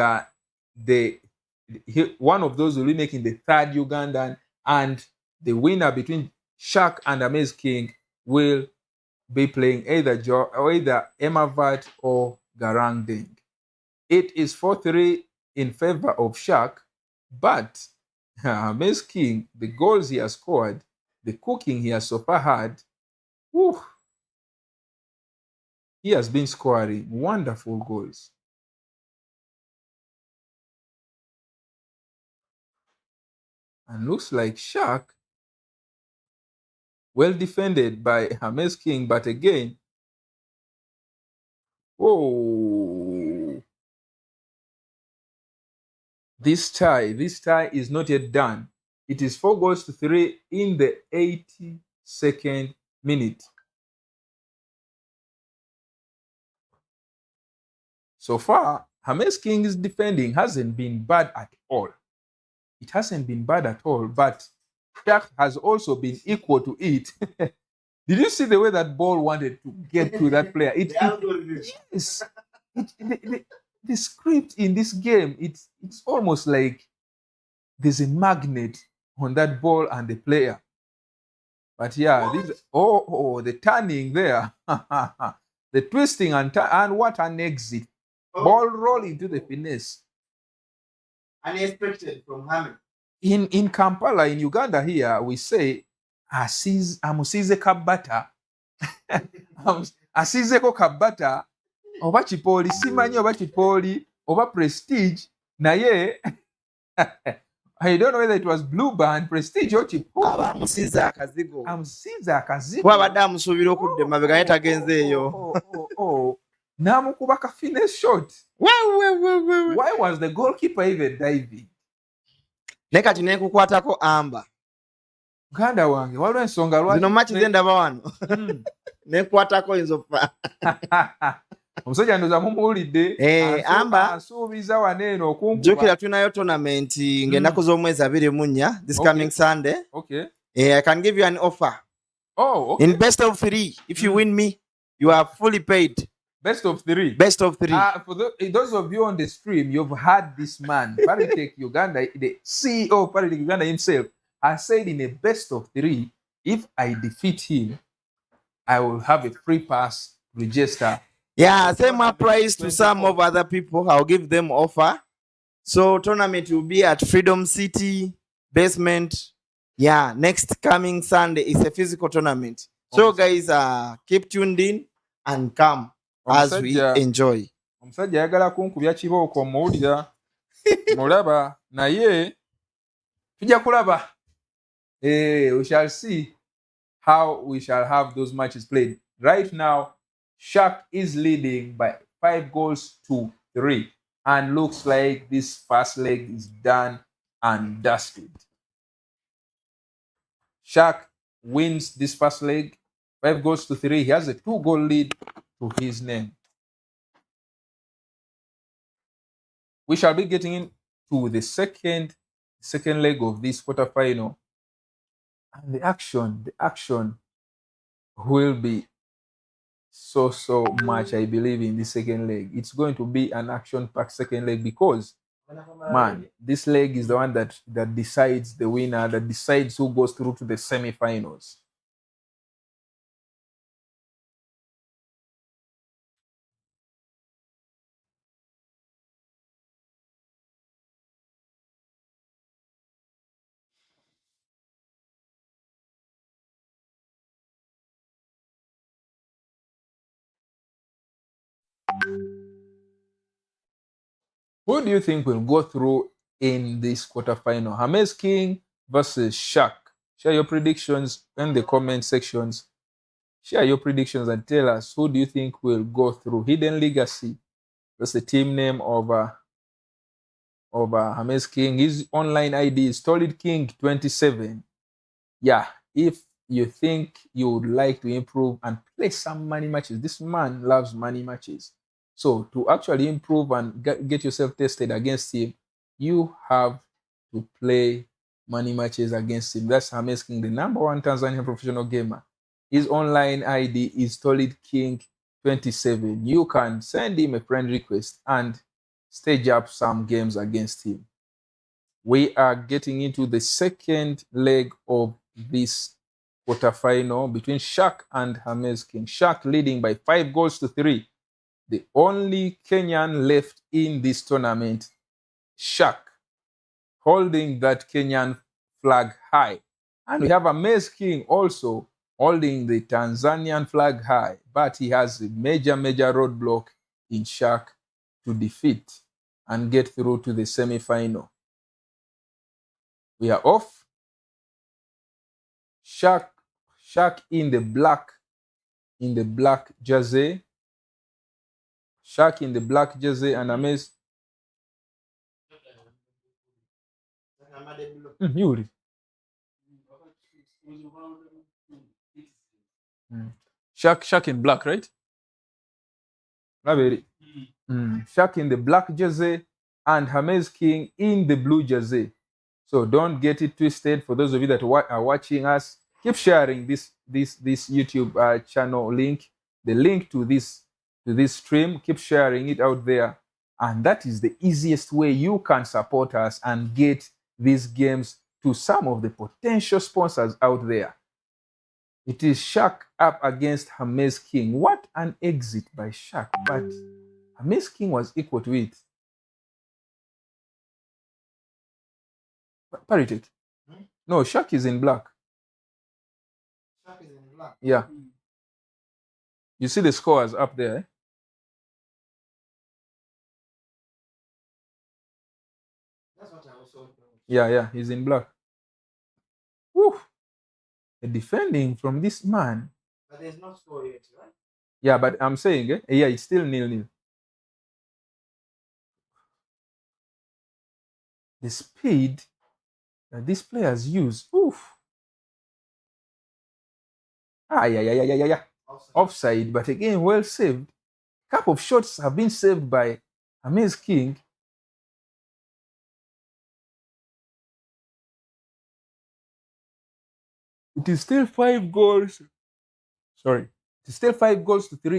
one of those will be making the third Ugandan, and the winner between Shaq and Amaze King will be playing either Emavat or Garang Ding. It is 4-3 in favor of Shaq, but Amaze King, the goals he has scored, the cooking he has so far had, whew, he has been scoring wonderful goals. And looks like Shaq, well defended by Amaze King, but again, oh, this tie is not yet done. It is 4-3 in the 82nd minute. So far, Amaze King's defending hasn't been bad at all. It hasn't been bad at all, but Shaq has also been equal to it. Did you see the way that ball wanted to get to that player? Yes. The script in this game, it's almost like there's a magnet on that ball and the player. But yeah, the turning there, the twisting and what an exit. Ball roll into the finesse. Unexpected from Hamid. In Kampala, in Uganda here, we say, amusize kabata. Asizeko kabata, oba Chipoli, simanyi oba Chipoli, oba Prestige, naye, I don't know whether it was Blue Band, Prestige or Chipoli. Amusize akazigo. Amusize akazigo. Wabadde amusuubira okudda mabega naye tagenzeeyo. Namukuba ka finish shot. Why was the goalkeeper even diving? Ne kati nekukwatako Amba. Muganda wange waliwo ensonga lwaki zino match ze ndaba wano. Nekwatako enzofa. Omusajja ndoza mumuwulidde. Amba asuubiza waneeno okunkuba. Jjukira tulinayo tournament ng'ennaku z'omwezi 24 this coming Sunday. Okay. I can give you an offer. Oh, okay. In best of 3, if you win me, you are fully paid. Best of 3. Best of 3. For those of you on the stream, you've heard this man, Paritech Uganda, the CEO of Paritech Uganda himself, has said in a best of 3, if I defeat him, I will have a free pass register. Yeah, same price to some of other people. I'll give them offer. So tournament will be at Freedom City basement. Yeah, next coming Sunday is a physical tournament. So guys, keep tuned in and come as we enjoy. Omusajja ayagala kunkubya kibooko muwulira mulaba naye tujja kulaba. We shall see how we shall have those matches played. Right now, Shaq is leading by 5-3 and looks like this first leg is done and dusted. Shaq wins this first leg 5-3. He has a 2-goal lead to his name. We shall be getting into the second leg of this quarterfinal. And the action will be so much, I believe, in the second leg. It's going to be an action-packed second leg because, man, this leg is the one that decides the winner, that decides who goes through to the semifinals. Who do you think will go through in this quarterfinal? Amaze King versus Shaq. Share your predictions in the comment sections. Share your predictions and tell us who do you think will go through. Hidden Legacy. That's the team name of Amaze King. His online ID is Solid King 27. Yeah, if you think you would like to improve and play some money matches, this man loves money matches. So to actually improve and get yourself tested against him, you have to play money matches against him. That's Amaze King, the #1 Tanzanian professional gamer. His online ID is Solid King 27. You can send him a friend request and stage up some games against him. We are getting into the second leg of this quarterfinal between Shaq and Hermes King. Shaq leading by 5-3. The only Kenyan left in this tournament, Shaq, holding that Kenyan flag high. And we have Hermes King also holding the Tanzanian flag high, but he has a major roadblock in Shaq to defeat and get through to the semi-final. We are off. Shaq in the black jersey. Shaq in the black jersey and Hermes. Yuri. Shaq in black, right? Shaq in the black jersey and Hermes King in the blue jersey. So don't get it twisted. For those of you that are watching us, keep sharing this YouTube channel link, the link to this stream. Keep sharing it out there, and that is the easiest way you can support us and get these games to some of the potential sponsors out there. It is Shaq up against Hermes King. What an exit by Shaq, but Hermes King was equal to it. Parity. No, Shaq is in black. Shaq is in black. Yeah. You see the scores up there. Eh? That's what I also thought. Yeah, he's in black. Woo. The defending from this man. But there's no score yet, right? Yeah, but I'm saying, yeah, it's still 0-0. The speed that these players use. Oof. Yeah. Offside, but again, well saved. A couple of shots have been saved by Hermes King. It is still 5-3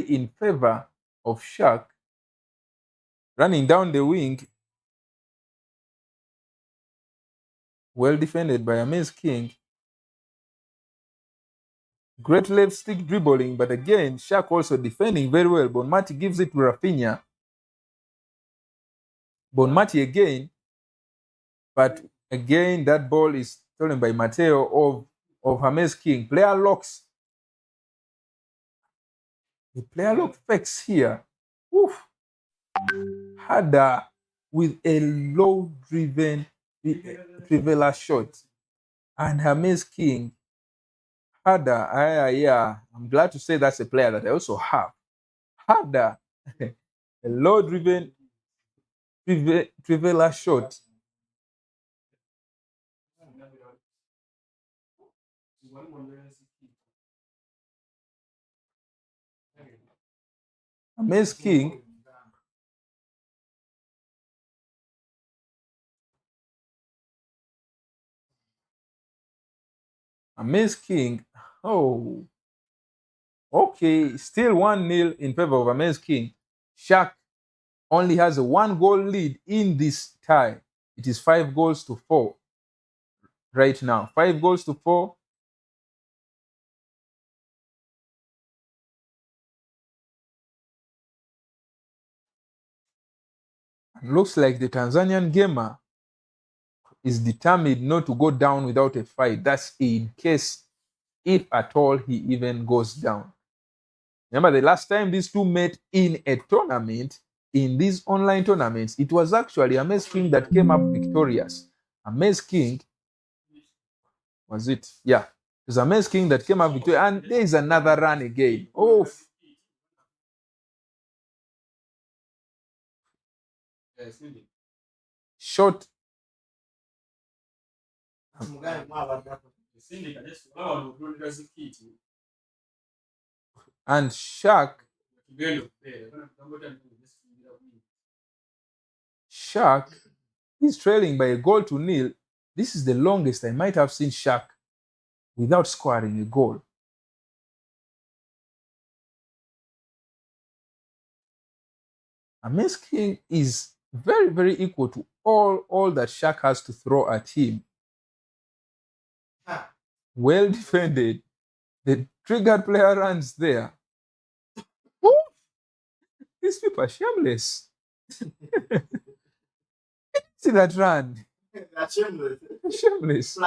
in favor of Shaq. Running down the wing. Well defended by Hermes King. Great left stick dribbling, but again, Shaq also defending very well. Bonmati gives it to Rafinha. Bonmati again, but again, that ball is stolen by Mateo of Hermes King. Player locks. The player lock fakes here. Oof. Harder with a low-driven Trivela shot. And Hermes King, Harder. Yeah, I'm glad to say that's a player that I also have. Harder. A low-driven Trivela shot. Hermes King. Hermes King. Oh. Okay, still 1-0 in favor of Hermes King. Shaq only has a 1-goal lead in this tie. It is 5-4 right now. 5-4. Looks like the Tanzanian gamer is determined not to go down without a fight. That's in case, if at all, he even goes down. Remember, the last time these two met in a tournament, in these online tournaments, it was actually Hermes King that came up victorious. Hermes King, was it? Yeah. It was Hermes King that came up victorious. And there is another run again. Oh. Short. And Shaq is trailing by 1-0. This is the longest I might have seen Shaq without scoring a goal. Hermes King is very, very equal to all that Shaq has to throw at him. Well defended. The triggered player runs there. Woo! These people are shameless. See that run? Shameless.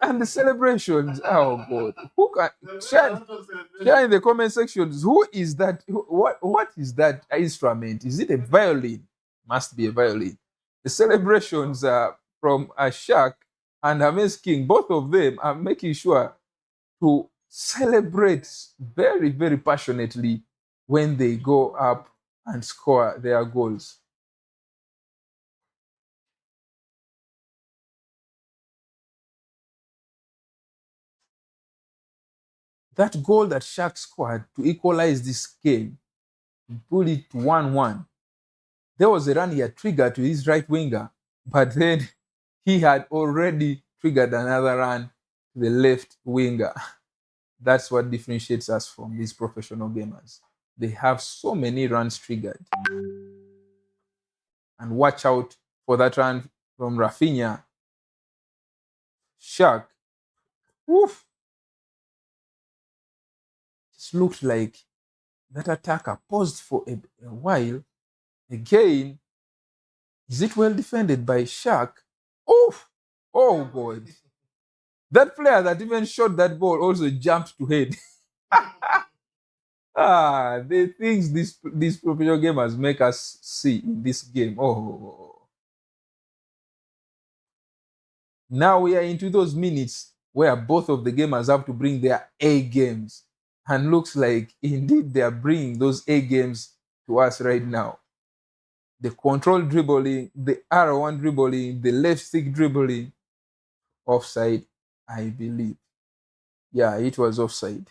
And the celebrations. Oh God. Who can share in the comment sections? Who is that? What is that instrument? Is it a violin? Must be a violin. The celebrations are from Shaq and Hames King. Both of them are making sure to celebrate very, very passionately when they go up and score their goals. That goal that Shaq scored to equalize this game, put it 1-1. There was a run he had triggered to his right winger, but then he had already triggered another run to the left winger. That's what differentiates us from these professional gamers. They have so many runs triggered. And watch out for that run from Rafinha. Shaq. Woof. Just looked like that attacker paused for a while. Again, is it well defended by Shaq? Oof. Oh, God. That player that even shot that ball also jumped to head. The things these professional gamers make us see in this game. Oh. Now we are into those minutes where both of the gamers have to bring their A games. And looks like indeed they are bringing those A games to us right now. The control dribbling, the R1 dribbling, the left stick dribbling. Offside, I believe. Yeah, it was offside.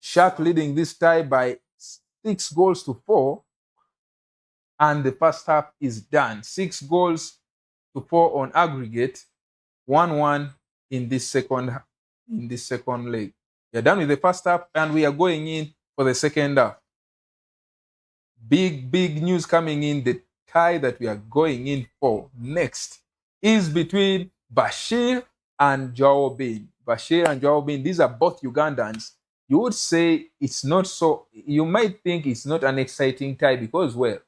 Shaq leading this tie by 6-4. And the first half is done. 6-4 on aggregate. 1-1 in this second leg. We are done with the first half and we are going in for the second half. Big news coming in. The tie that we are going in for next is between Bashir and Joao Bin. Bashir and Joao Bin, these are both Ugandans. You would say it's not so, you might think it's not an exciting tie because, well,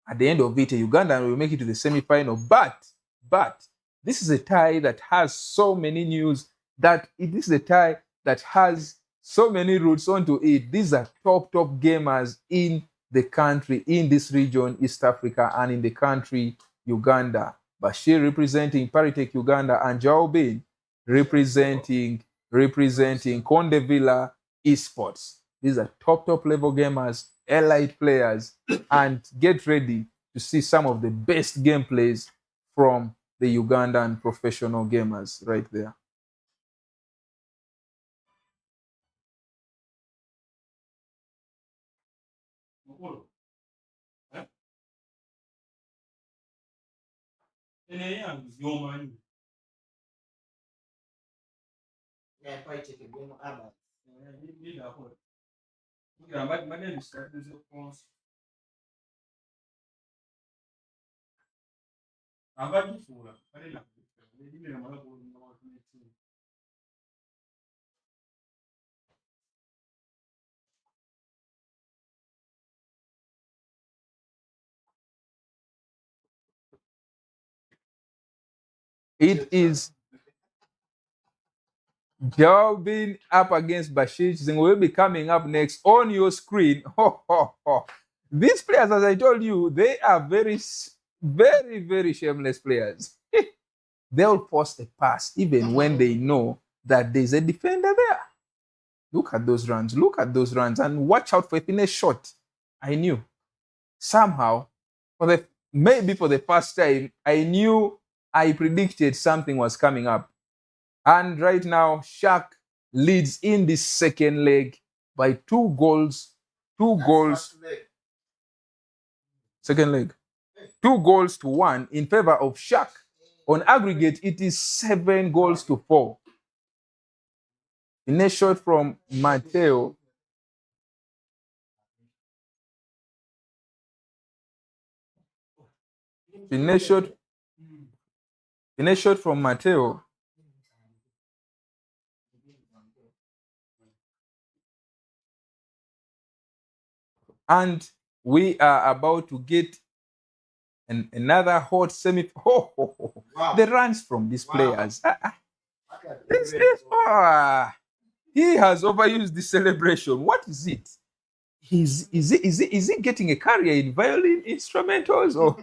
at the end of it, a Ugandan will make it to the semi-final. But this is a tie that has so many news, this is a tie that has so many roots onto it. These are top gamers in the country, in this region, East Africa, and in the country, Uganda. Bashir representing Paritech Uganda and Joao Bin representing Conde Villa Esports. These are top level gamers, elite players, and get ready to see some of the best gameplays from the Ugandan professional gamers right there. It is Joao Bin up against Bashir Chizengo will be coming up next on your screen. These players, as I told you, they are very shameless players. They'll post a pass even when they know that there's a defender there. Look at those runs. And watch out for a finish shot. I knew. Somehow, maybe for the first time, I predicted something was coming up. And right now, Shaq leads in this second leg by 2 goals. 2 goals. Second leg. 2 goals to 1 in favor of Shaq. On aggregate, it is 7-4. In a shot from Mateo. Finesse shot from Mateo. And we are about to get another hot semi. Wow. The runs from these Wow. players. He has overused the celebration. What is it? Is he getting a career in violin instrumentals or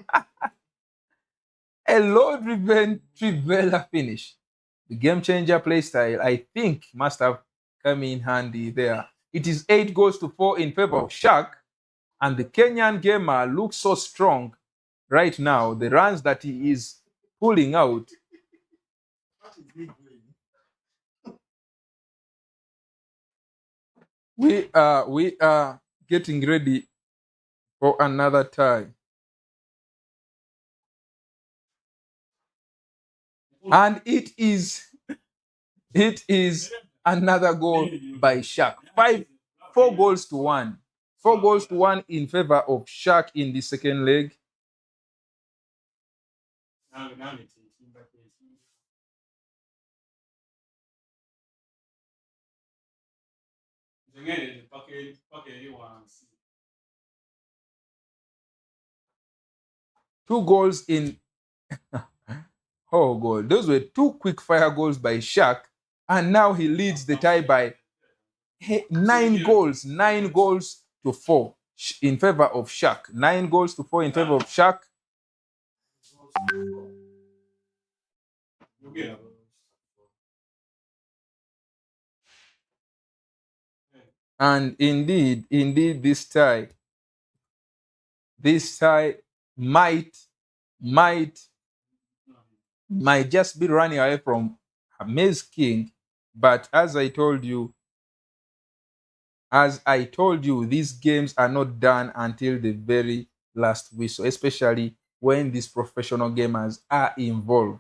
a low-driven trivela finish? The game changer play style, I think, must have come in handy there. It is 8-4 in favor of Shaq, and the Kenyan gamer looks so strong right now. The runs that he is pulling out. We are getting ready for another tie. And it is another goal by Shaq. 4-1. 4-1 in favor of Shaq in the second leg. Two goals in oh God, those were two quick fire goals by Shaq, and now he leads the tie by 9 goals to 4 in favor of Shaq. 9-4 in favor of Shaq. And indeed, this tie might just be running away from Amaze King. But as I told you, these games are not done until the very last whistle, especially when these professional gamers are involved.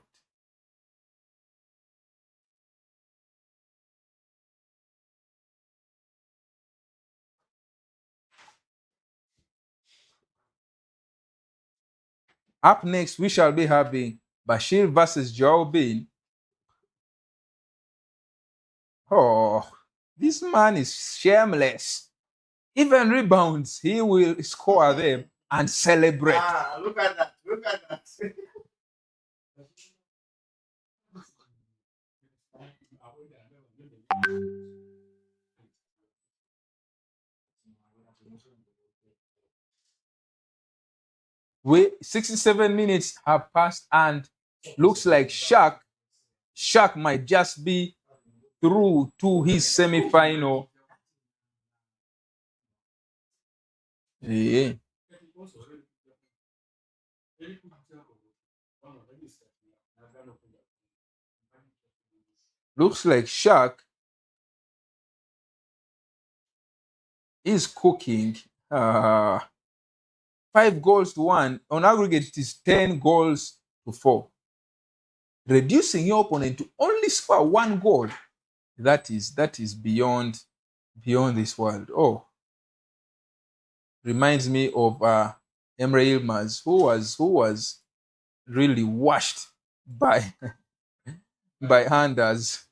Up next, we shall be having Bashir versus Joao Bin. Oh, this man is shameless. Even rebounds, he will score them and celebrate. Look at that. We 67 minutes have passed, and looks like Shaq might just be through to his semi-final. Yeah. Looks like Shaq is cooking. 5-1. On aggregate, it is 10-4. Reducing your opponent to only score 1 goal. That is beyond this world. Oh, reminds me of Emre Yilmaz, who was really washed by by Anders.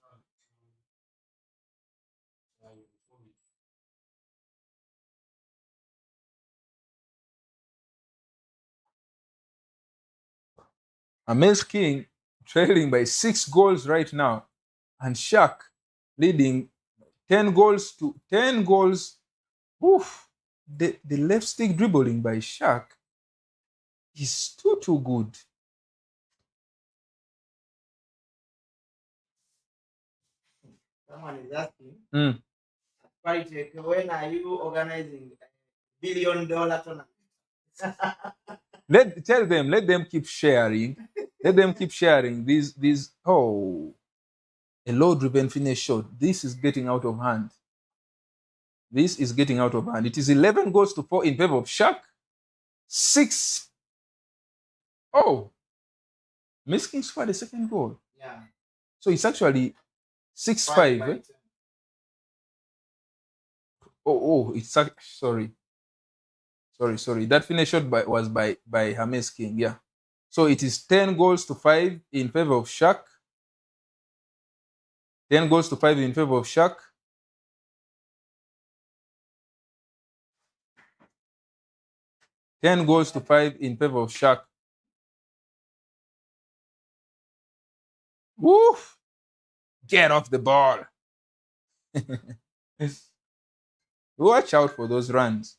Amaze King trailing by 6 goals right now, and Shaq leading 10 goals to 10 goals. Oof. The left stick dribbling by Shaq is too good. Someone is asking, when are you organizing $1 billion tournament? Let them keep sharing. Let them keep sharing these. Oh, a low-driven finish shot. This is getting out of hand. It is 11-4 in favor of Shaq. 6. Oh, Miskin scored the second goal. Yeah. So it's actually 6-5. Eh? Oh, it's sorry. That finish shot was by James King. Yeah. So it is 10 goals to 5 in favor of Shaq. 10 goals to 5 in favor of Shaq. Ten goals to 5 in favor of Shaq. Woof! Get off the ball. Watch out for those runs.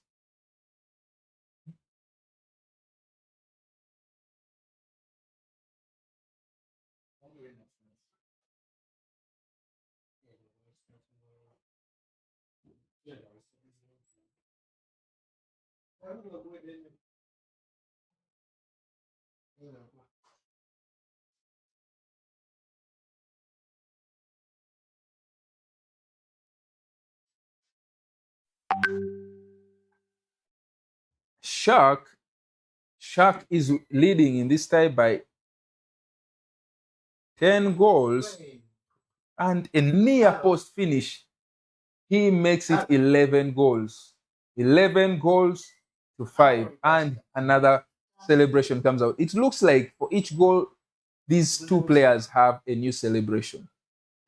Shaq is leading in this tie by 10 goals and a near post finish. He makes it 11 goals. 11 goals to 5. And another celebration comes out. It looks like for each goal, these two players have a new celebration.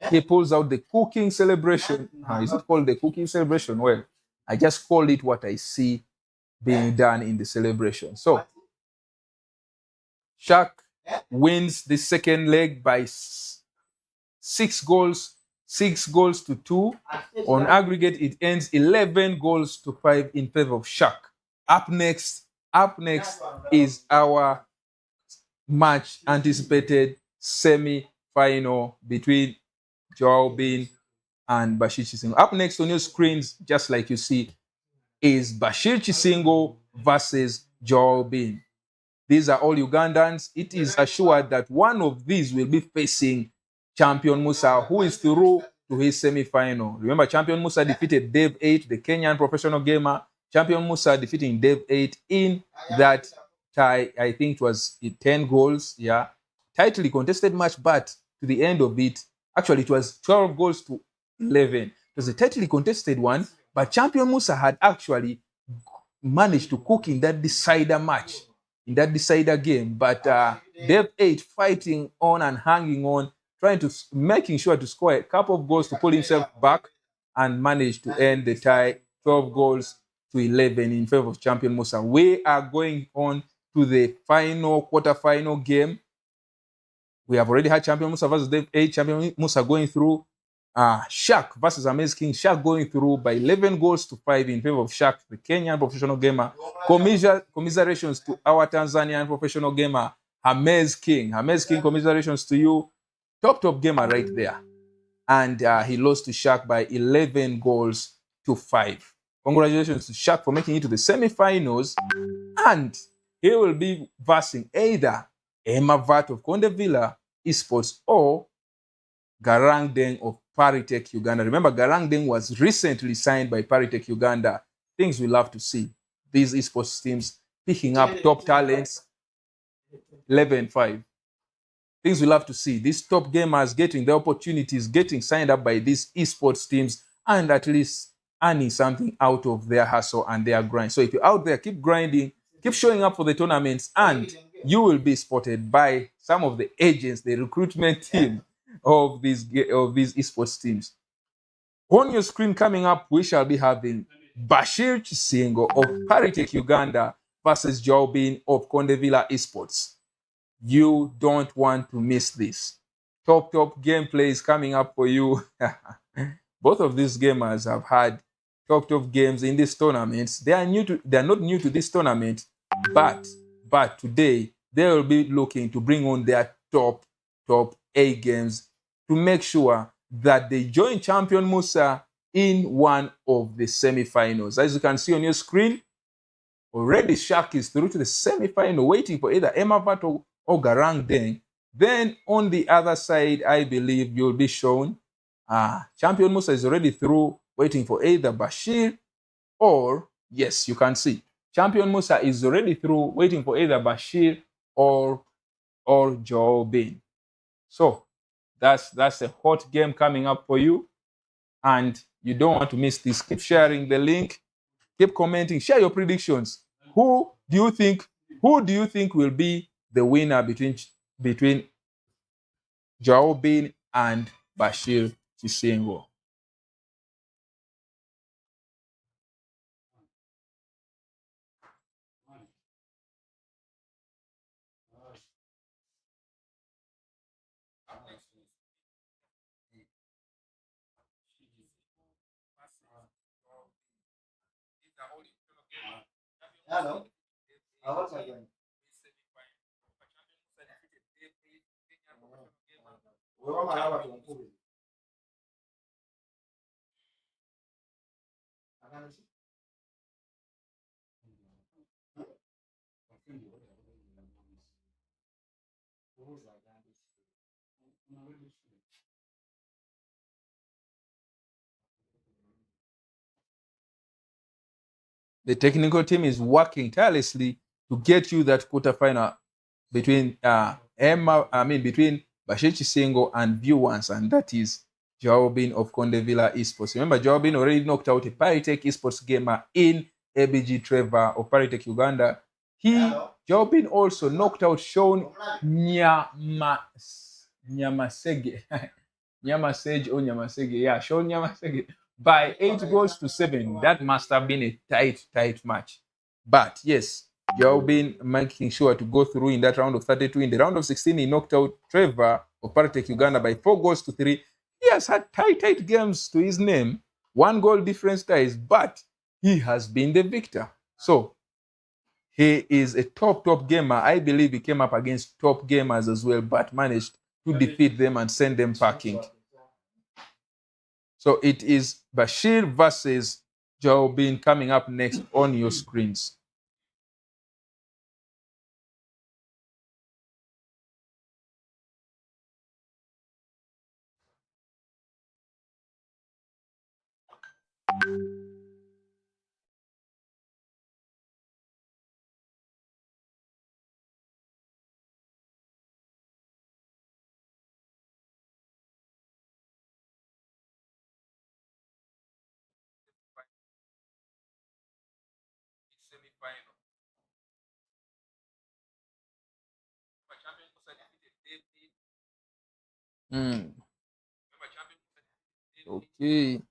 He pulls out the cooking celebration. Is it called the cooking celebration? Well, I just call it what I see being done in the celebration. So, Shaq wins the second leg by 6 goals to 2. On aggregate, it ends 11 goals to 5 in favor of Shaq. Up next is our much anticipated semi-final between Joao Bin and Bashir Chisingo. Up next on your screens, just like you see, is Bashir Chisingo versus Joao Bin. These are all Ugandans. It is assured that one of these will be facing champion Musa, who is through to his semi-final. Remember, champion Musa defeated Dave 8, the Kenyan professional gamer. Champion Musa defeating Dave 8 in that tie. I think it was 10 goals. Yeah. Tightly contested match, but to the end of it, actually, it was 12 goals to 11. It was a tightly contested one, but champion Musa had actually managed to cook in that decider match, in that decider game. But Dave 8 fighting on and hanging on, making sure to score a couple of goals to pull himself back and manage to end the tie 12 goals to 11 in favor of champion Musa. We are going on to the quarterfinal game. We have already had champion Musa versus Dave 8, champion Musa going through. Shaq versus Amazing King. Shaq going through by 11 goals to 5 in favor of Shaq, the Kenyan professional gamer. Commiserations to our Tanzanian professional gamer, Amazing King. Amazing King, commiserations to you. Top gamer right there. And he lost to Shaq by 11 goals to 5. Congratulations to Shaq for making it to the semi-finals. And he will be versing either Emma Vat of Kondevilla Esports or Garang Deng of Paritech Uganda. Remember, Garang Deng was recently signed by Paritech Uganda. Things we love to see. These esports teams picking up top talents. 11-5. Things we love to see. These top gamers getting the opportunities, getting signed up by these esports teams, and at least earning something out of their hustle and their grind. So if you're out there, keep grinding, keep showing up for the tournaments, and you will be spotted by some of the agents, the recruitment team of these esports teams. On your screen coming up, we shall be having Bashir Chisingo of Paritech Uganda versus Joao Bin of Kondevilla Esports. You don't want to miss this. Top gameplay is coming up for you. Both of these gamers have had top games in these tournaments. They are not new to this tournament, but today they will be looking to bring on their top A games to make sure that they join champion Musa in one of the semi-finals. As you can see on your screen, already Shaq is through to the semi-final, waiting for either Emma Vat or Garang Deng. Then on the other side, I believe you'll be shown champion Musa is already through, waiting for either Bashir or, yes, you can see, champion Musa is already through, waiting for either Bashir or Joao Bin. So that's a hot game coming up for you, and you don't want to miss this. Keep sharing the link, keep commenting, share your predictions. Who do you think will be the winner between Joao Bin and Bashir Chisengo. Hello. The technical team is working tirelessly to get you that quarterfinal between between Bashir Chisengo and Viewers, and that is Joao Bin of Condevilla Esports. Remember, Joao Bin already knocked out a Paritech Esports gamer in ABG Trevor of Paritech Uganda. Joao Bin also knocked out Sean Nyamasege. Sean Nyamasege by 8 goals to 7. That must have been a tight match. But yes, Joao Bin making sure to go through in that round of 32. In the round of 16, he knocked out Trevor of Paritech Uganda by 4 goals to 3. He has had tight games to his name. 1 goal difference ties, but he has been the victor. So he is a top gamer. I believe he came up against top gamers as well, but managed to defeat them and send them packing. So it is Bashir versus Joao Bin coming up next on your screens. Okay.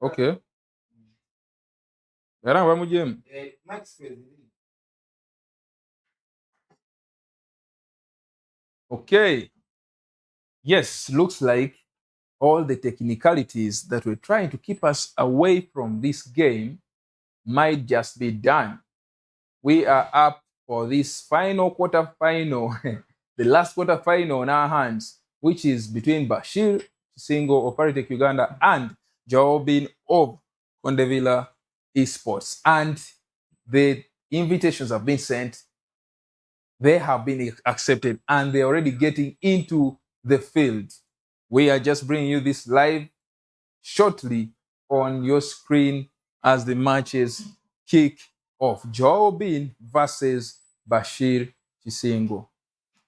Okay. Era vamos gym. Okay. Yes, looks like all the technicalities that were trying to keep us away from this game might just be done. We are up for this final quarterfinal, the last quarterfinal on our hands, which is between Bashir, Single of Paritech Uganda, and Jobin of Condevilla Esports. And the invitations have been sent, they have been accepted, and they're already getting into the field. We are just bringing you this live shortly on your screen as the matches kick off. Jobin versus Bashir Chisingo.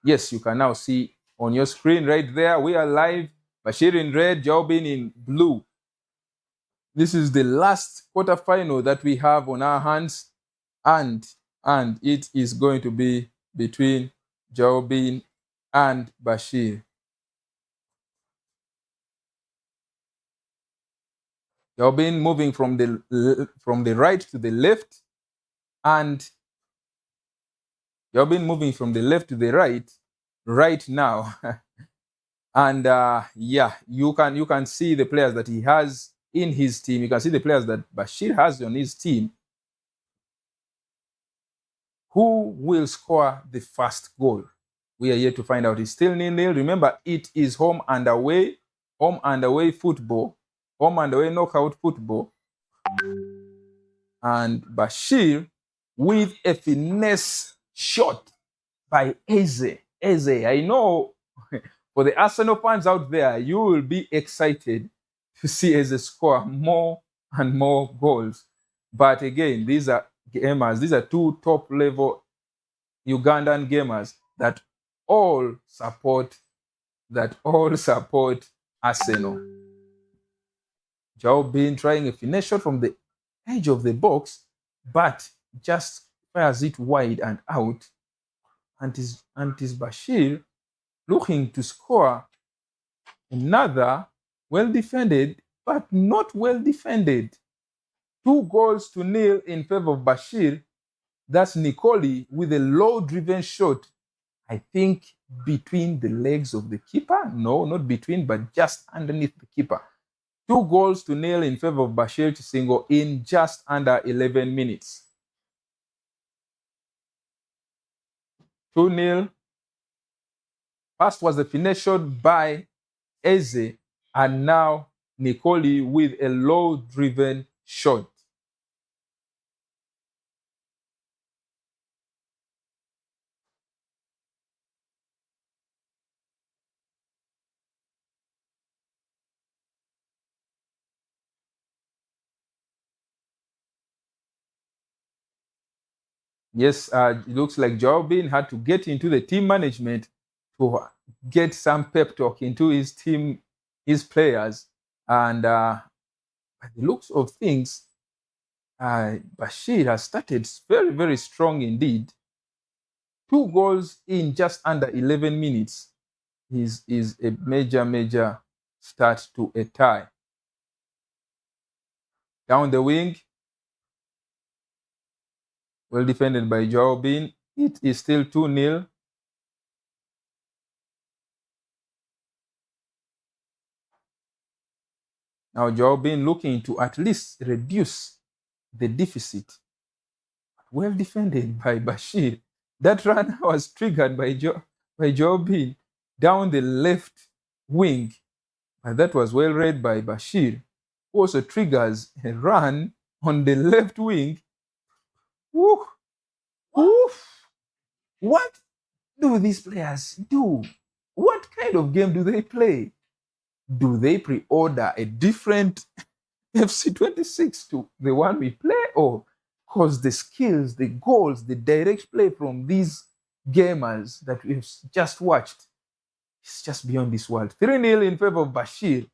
Yes, you can now see on your screen right there, we are live. Bashir in red, Jobin in blue. This is the last quarterfinal that we have on our hands, and it is going to be between Jobin and Bashir. Jobin moving from the right to the left, and Jobin moving from the left to the right now. And yeah, you can see the players that he has in his team. You can see the players that Bashir has on his team. Who will score the first goal? We are yet to find out. It's still 0-0. Remember, it is home and away football, home and away knockout football. And Bashir with a finesse shot by Eze. Eze, I know for the Arsenal fans out there, you will be excited to see Eze score more and more goals. But again, these are gamers. These are two top-level Ugandan gamers that all support Arsenal. Jobin trying a finesse shot from the edge of the box, but just fires it wide and out. And is Bashir looking to score another well-defended, but not well-defended. 2-0 in favor of Bashir. That's Nicoli with a low-driven shot, I think between the legs of the keeper. No, not between, but just underneath the keeper. 2-0 in favor of Bashir Chisingo in just under 11 minutes. 2-0. First was a finesse shot by Eze, and now Nicoli with a low-driven shot. Yes, it looks like Jobin had to get into the team management to get some pep talk into his team, his players. And by the looks of things, Bashir has started very, very strong indeed. 2 goals in just under 11 minutes is a major, major start to a tie. Down the wing, well defended by Jobin. It is still 2-0. Now Jobin looking to at least reduce the deficit. Well defended by Bashir. That run was triggered by Jobin down the left wing. And that was well read by Bashir, who also triggers a run on the left wing. Woo! Woof! What do these players do? What kind of game do they play? Do they pre-order a different FC26 to the one we play, or because the skills, the goals, the direct play from these gamers that we've just watched, it's just beyond this world. 3-0 in favor of Bashir.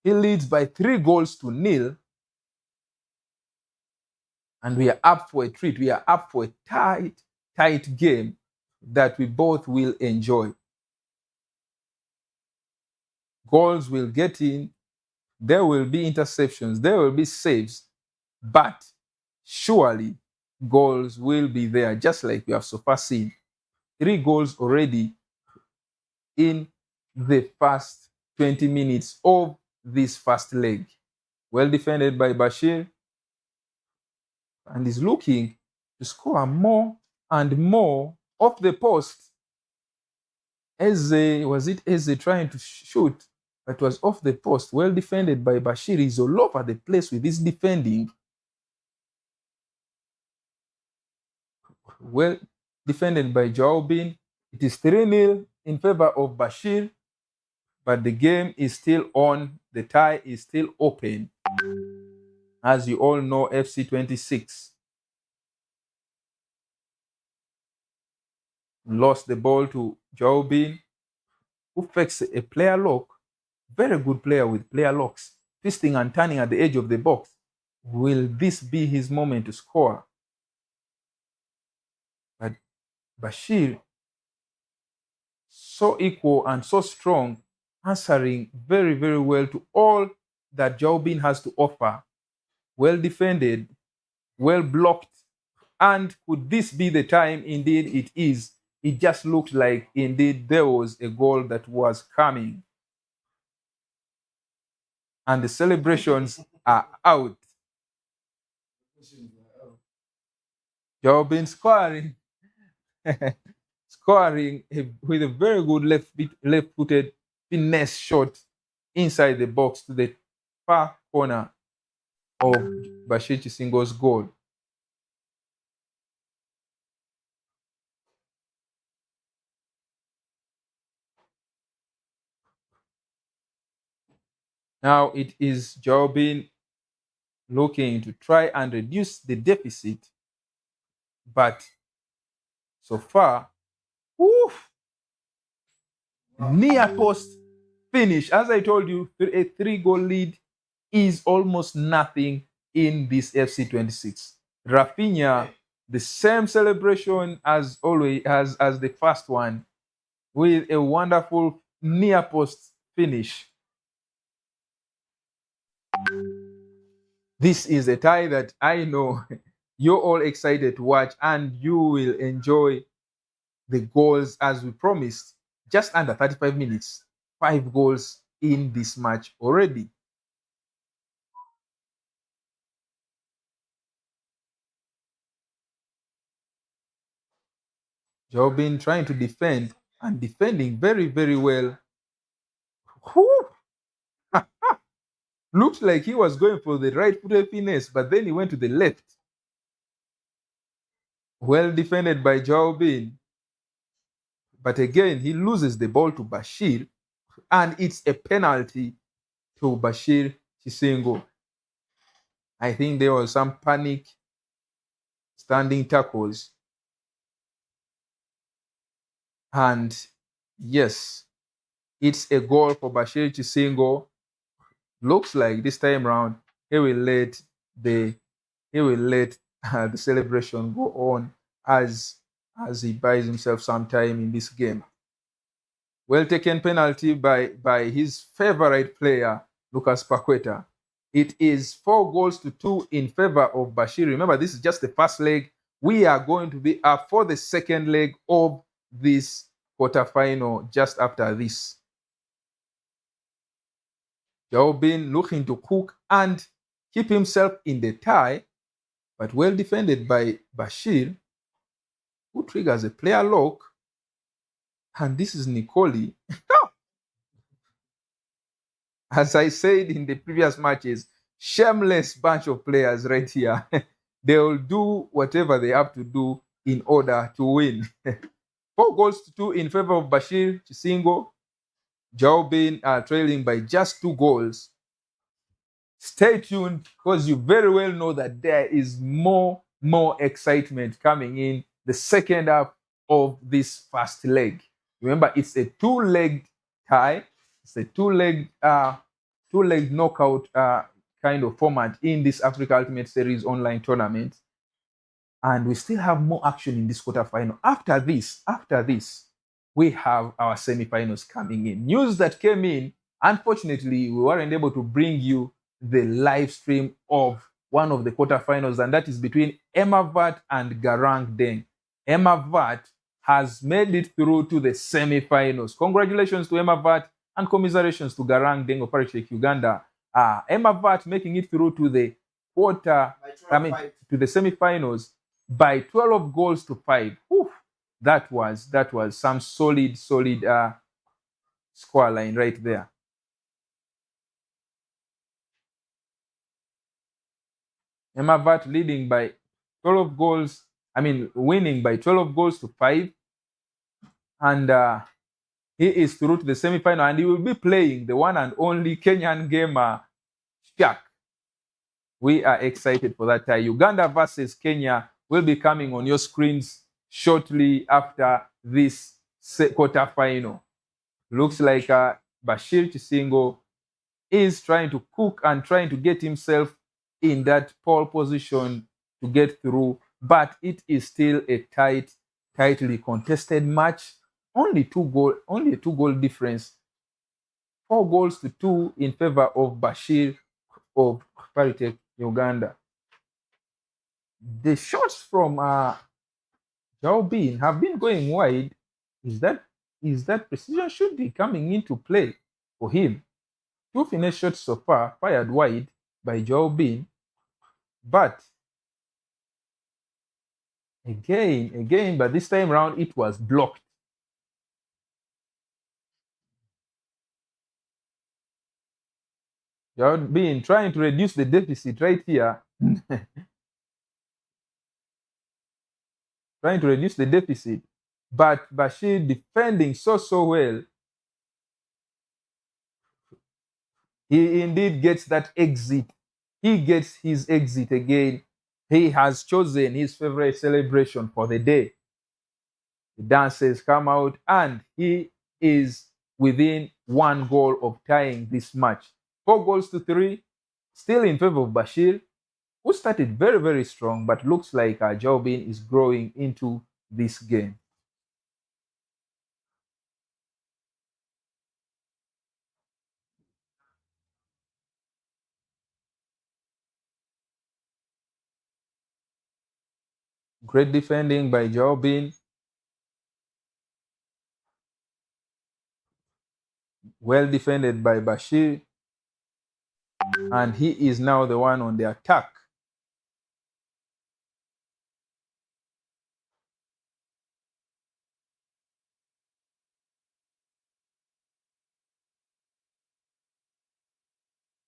He leads by 3-0. And we are up for a treat. We are up for a tight game that we both will enjoy. Goals will get in. There will be interceptions. There will be saves. But surely goals will be there, just like we have so far seen. 3 goals already in the first 20 minutes of this first leg. Well defended by Bashir. And is looking to score more and more off the post. Eze trying to shoot, but was off the post. Well defended by Bashir. He's all over the place with his defending. Well defended by Jobin. It is 3-0 in favor of Bashir, but the game is still on. The tie is still open. As you all know, FC26. lost the ball to Jobin, who fakes a player lock. Very good player with player locks, twisting and turning at the edge of the box. Will this be his moment to score? But Bashir, so equal and so strong, answering very, very well to all that Jobin has to offer. Well defended, well blocked. And could this be the time? Indeed, it is. It just looked like indeed there was a goal that was coming. And the celebrations are out. Jobin scoring. Scoring with a very good left-footed finesse shot inside the box to the far corner of Bashir Chisingo's goal. Now it is Jobin looking to try and reduce the deficit, but so far, near post finish. As I told you, a 3-goal lead is almost nothing in this FC26. Rafinha, the same celebration as always as the first one, with a wonderful near post finish. This is a tie that I know you're all excited to watch, and you will enjoy the goals as we promised. Just under 35 minutes, 5 goals in this match already. Jobin trying to defend and defending very, very well. Looked like he was going for the right-footed finesse, but then he went to the left. Well defended by Jobin. But again, he loses the ball to Bashir, and it's a penalty to Bashir Chisingo. I think there was some panic, standing tackles. And yes, it's a goal for Bashir Chisingo. Looks like this time around he will let the celebration go on as he buys himself some time in this game. Well taken penalty by his favorite player, Lucas Paqueta. It is 4-2 in favor of Bashir. Remember, this is just the first leg. We are going to be up for the second leg of this quarterfinal just after this. Jobin looking to cook and keep himself in the tie, but well defended by Bashir, who triggers a player lock. And this is Nicoli. As I said in the previous matches, shameless bunch of players right here. They will do whatever they have to do in order to win. 4-2 in favor of Bashir Chisingo. Jobin trailing by just 2 goals. Stay tuned, because you very well know that there is more excitement coming in the second half of this first leg. Remember, it's a 2-leg tie. It's a 2-leg knockout kind of format in this Africa Ultimate Series online tournament. And we still have more action in this quarterfinal. After this, we have our semifinals coming in. News that came in, unfortunately, we weren't able to bring you the live stream of one of the quarterfinals, and that is between Emavat and Garang Deng. Emavat has made it through to the semifinals. Congratulations to Emavat and commiserations to Garang Deng of Parishek, Uganda. Emavat making it through to the to the semifinals by 12-5. Whew, that was some solid score line right there. Emavat leading by 12 goals. Winning by 12-5. And he is through to the semi-final, and he will be playing the one and only Kenyan gamer, Shaq. We are excited for that tie. Uganda versus Kenya will be coming on your screens shortly after this quarterfinal. Looks like Bashir Chisingo is trying to cook and trying to get himself in that pole position to get through, but it is still a tightly contested match. Only a two-goal difference. 4-2 in favor of Bashir of Paritech Uganda. The shots from Jaubin have been going wide. Is that precision should be coming into play for him? 2 finesse shots so far fired wide by Jaubin, but again, but this time round it was blocked. Jaubin trying to reduce the deficit right here. Trying to reduce the deficit, but Bashir defending so well. He indeed gets that exit. He gets his exit again. He has chosen his favorite celebration for the day. The dancers come out and he is within 1 goal of tying this match. 4-3, still in favor of Bashir, who started very strong, but looks like Jaubin is growing into this game. Great defending by Jaubin. Well defended by Bashir. And he is now the one on the attack.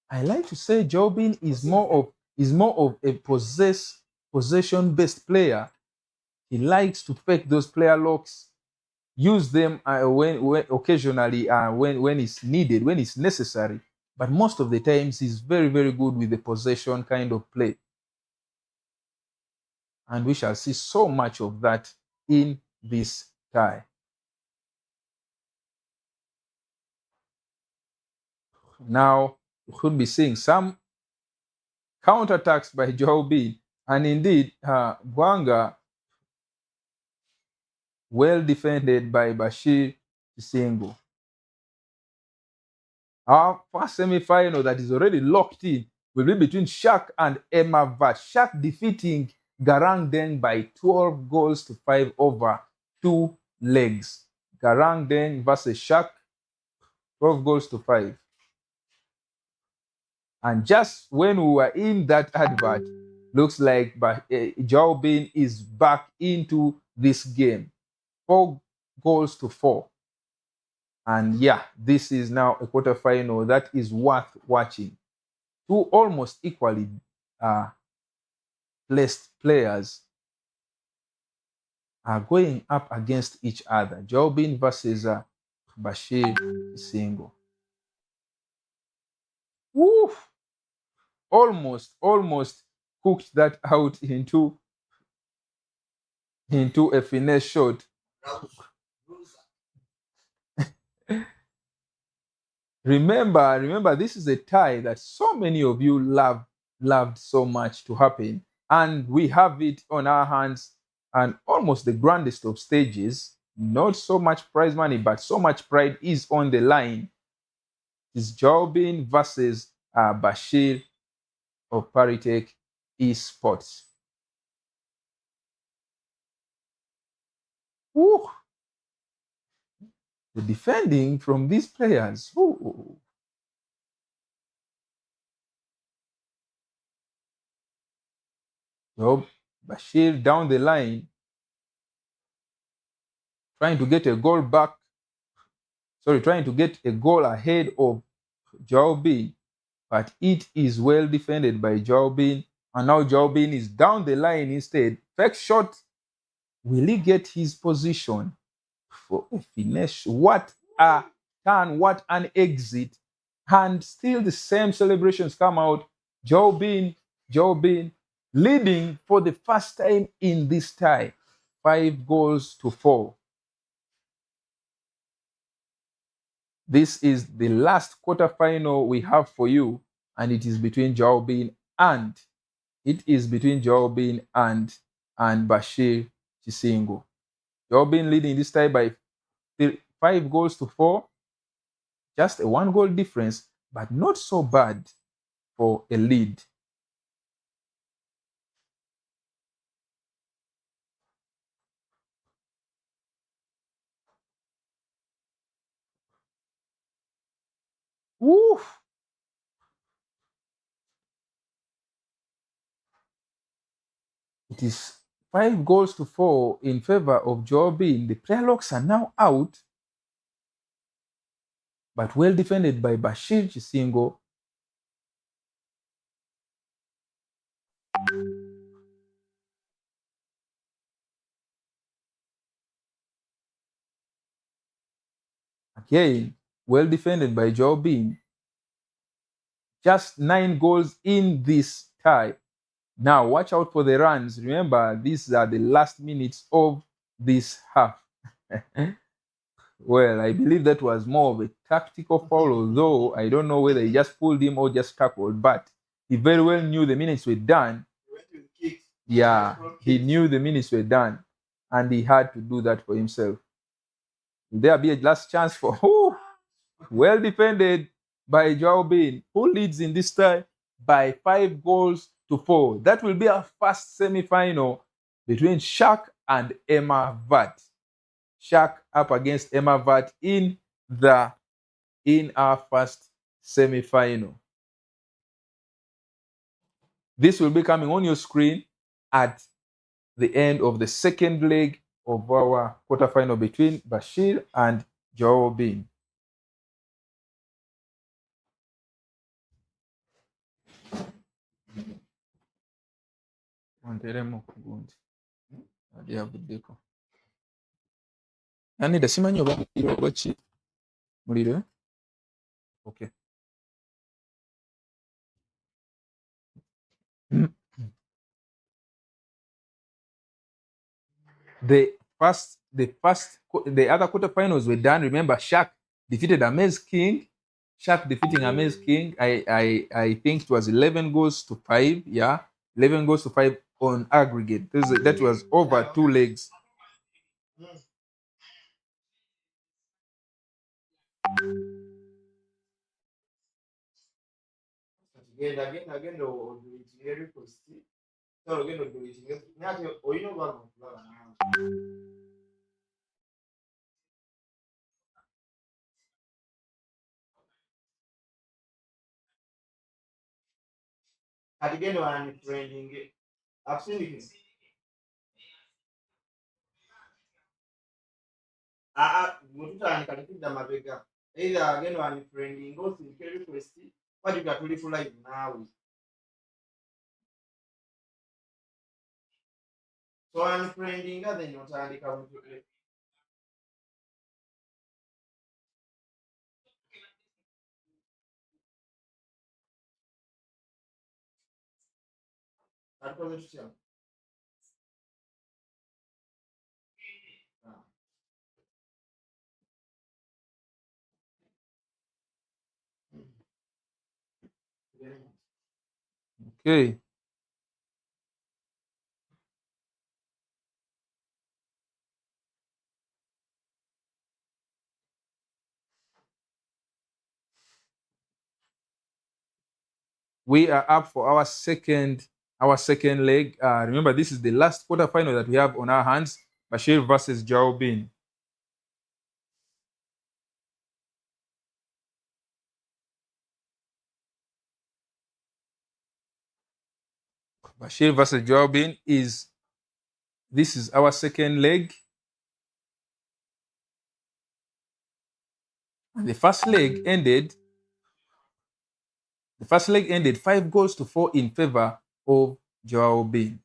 I like to say Jaubin is more of a possession-based player. He likes to fake those player locks, use them when occasionally when it's needed, when it's necessary. But most of the times he's very good with the possession kind of play. And we shall see so much of that in this tie. Now we could be seeing some counterattacks by Jaubin, and indeed Bwanga well defended by Bashir Chisingo. Our first semi-final that is already locked in will be between Shaq and Emma. Shaq defeating Garang Deng by 12-5 over 2 legs. Garang Deng versus Shaq, 12-5. And just when we were in that advert, looks like Jaubin is back into this game. 4-4. And yeah, this is now a quarterfinal that is worth watching. 2 almost equally placed players are going up against each other. Jaubin versus Bashir Chisingo. Woo! Almost cooked that out into a finesse shot. Remember, this is a tie that so many of you loved so much to happen, and we have it on our hands, and almost the grandest of stages. Not so much prize money, but so much pride is on the line. It's Jaubin versus Bashir of Paritech Esports. Woo! The defending from these players. Ooh. So Bashir down the line, trying to get a goal back. Sorry, trying to get a goal ahead of Jaubin, but it is well defended by Jaubin. And now Jaubin is down the line instead. Fake shot. Will he get his position for a finish? What a turn, what an exit. And still the same celebrations come out. Jaubin leading for the first time in this tie. 5-4. This is the last quarterfinal we have for you, and it is between Joao Bin and Bashir Chisingo. Joao Bin leading this tie by 5 goals to 4. Just a 1 goal difference, but not so bad for a lead. Woo! It is 5 goals to 4 in favor of Joao Bin. The player locks are now out, but well defended by Bashir Chisingo. Again, well defended by Joao Bin. Just 9 goals in this tie. Now, watch out for the runs. Remember, these are the last minutes of this half. Well, I believe that was more of a tactical foul, although I don't know whether he just pulled him or just tackled, but he very well knew the minutes were done. Yeah, he knew the minutes were done, and he had to do that for himself. Will there be a last chance for well defended by Joao Bin, who leads in this tie by 5 goals to 4. That will be our first semi-final between Shaq and Emma Vat. Shaq up against Emma Vat in our first semi-final. This will be coming on your screen at the end of the second leg of our quarterfinal between Bashir and Joao Bin. Anida simanyi oba ki muliro. Okay. The other quarterfinals were done. Remember, Shaq defeated Amaze King. Shaq defeating Amaze King. I think it was 11 goals to 5. Yeah, 11 goals to 5 on aggregate. That was over 2 legs. Okay. We are up for our second leg. Remember, this is the last quarterfinal that we have on our hands. Bashir versus Joao Bin. Bashir versus Joao Bin this is our second leg. And the first leg ended 5 goals to 4 in favor of Joao Bin.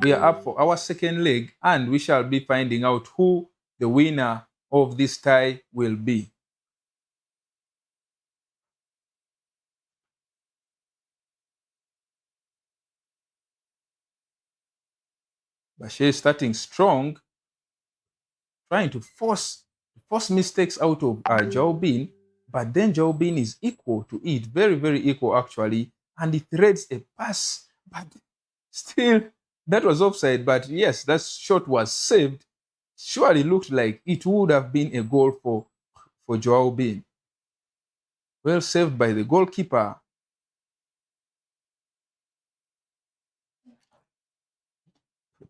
We are up for our second leg, and we shall be finding out who the winner of this tie will be. Bashir starting strong, trying to force force mistakes out of Joao Bin, but then Joao Bin is equal to it, very, very equal actually, and he threads a pass, but still, that was offside. But yes, that shot was saved. Surely looked like it would have been a goal for Joao Bin. Well saved by the goalkeeper.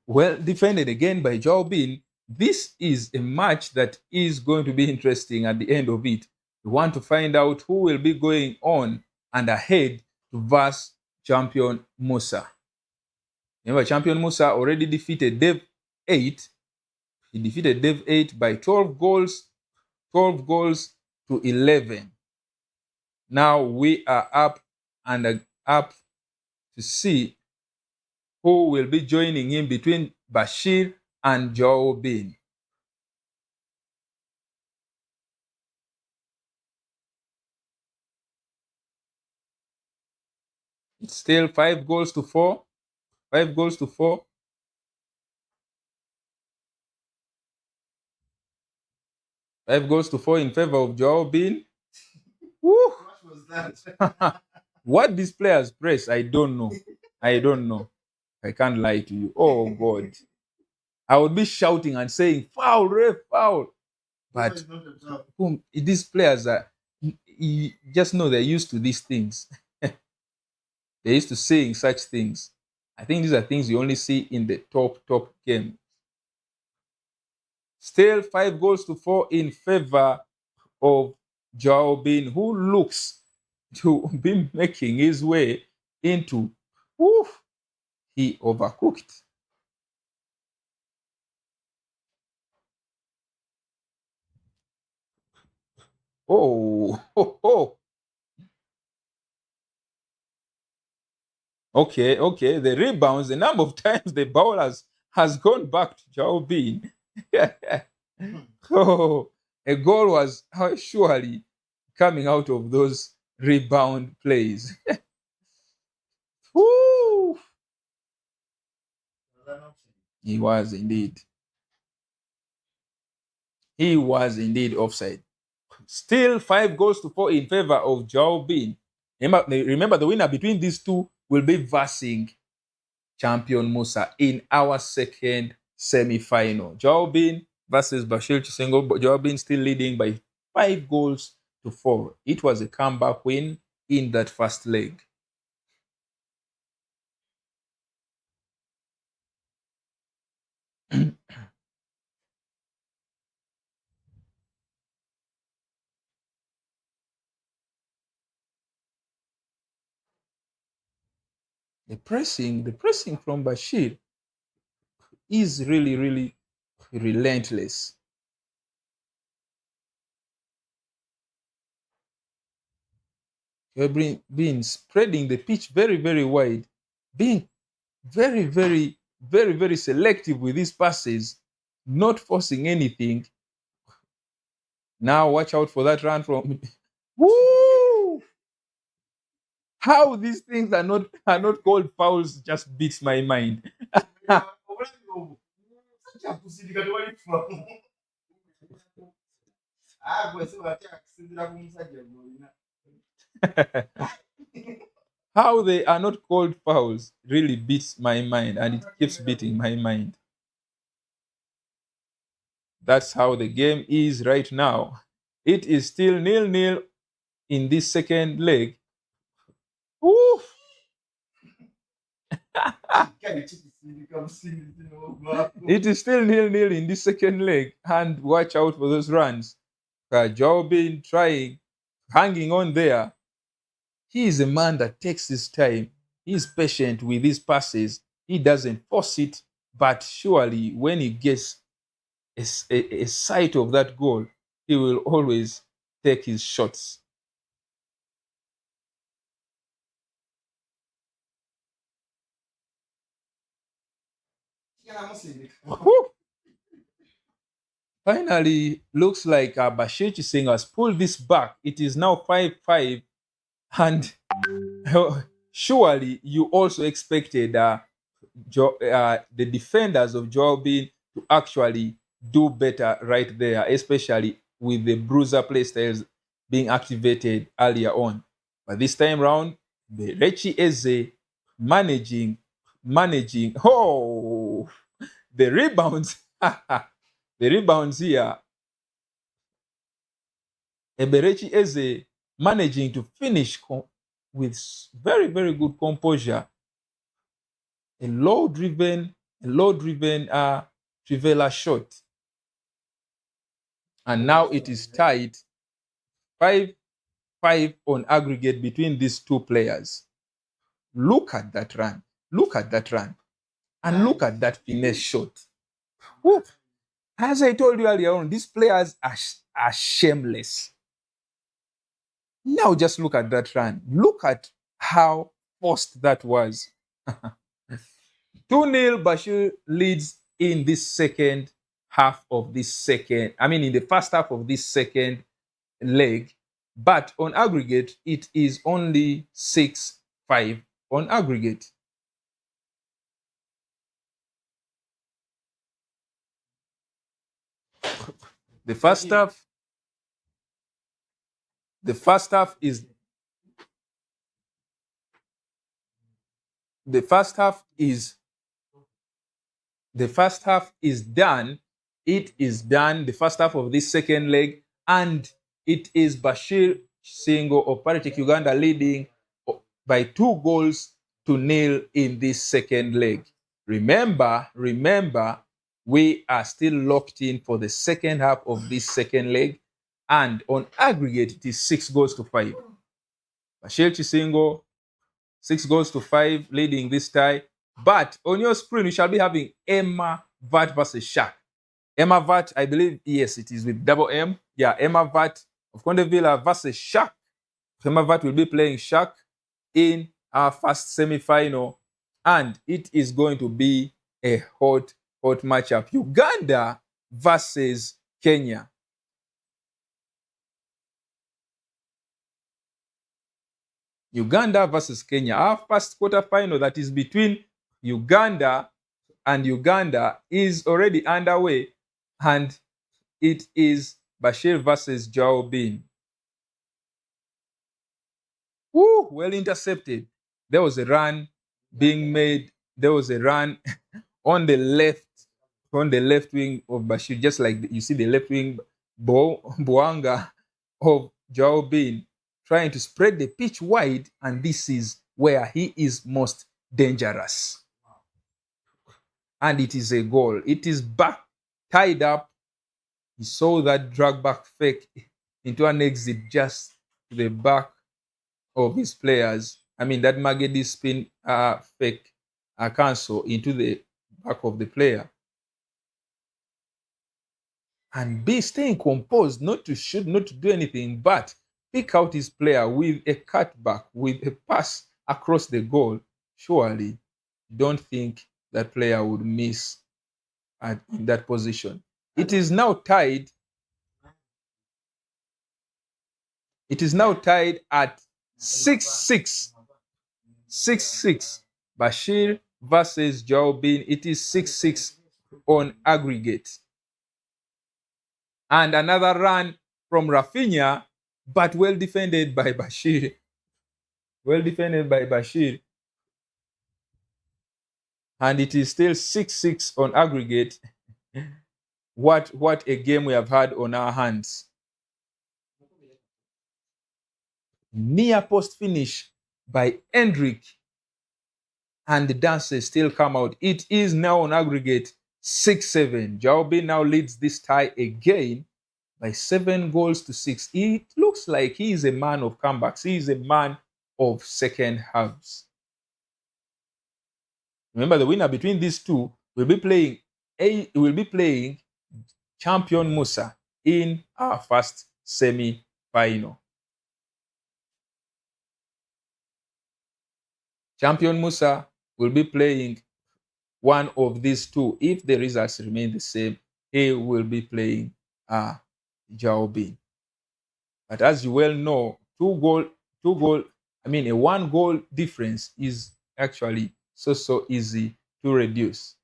Well defended again by Joao Bin. This is a match that is going to be interesting at the end of it. We want to find out who will be going on and ahead to verse champion Musa. Remember, champion Musa already defeated Dev 8. He defeated Dev 8 by 12 goals to 11. Now we are up to see who will be joining him between Bashir and Joao Bin. It's still 5 goals to 4. 5 goals to 4. Five goals to 4 in favor of Joao Bin. Woo! What was that? What these players press, I don't know. I don't know. I can't lie to you. Oh, God. I would be shouting and saying, foul, ref, foul. But these players are, you just know they're used to these things. They're used to saying such things. I think these are things you only see in the top game. Still 5 goals to 4 in favor of Joao Bin, who looks to be making his way into, he overcooked. Oh. Okay. The rebounds, the number of times the ball has gone back to Joao Bin. A goal was surely coming out of those rebound plays. Woo! He was indeed. He was indeed offside. Still 5 goals to 4 in favor of Joao Bin. Remember, the winner between these two will be versing champion Musa in our second semi-final. Joao Bin versus Bashir Chisengo. Joao Bin still leading by 5 goals to 4. It was a comeback win in that first leg. The pressing from Bashir is really, really relentless. You've been spreading the pitch very, very wide, being very, very, very, very selective with these passes, not forcing anything. Now watch out for that run from Woo! How these things are not called fouls just beats my mind. How they are not called fouls really beats my mind, and it keeps beating my mind. That's how the game is right now. It is still 0-0 in this second leg. Woo! It is still 0-0 in this second leg, and watch out for those runs. Joao Bin trying, hanging on there. He is a man that takes his time. He is patient with his passes. He doesn't force it, but surely when he gets a sight of that goal, he will always take his shots. Finally, looks like Bashir Chiseng has pulled this back. It is now 5-5, and surely you also expected the defenders of Joao Bin to actually do better right there, especially with the bruiser playstyles being activated earlier on. But this time round, the Rechi Eze managing. Oh, the rebounds. The rebounds here. Eberechi Eze managing to finish with very, very good composure. A low-driven Trivela shot. And now it is tied 5-5 on aggregate between these two players. Look at that run. Look at that run. And look at that finesse shot. Woo. As I told you earlier on, these players are shameless. Now just look at that run. Look at how forced that was. 2-0 Bashir leads in this second half of this second. I mean, in the first half of this second leg. But on aggregate, it is only 6-5 on aggregate. The first half is done. It is done. The first half of this second leg, and it is Bashir Singo of Paratech Uganda leading by 2-0 in this second leg. Remember, we are still locked in for the second half of this second leg, and on aggregate, it is 6-5. Bashir Chisingo, 6-5, leading this tie. But on your screen, we shall be having Emma Vat versus Shaq. Emma Vat, I believe, yes, it is with double M. Yeah, Emma Vat of Condevilla versus Shaq. Emma Vat will be playing Shaq in our first semi-final, and it is going to be a hot matchup. Uganda versus Kenya. Uganda versus Kenya. Our first quarterfinal that is between Uganda and Uganda is already underway, and it is Bashir versus Joao Bin. Woo, well intercepted. There was a run being made. There was a run on the left wing of Bashir, just like you see the left wing Boanga of Joao Bin trying to spread the pitch wide, and this is where he is most dangerous. And it is a goal. It is back, tied up. He saw that drag back fake into an exit just to the back of his players. I mean, that Magedi spin fake cancel into the back of the player. And be staying composed, not to shoot, not to do anything, but pick out his player with a cutback, with a pass across the goal. Surely, don't think that player would miss in that position. It is now tied. It is now tied at 6-6. 6-6. Bashir versus Joao Bin. It is 6-6 on aggregate. And another run from Rafinha, but well defended by Bashir. Well defended by Bashir. And it is still 6-6 on aggregate. What a game we have had on our hands. Near post finish by Hendrick. And the dancers still come out. It is now on aggregate 6-7. Joao Bin now leads this tie again by 7-6. It looks like he is a man of comebacks. He is a man of second halves. Remember, the winner between these two will be playing champion Musa in our first semi-final. Champion Musa will be playing one of these two. If the results remain the same, he will be playing Joao Bin. But as you well know, a 1-goal difference is actually so easy to reduce.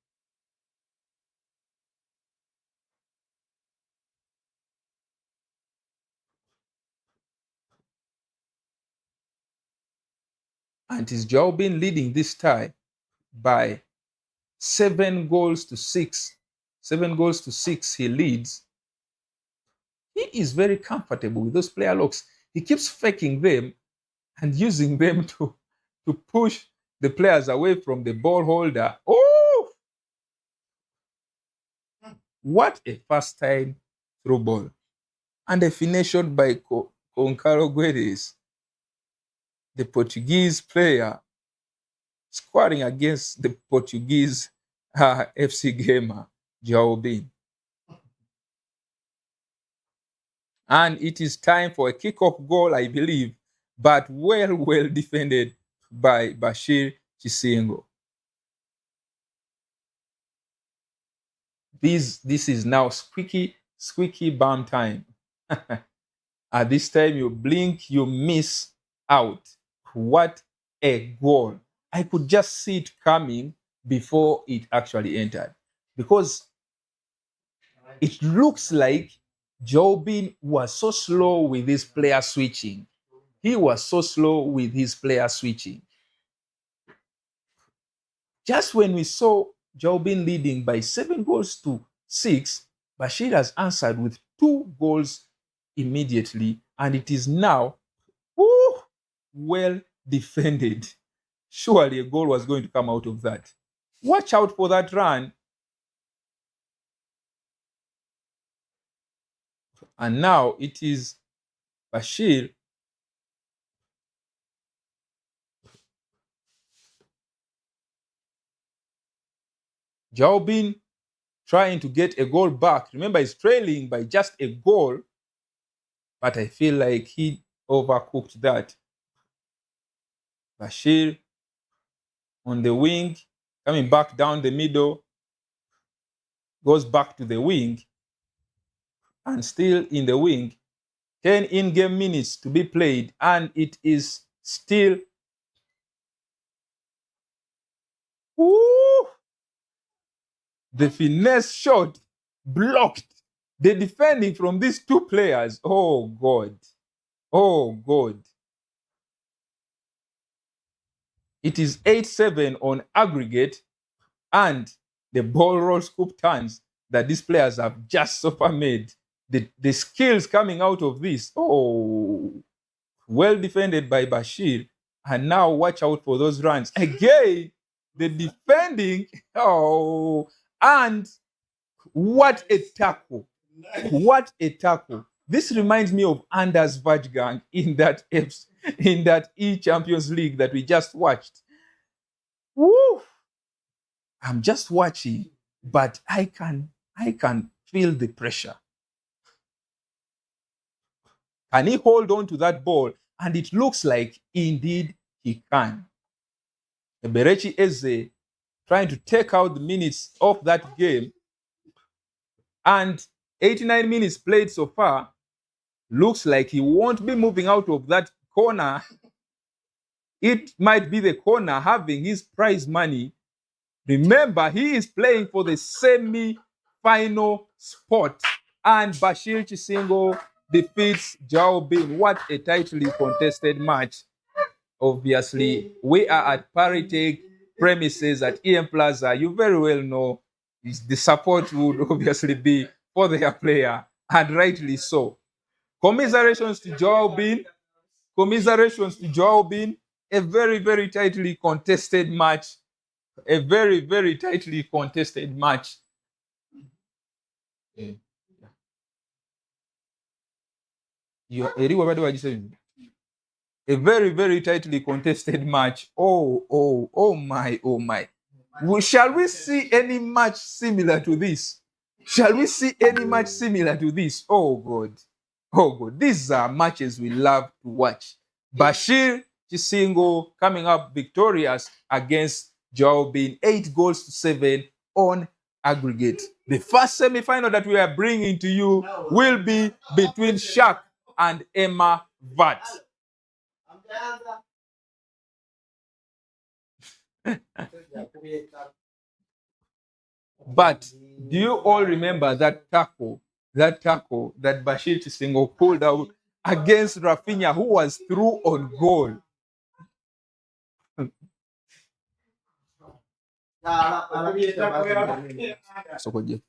And it is Joao Bin leading this tie by 7 goals to 6. 7 goals to 6 he leads. He is very comfortable with those player locks. He keeps faking them and using them to push the players away from the ball holder. Oh! What a first time through ball. And a finish shot by Concalo Guedes, the Portuguese player, scoring against the Portuguese FC gamer, Joao Bin. And it is time for a kickoff goal, I believe, but well defended by Bashir Chisingo. This is now squeaky bum time. At this time, you blink, you miss out. What a goal. I could just see it coming before it actually entered. Because it looks like Joao Bin was so slow with his player switching. He was so slow with his player switching. Just when we saw Joao Bin leading by 7 goals to 6, Bashir has answered with 2 goals immediately, and it is now well defended. Surely a goal was going to come out of that. Watch out for that run. And now it is Bashir Joao Bin trying to get a goal back. Remember, he's trailing by just a goal, but I feel like he overcooked that. Bashir on the wing, coming back down the middle, goes back to the wing, and still in the wing. 10 in-game minutes to be played, and it is still the finesse shot blocked the defending from these 2 players. Oh God. It is 8-7 on aggregate, and the ball roll scoop turns that these players have just so far made. The skills coming out of this, well defended by Bashir. And now watch out for those runs. Again, the defending, and what a tackle. What a tackle. This reminds me of Anders Vajgang in that E-Champions League that we just watched. Woo! I'm just watching, but I can feel the pressure. Can he hold on to that ball? And it looks like indeed he can. Eberechi Eze trying to take out the minutes of that game. And 89 minutes played so far. Looks like he won't be moving out of that corner. It might be the corner having his prize money. Remember, he is playing for the semi-final spot. And Bashir Chisingo defeats Joao Bin. What a tightly contested match. Obviously, we are at Paritech premises at EM Plaza. You very well know the support would obviously be for their player, and rightly so. Commiserations to Joao Bin. A very tightly contested match. A very tightly contested match. A very tightly contested match. Oh my. Shall we see any match similar to this? Oh God. These are matches we love to watch. Bashir Chisingo coming up victorious against Joao Bin, 8 goals to 7 on aggregate. The first semi-final that we are bringing to you will be between Shaq and Emma Vat. But do you all remember that tackle that Bashir Chisingo pulled out against Rafinha, who was through on goal? Sokoje.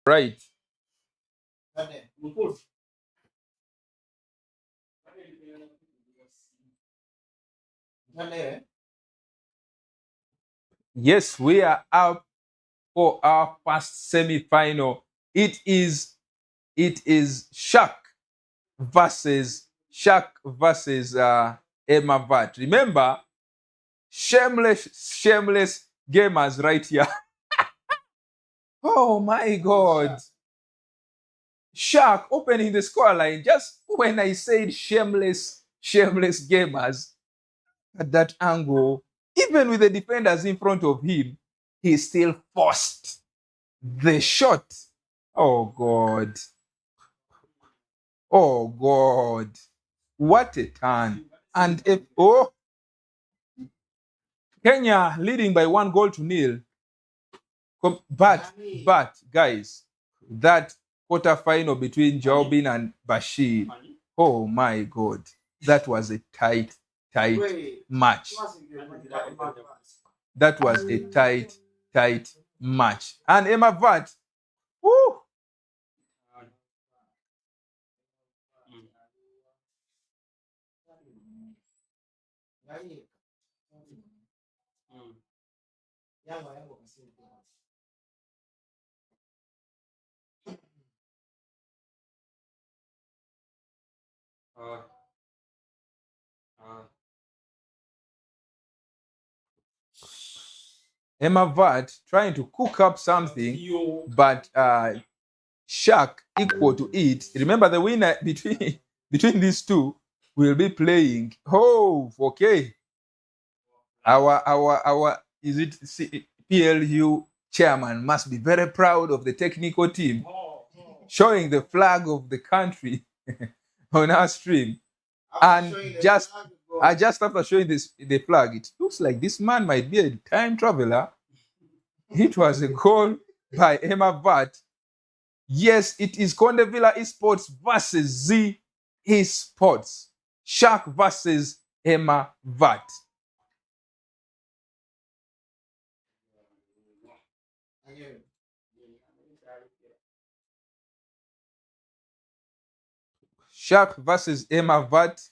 Right. Yes, we are up for our first semi-final. It is Shaq versus Emma Vat. Remember, shameless gamers right here. Oh my God. Shaq opening the scoreline just when I said shameless gamers at that angle. Even with the defenders in front of him, he still forced the shot. Oh God. Oh God. What a turn. And if Kenya leading by 1-0. But guys, that quarterfinal between Jobin and Bashir, oh my God, that was a tight match. That was a tight match. And Emma Vat, whoo, Emma Vat trying to cook up something, but Shaq equal to it. Remember, the winner between these two will be playing. Oh, okay. Our is it PLU chairman must be very proud of the technical team showing the flag of the country on our stream. And just after showing the flag, it looks like this man might be a time traveler. It was a goal by Emma Vat. Yes, it is Condevilla Esports versus Z Esports. Shaq versus Emma Vat. Shaq versus Emma Vat.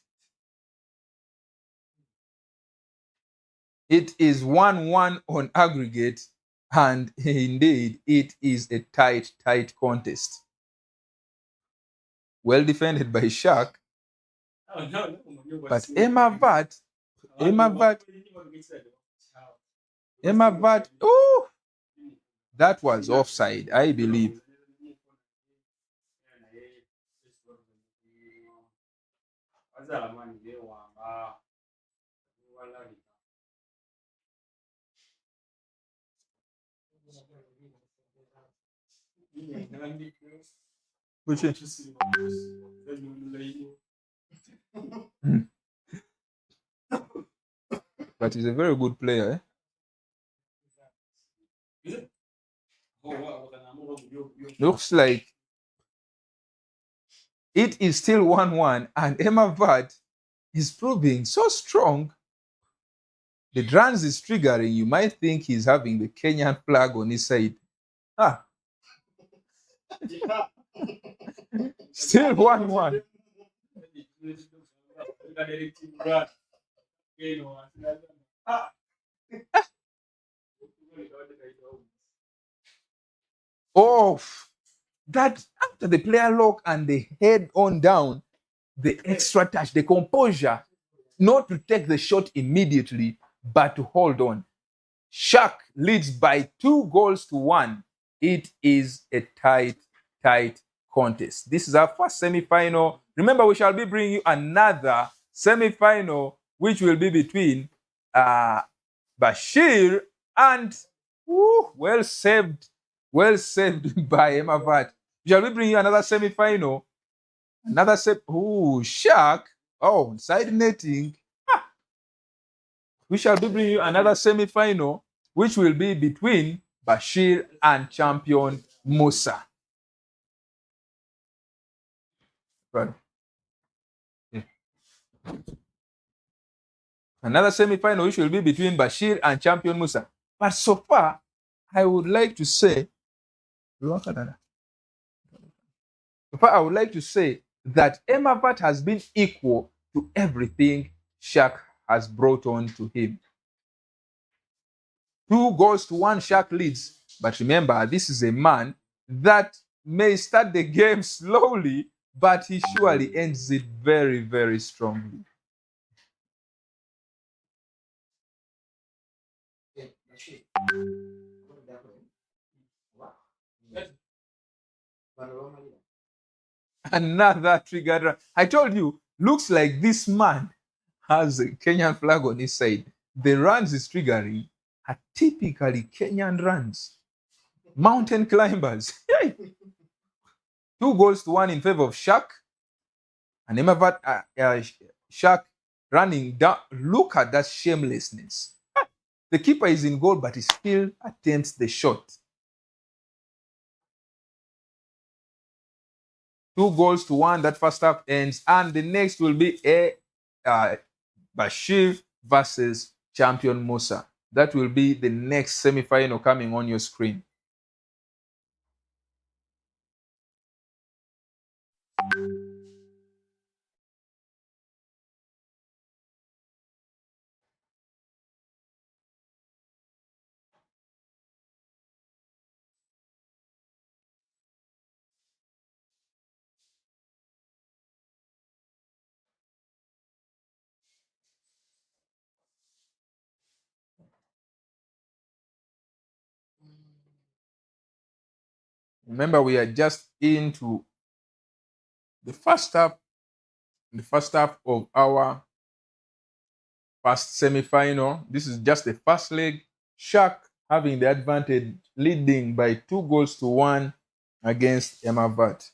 It is 1-1 on aggregate, and indeed it is a tight contest. Well defended by Shaq. But Emma Vat, oh, that was offside, I believe. But he's a very good player. Looks like it is still 1-1, and Emma Vat is proving so strong. The drums is triggering. You might think he's having the Kenyan flag on his side. Still 1-1. Oh, that after the player lock and the head on down, the extra touch, the composure, not to take the shot immediately, but to hold on. Shaq leads by 2-1. It is a tight contest. This is our first semi-final. Remember, we shall be bringing you another semi-final, which will be between Bashir and well saved by Emma Vat. We shall be bringing you another semi-final. Shaq. Oh, side netting. We shall be bringing you another semi-final, which will be between Bashir and champion Musa. Right. Yeah. Another semi-final, which will be between Bashir and champion Musa. But so far, I would like to say, But I would like to say that Emavat has been equal to everything Shaq has brought on to him. 2-1, Shaq leads. But remember, this is a man that may start the game slowly, but he surely ends it very, very strongly. Another triggered run. I told you, looks like this man has a Kenyan flag on his side. The runs he's triggering are typically Kenyan runs. Mountain climbers. 2-1 in favor of Shaq. And remember, Shaq running down. Look at that shamelessness. The keeper is in goal, but he still attempts the shot. 2-1. That first half ends, and the next will be Bashir versus champion Musa. That will be the next semi-final coming on your screen. Remember, we are just into the first half of our first semi-final. This is just the first leg. Shaq having the advantage, leading by 2-1 against Emavat.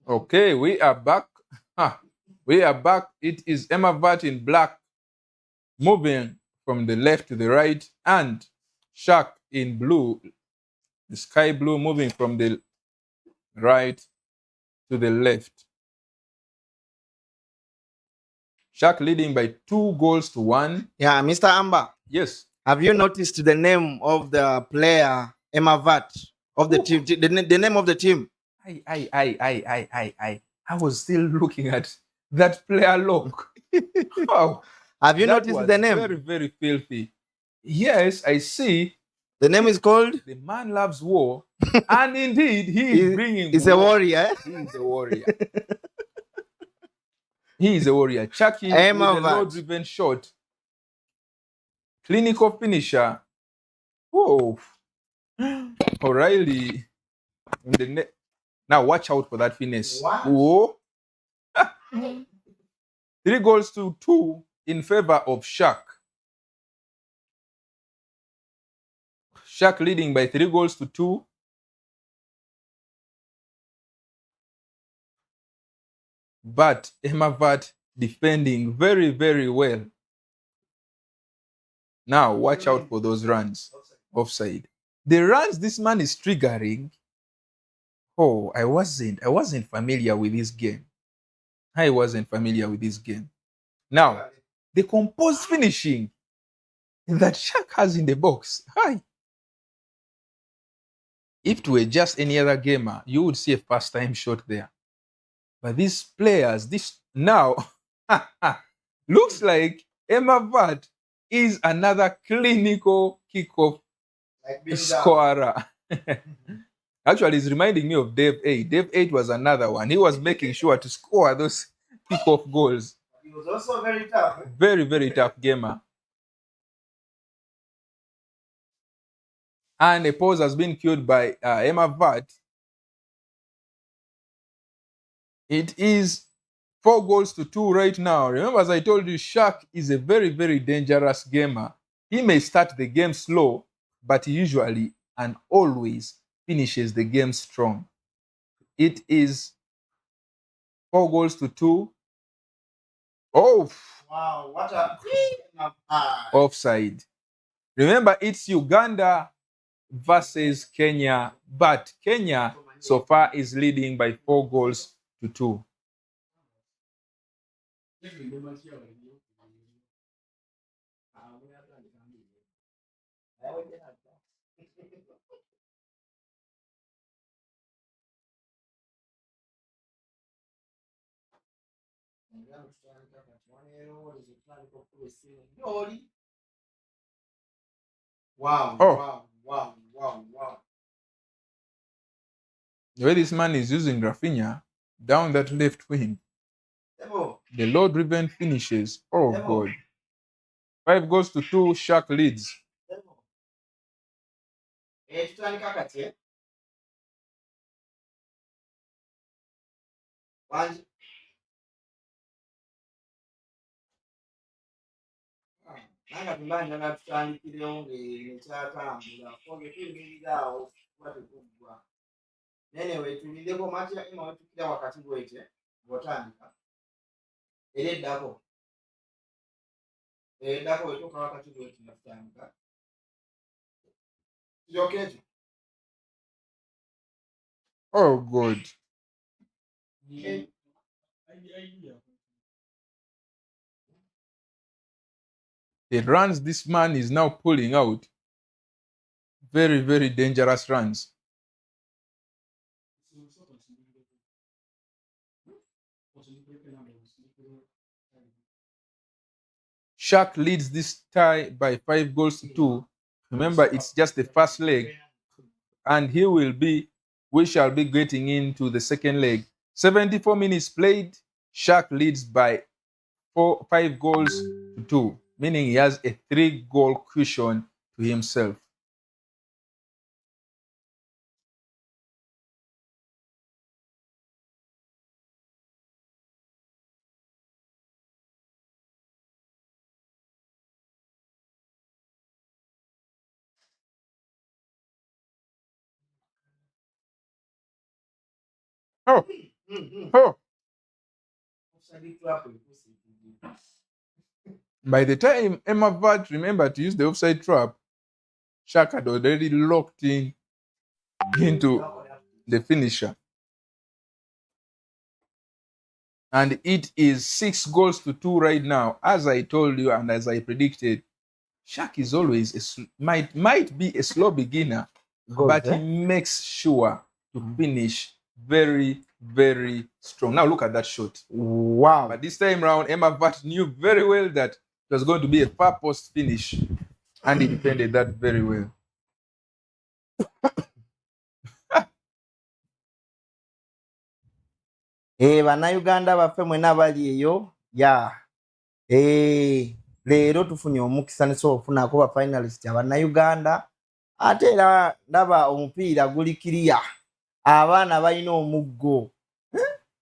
Okay, we are back. We are back. It is Emavat in black, moving from the left to the right, and Shaq in blue, the sky blue, moving from the right to the left. Shaq leading by 2-1. Yeah, Mr. Amber. Yes. Have you noticed the name of the player Emavat of the team? The name of the team. I was still looking at that player look. Wow. Have you That noticed was the name? very, very filthy. Yes, I see. The name is called The Man Loves War. And indeed, he is bringing He's war. a warrior. He is a warrior. He is a warrior. Chucky with a low-driven shot. Clinical finisher. Whoa. O'Reilly. In the net. Now watch out for that finesse. Whoa. 3-2 in favor of Shaq. Shaq leading by 3-2. But Emavat defending very, very well. Now watch out for those runs. Offside. The runs this man is triggering. Oh, I wasn't familiar with this game. I wasn't familiar with this game. Now, the composed finishing that Shaq has in the box. Hi. If it were just any other gamer, you would see a first-time shot there. But these players, this now looks like Emavat is another clinical kickoff scorer. Actually, it's reminding me of Dave 8. Dave 8 was another one. He was making sure to score those kickoff goals. He was also very tough. Very, very tough gamer. And a pause has been killed by Emavat. It is 4-2 right now. Remember, as I told you, Shaq is a very, very dangerous gamer. He may start the game slow, but he usually and always finishes the game strong. It is 4-2. Oh, Wow, what a offside. Remember, it's Uganda versus Kenya, but Kenya so far is leading by 4-2. Wow, Oh. wow. The way this man is using Rafinha down that left wing, the low-driven finishes. Oh, God. 5-2, Shaq leads. Nanga tumanya tutandikirewo ng'ekyatambula oge tuyimirirawo kuba tetuggwa nene wetulideko matya ima wetukira wakati bwete bw'otandika era eddako wetuuka wakati bwete nga tutandika kiryoka ekyo. Oh, God. The runs this man is now pulling out, very, very dangerous runs. Shaq leads this tie by 5-2. Remember, it's just the first leg, and we shall be getting into the second leg. 74 minutes played. Shaq leads by 5-2, meaning he has a 3-goal cushion to himself. Oh. By the time Emma Vart remembered to use the offside trap, Shaq had already locked into the finisher. And it is 6-2 right now. As I told you and as I predicted, Shaq is always might be a slow beginner, but he makes sure to finish very, very strong. Now look at that shot. Wow. But this time round, Emma Vart knew very well that it was going to be a far post finish, and he defended that very well. Bannayuganda baffe mwena bali eyo leero tufunye omukisa ne so ofunako ba finalist abannayuganda ate era ndaba omupiira guli kiriya abaana balina omuggo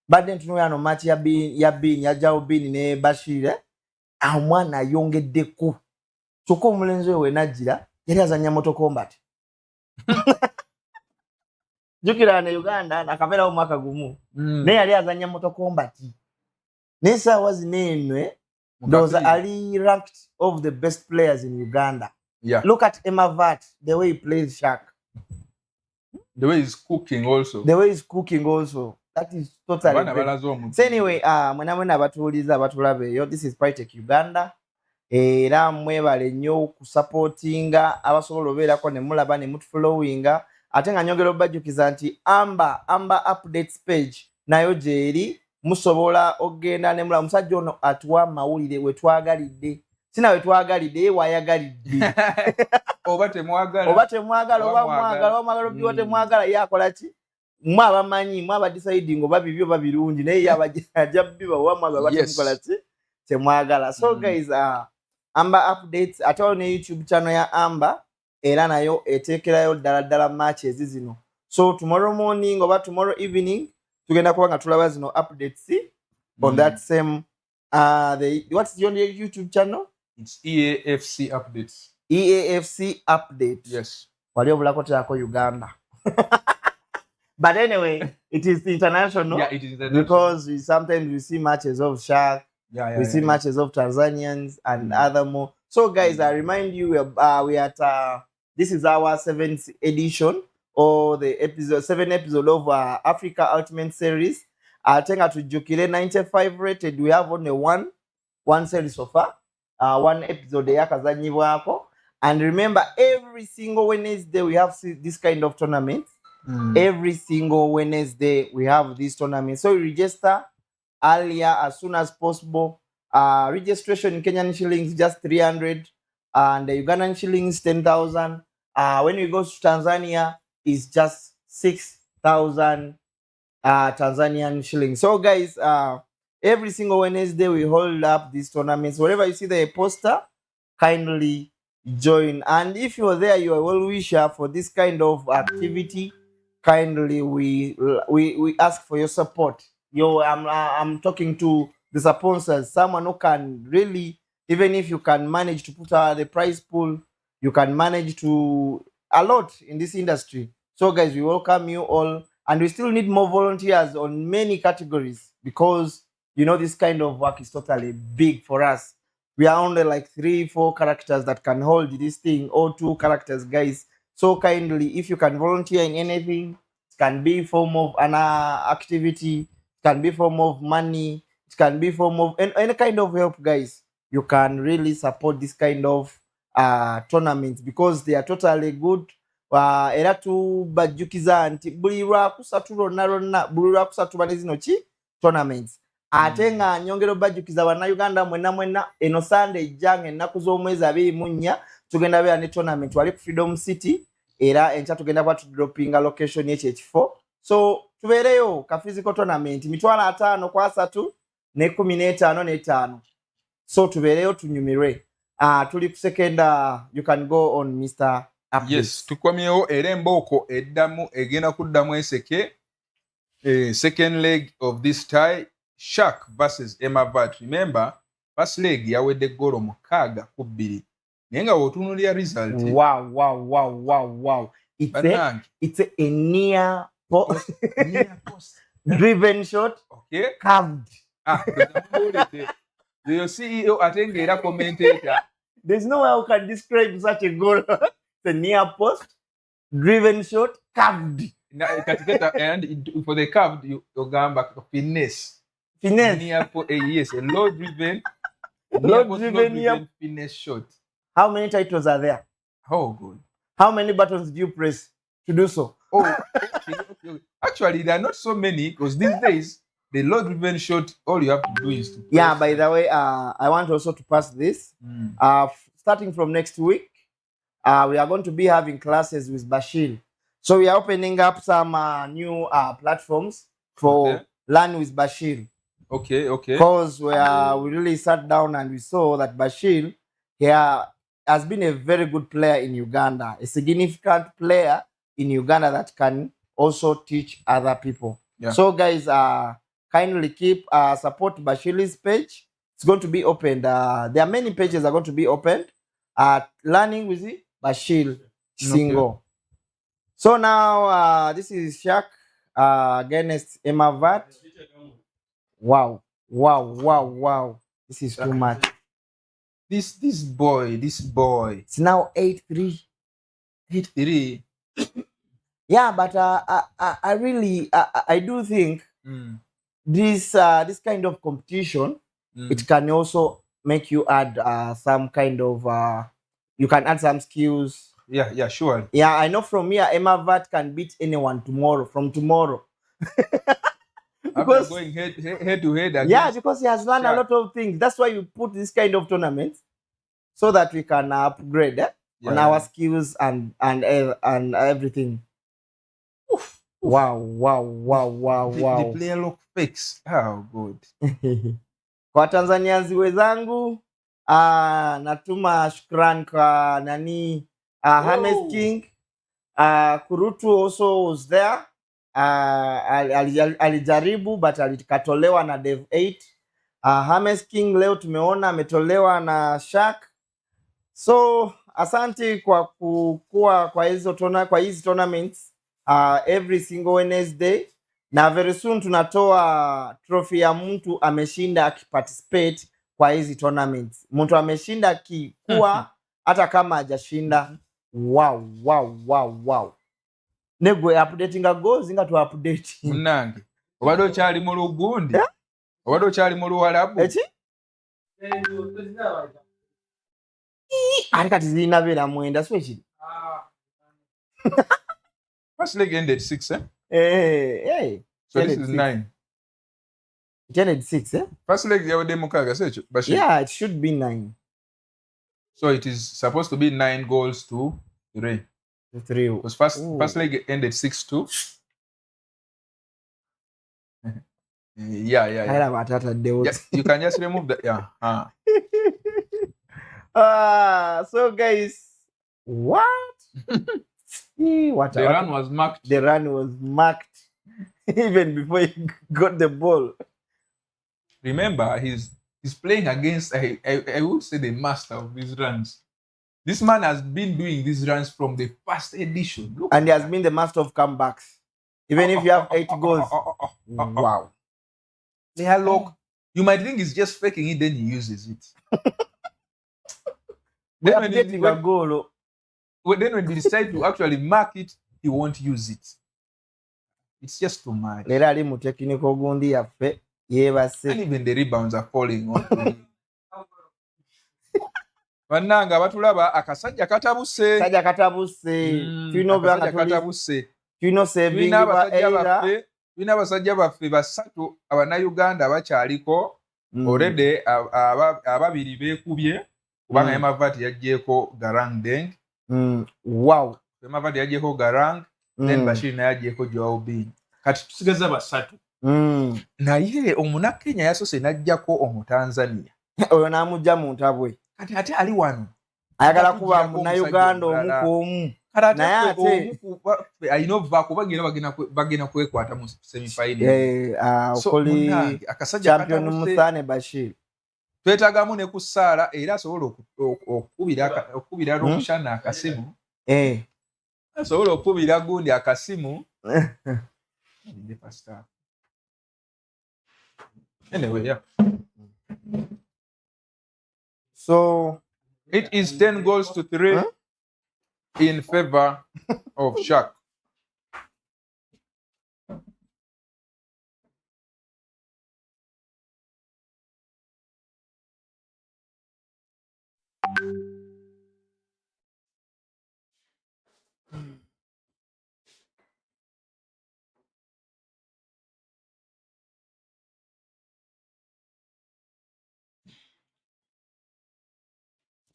badde ntunuulira ano match ya Bin yajawo Bin ne Bashir omwana ayongeddeku kyokka omulenzi oyo wenajjira yali azannya Moto Combat jukira ne Uganda nakabeerawo mwaka gumu naye yali azannya Moto Combat naye saawa zino eno ndowooza ali ranked of the best players in Uganda. Look at Emma Vart, the way he plays Shaq. The way he's cooking also. That is totally great. So anyway, mwena abatuuliza abatulaba eyo, this is Pytech Uganda. Era mwebale nnyo kusupportinga abasobola obeerako ne mulaba ne mutufollowinga ate nga nyongera obajjukiza nti Amber updates page nayo gyeri musobola ogenda ne mulaba musajja ono atuwa amawulire wetwagalidde sina wetwagalidde wayagalidde oba temwagala oba mwagala obiwa temwagala yakola ki mwe abamanyi mwe abadeciding oba bibyo oba birungi naye yabajja biba oba mwagala batemukola ki temwagala. So guys, Amber updates ate ne YouTube channel ya Amber era nayo eteekerayo ddala matches zino. So tomorrow morning oba tomorrow evening tugenda kuba nga tulaba zino updates on that same what's your YouTube channel? It's EAFC updates. EAFC update. Yes. Wali obulako tyako Uganda. But anyway, it is international. Yeah, it is international. Because sometimes we see matches of Shaq. We see matches of Tanzanians and other more. So guys, I remind you, we are at this is our 7th edition or the 7th episode of Africa Ultimate Series. Tenga tujukile 95 rated. We have only one series so far. One episode yakazanyibwako. And remember, every single Wednesday we have this kind of tournament. Every single Wednesday we have this tournament. So you register earlier as soon as possible. Registration in Kenyan shillings just 300 and the Ugandan shillings 10,000. When you go to Tanzania, it's just 6,000 Tanzanian shillings. So guys, every single Wednesday we hold up these tournaments. Wherever you see the poster, kindly join. And if you're there, you're a well-wisher for this kind of activity, kindly we ask for your support. I'm talking to the sponsors, someone who can really, even if you can manage to put the prize pool, you can manage to a lot in this industry. So guys, we welcome you all, and we still need more volunteers on many categories because you know this kind of work is totally big for us. We are only like 3-4 characters that can hold this thing, or 2 characters, guys. So kindly, if you can volunteer in anything, it can be form of an activity, it can be form of money, it can be form of any kind of help, guys. You can really support this kind of tournaments because they are totally good. Era tubajukiza nti buli lwakusatu lwonna zino ki tournaments. Ate nga nyongero bajukiza bannayuganda mwenna eno Sunday ejjanga ennaku z'omwezi 24 tugenda beera ne tournament wali ku Freedom City, era enkya tugenda kuba tudropinga location y'ekyo ekifo. So tubeereyo ka physical tournament $5,000 kwa 3 ne 15 so tubeereyo tunyumirwe. Tuli ku second, you can go on Mr. Updates. Yes, tukomyewo era embooko eddamu egenda kuddamu eseke. Second leg of this tie, Shaq versus Emavat. Remember, first leg yawedde goal 6-2. Naye nga bw'otunuulira result. Wow. It's a near post. Near post. Driven shot. Okay. Curved. The CEO ate era commentator. There's no way I can describe such a goal. It's a near post. Driven shot. Curved. And for the curved, you go back to finesse. Near yes, a low driven finesse shot. How many titles are there? Oh, good. How many buttons do you press to do so? Oh, okay. Actually, there are not so many because these days the low driven shot, all you have to do is to press. Yeah, by the way, I want also to pass this. Starting from next week, we are going to be having classes with Bashir. So we are opening up some new platforms for Learn with Bashir. Okay. Because we really sat down and we saw that Bashir has been a very good player in Uganda, a significant player in Uganda that can also teach other people. Yeah. So guys, kindly keep support Bashir's page. It's going to be opened. There are many pages that are going to be opened. Learning with Bashir single. Okay. So now this is Shaq against Emavat. Wow. This is too much. This boy. It's now 8-3. 8-3. Yeah, but I really do think this kind of competition, it can also make you add some kind of you can add some skills. Yeah, sure. Yeah, I know from here Emavat can beat anyone from tomorrow. Because after going head to head against. Yeah, because he has learned a lot of things. That's why you put this kind of tournaments so that we can upgrade on our skills and everything. Oof. Wow. The player look fix. Oh, good. Kwa Tanzanians wenzangu, natuma shukran kwa Hanes King. Kurutu also was there. alijaribu but alikatolewa na Dev 8. Hames King leo tumeona ametolewa na Shaq. So asante kwa kukua kwa hizi tournaments every single Wednesday, na very soon tunatoa trophy ya mtu ameshinda akiparticipate kwa hizi tournaments. Mtu ameshinda akikuwa hata kama hajashinda. Wow. Negwe updating goals nga tu update. Munange. Obado ochali mu lugundi. Obado ochali mu luwalabu. Eki? Ari kati zina bera mwenda switch. First leg ended 6, eh? Hey. So this is 9. It ended 6, eh? First leg yawde mukaga secho Bashir. Yeah, it should be 9. So it is supposed to be 9 goals to 3. 3. Because first leg ended 6-2. Yeah. Haira batata deals. Yeah, you can just remove the So guys, what? The run was marked. The run was marked even before he got the ball. Remember, he's playing against I would say the master of these runs. This man has been doing these runs from the first edition. Look, and he has been the master of comebacks. Even if you have 8 goals. Wow. Look, you might think he's just faking it, then he uses it. Then when he decides to actually mark it, he won't use it. It's just too much. And even the rebounds are falling on him. Bannanga batulaba akasajja katabuse. Sajja katabuse. Tuino saving era. Bina basajja baffe basatu abanayuganda abakyaliko already ababiri beekubye kubanga Emavati yajjeeko Garang Deng. Wow. Emavati yajjeeko Garang, then Bashir naye yajjeeko Joao Bin. Kati tusigaza basatu. Naye omunakenya yasose najjako Omutanzania. Oyo n'amugya mu ntabwe. Kati ate ali wano. Ayagala kuba Munnayuganda omu k'omu. Naye ate ayina okuva bagenda kwekwata mu semifinal. Okoli champion Musa ne Bashir. Twetagamu ne ku Ssaala era asobola okubira Romushana akasimu. Asobola okubira gundi akasimu. Anyway, yeah. So it is 10 goals to 3 in favor of Shaq.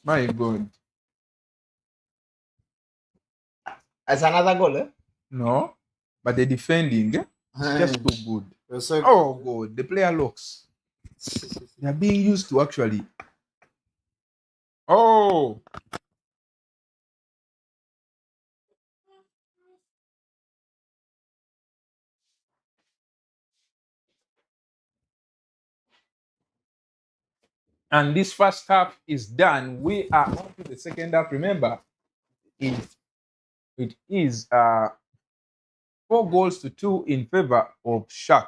My God. As another goal, eh? No, but the defending is just too good. So oh, God. The player looks. They are being used to actually. Oh. And this first half is done. We are on to the second half. Remember, it is 4 goals to 2 in favor of Shaq.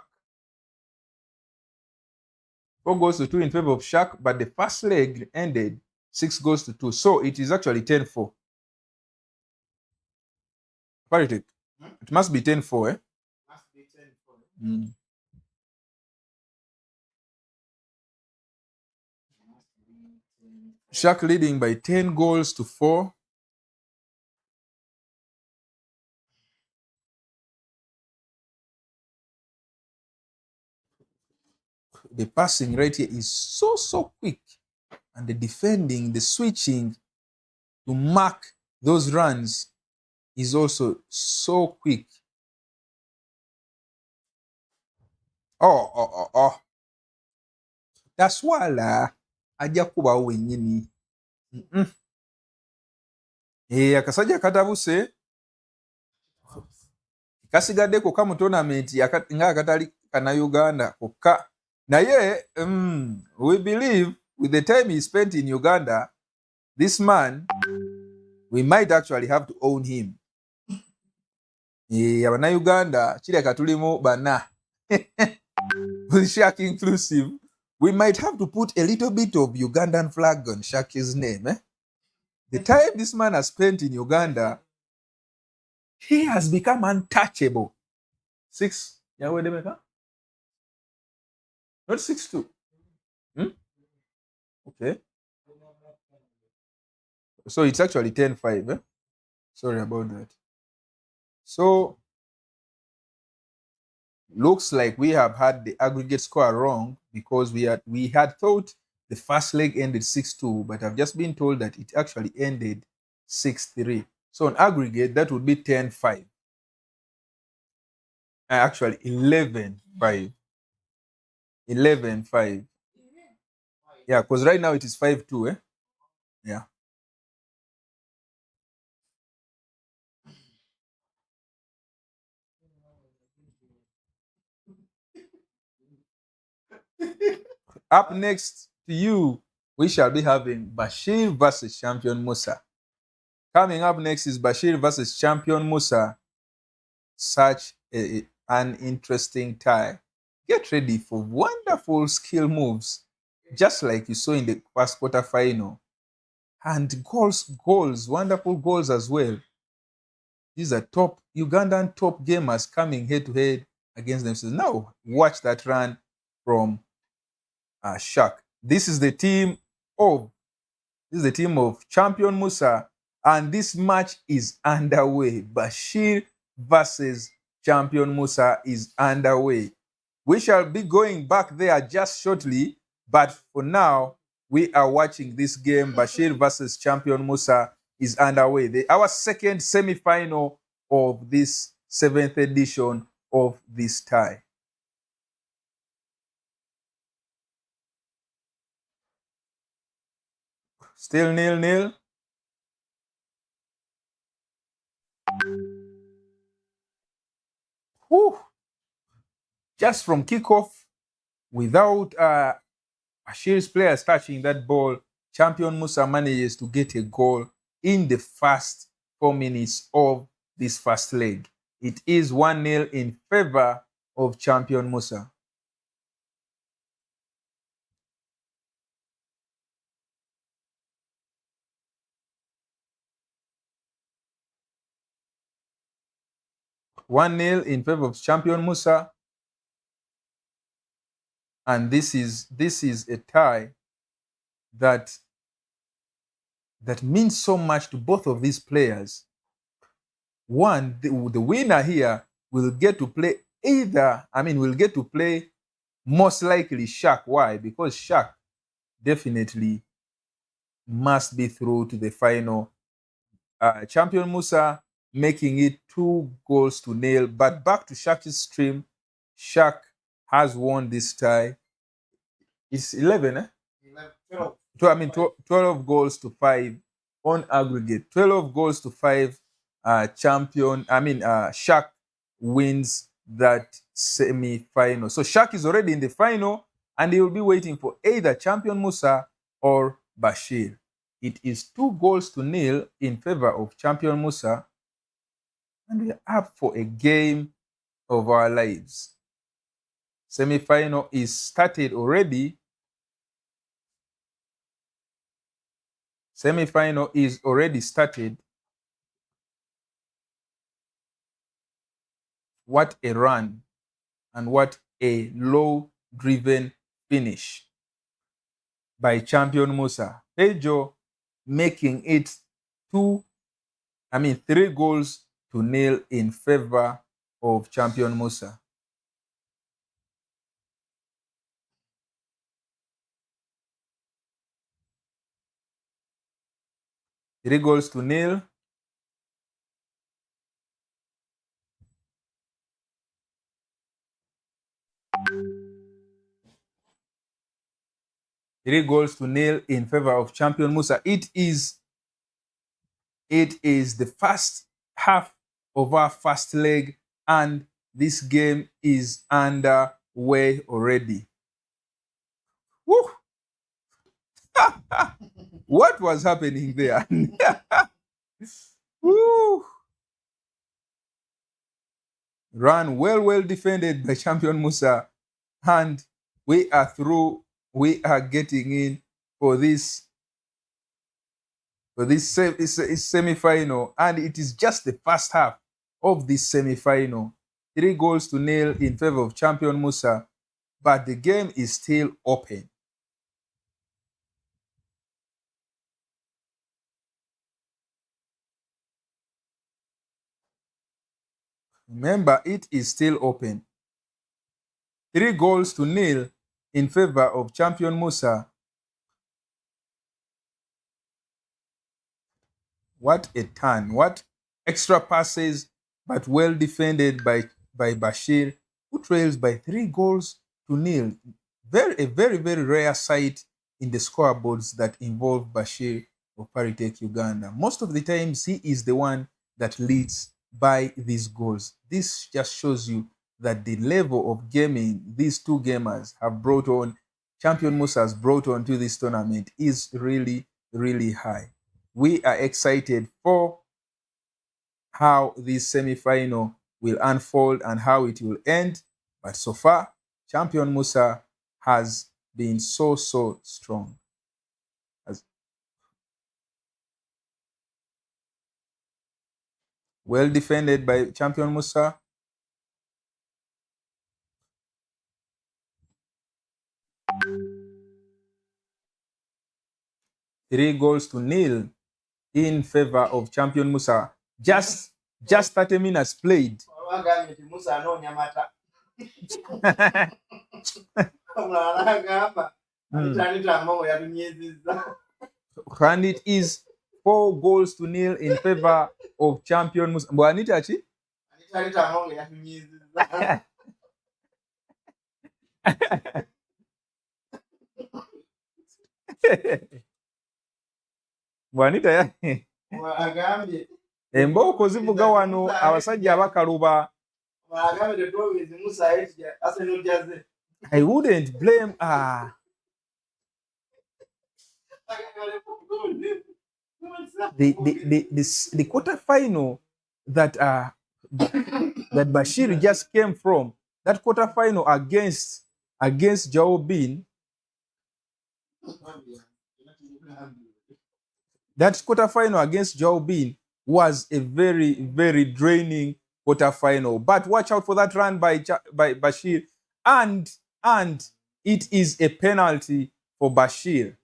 4 goals to 2 in favor of Shaq, but the first leg ended 6 goals to 2. So it is actually 10-4. Parity. It must be 10-4, eh? Must be 10-4. Shaq leading by 10 goals to 4. The passing rate here is so quick. And the defending, the switching to mark those runs is also so quick. Oh. That's why ajja kubawo wennyini. Akasajja katabuse kasigadde kokka mu tournament nga akatali kana Uganda kokka naye we believe with the time he spent in Uganda this man we might actually have to own him. Abannayuganda kireka tulimu bana with Shaq inclusive, we might have to put a little bit of Ugandan flag on Shaq's name. The time this man has spent in Uganda, he has become untouchable. 6, Yahweh Demeka? Not 6'2". Okay. So it's actually 10-5. Sorry about that. So looks like we have had the aggregate score wrong because we had thought the first leg ended 6-2, but I've just been told that it actually ended 6-3. So on aggregate, that would be 10-5. Actually, 11-5. 11-5. Yeah, because right now it is 5-2. Yeah. Up next to you, we shall be having Bashir versus champion Musa. Coming up next is Bashir versus champion Musa. Such an interesting tie. Get ready for wonderful skill moves, just like you saw in the first quarterfinal. And goals, wonderful goals as well. These are top Ugandan top gamers coming head to head against themselves. Now, watch that run from Shaq. This is the team of champion Musa, and this match is underway. Bashir versus champion Musa is underway. We shall be going back there just shortly, but for now, we are watching this game. Bashir versus champion Musa is underway. Our second semi-final of this 7th edition of this tie. Still 0-0. Whew. Just from kickoff, without Bashir's players touching that ball, champion Musa manages to get a goal in the first 4 minutes of this first leg. It is 1-0 in favor of champion Musa. One nil in favor of champion Musa, and this is a tie that means so much to both of these players. One, the winner here will get to play will get to play most likely Shaq. Why? Because Shaq definitely must be through to the final. Champion Musa making it 2-0. But back to Shaq's stream, Shaq has won this tie. It's 11, 12 goals to 5 on aggregate. 12 goals to 5. Shaq wins that semi-final. So Shaq is already in the final, and he will be waiting for either champion Musa or Bashir. It is 2-0 in favor of champion Musa, and we are up for a game of our lives. Semi-final is started already. Semi-final is already started. What a run, and what a low-driven finish by champion Musa. Pejo making it 3-0 in favor of champion Musa. Three goals to nil. Three goals to nil in favor of champion Musa. It is the first half of our first leg and this game is underway already. Woo! What was happening there? Woo! Run well defended by champion Musa, and we are through. We are getting in for this semi-final, and it is just the first half of this semi-final. 3-0 in favor of champion Musa, but the game is still open. Remember, it is still open. 3-0 in favor of champion Musa. What a turn. What extra passes, but well defended by Bashir, who trails by 3-0. A very rare sight in the scoreboards that involve Bashir of Paritech Uganda. Most of the times, he is the one that leads by these goals. This just shows you that the level of gaming these two gamers have brought on, Champion Musa has brought on to this tournament, is really high. We are excited for how this semi-final will unfold and how it will end. But so far, champion Musa has been so strong. Well defended by champion Musa. Three goals to nil in favor of champion Musa. Just 30 minutes played. And it is 4-0 in favor of champion Musa. Bwanitachi? Bwanita ya embooko zivuga wano abasajja abakaluba. I wouldn't blame the quarterfinal that that Bashir just came from. That quarterfinal against Jaobin. That quarterfinal against Jaobin was a very draining quarterfinal. But watch out for that run by Bashir, and it is a penalty for Bashir.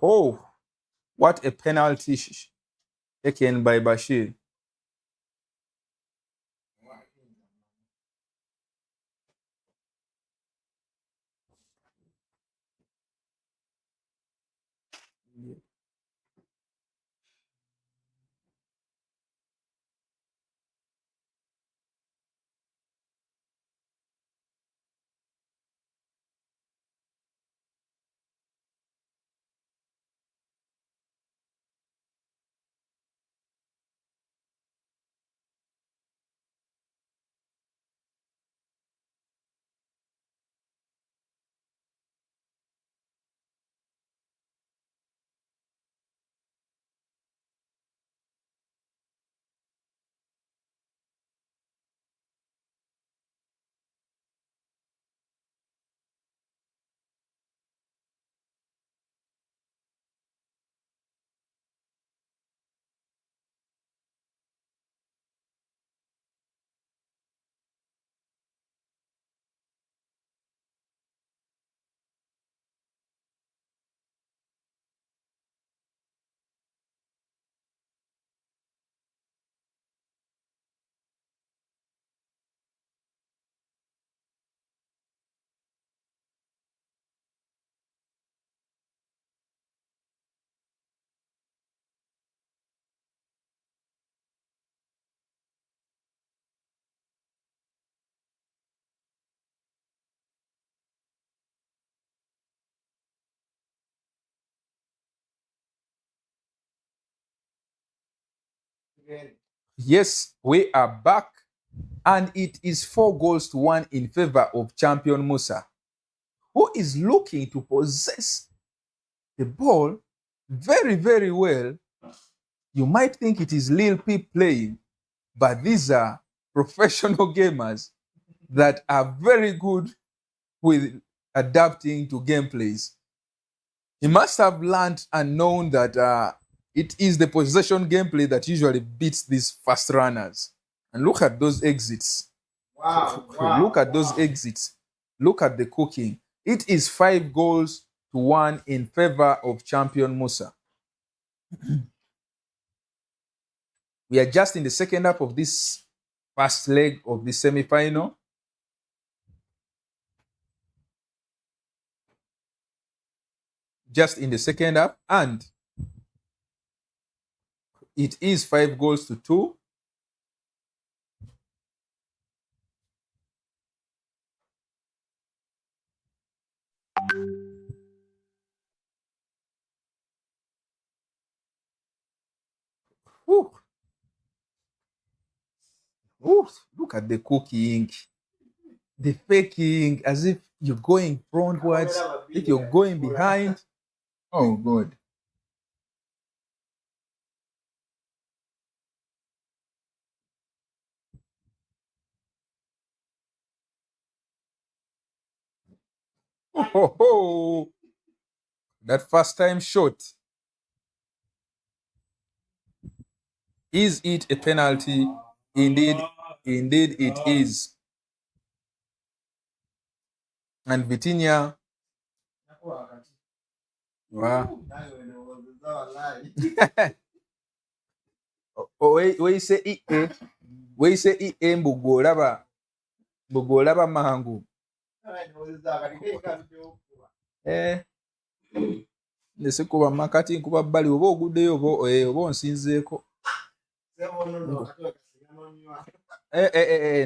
Oh, what a penalty taken by Bashir. Yes, we are back. And it is 4-1 in favor of champion Musa, who is looking to possess the ball very, very well. You might think it is Lil Peep playing, but these are professional gamers that are very good with adapting to gameplays. He must have learned and known that it is the possession gameplay that usually beats these fast runners. And look at those exits. Look at those exits. Look at the cooking. It is 5-1 in favor of champion Musa. We are just in the second half of this first leg of the semi-final. Just in the second half, and it is 5-2. Ooh. Ooh, look at the cooking, the faking, as if you're going frontwards, if you're going behind. Oh, God. Oh. That first time shot. Is it a penalty? Indeed it is. And Vitinha. Wow. We say EA. We say EA Mbugolaba Mahangu. Nese kuba makati kuba bali oba oguddeyo oba onsinzeeko.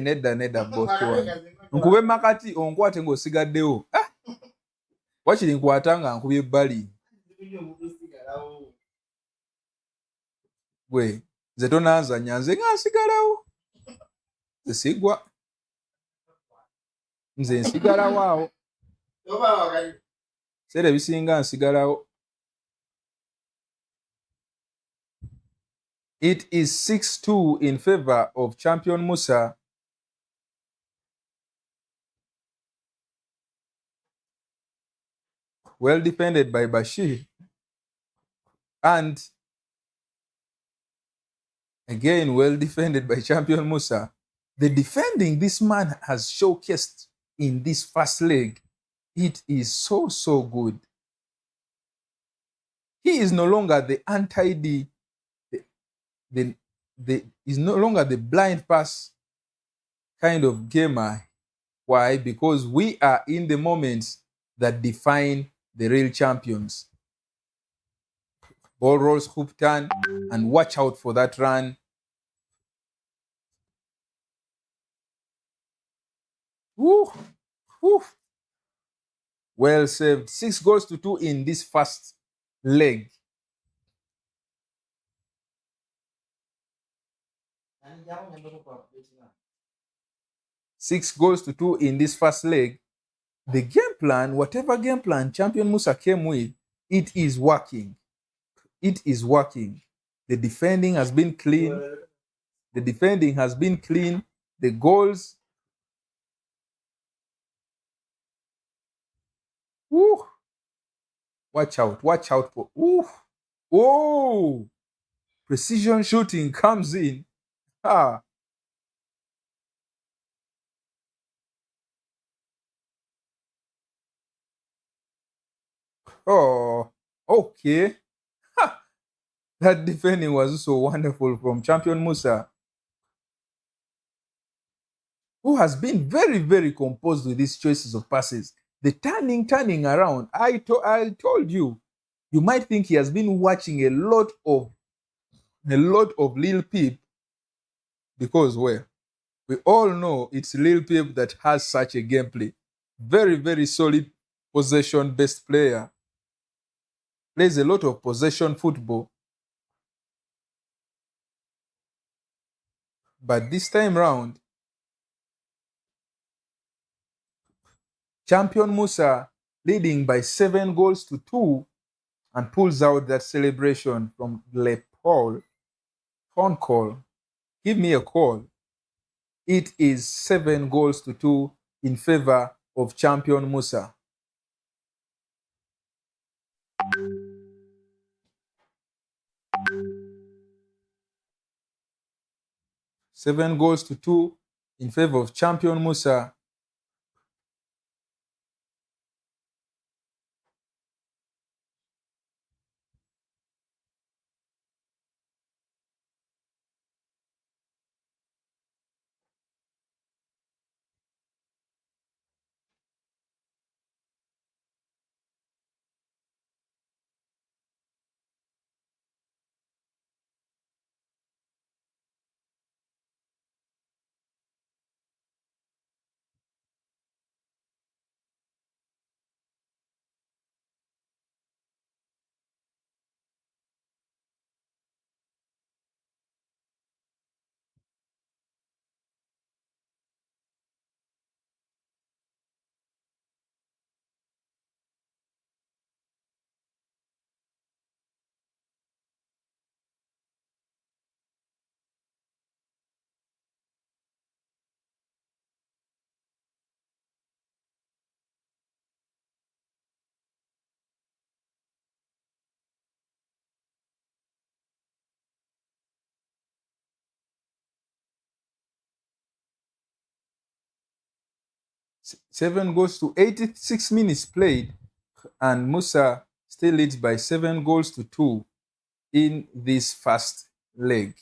Nedda boss wange. Nkube makati onkwate ng'osigaddewo. Wakiri nkwata nga nkubye ebbali. Gwe nze tonanzanya nze nga nsigalawo. Nze sigwa. Nze nsigalawo awo. Seera ebisinga nsigalawo. It is 6-2 in favor of champion Musa. Well defended by Bashir. And again, well defended by champion Musa. The defending this man has showcased in this first leg, it is so good. He is no longer the untidy, is no longer the blind pass kind of gamer. Why? Because we are in the moments that define the real champions. Ball rolls, hoop turn, and watch out for that run. Woo, woo. Well saved. 6-2 in this first leg. Six goals to 2 in this first leg. The game plan, whatever game plan champion Musa came with, it is working. It is working. The defending has been clean. The goals. Woo. Watch out for. Ooh. Oh. Precision shooting comes in. Ah. Oh, okay. Ha. That defending was also wonderful from champion Musa, who has been very composed with his choices of passes. The turning around. I told you, you might think he has been watching a lot of Lil Peep, because we all know it's Lil Peep that has such a gameplay. Very solid possession-based player. Plays a lot of possession football. But this time round, champion Musa leading by 7-2 and pulls out that celebration from Le Paul. Phone call. Give me a call. It is 7-2 in favor of champion Musa. Seven goals to 2 in favor of champion Musa. Seven goes to 86 minutes played, and Musa still leads by 7-2 in this first leg.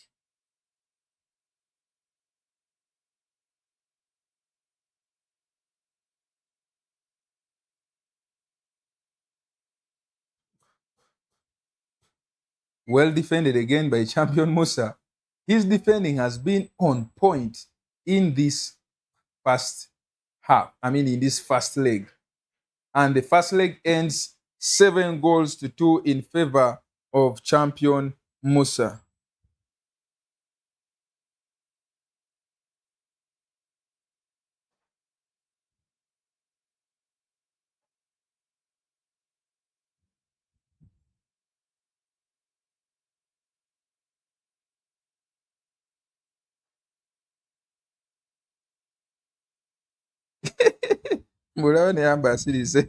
Well defended again by champion Musa. His defending has been on point in this first half. In this first leg. And the first leg ends 7-2 in favor of champion Musa. Muraone Bashir say.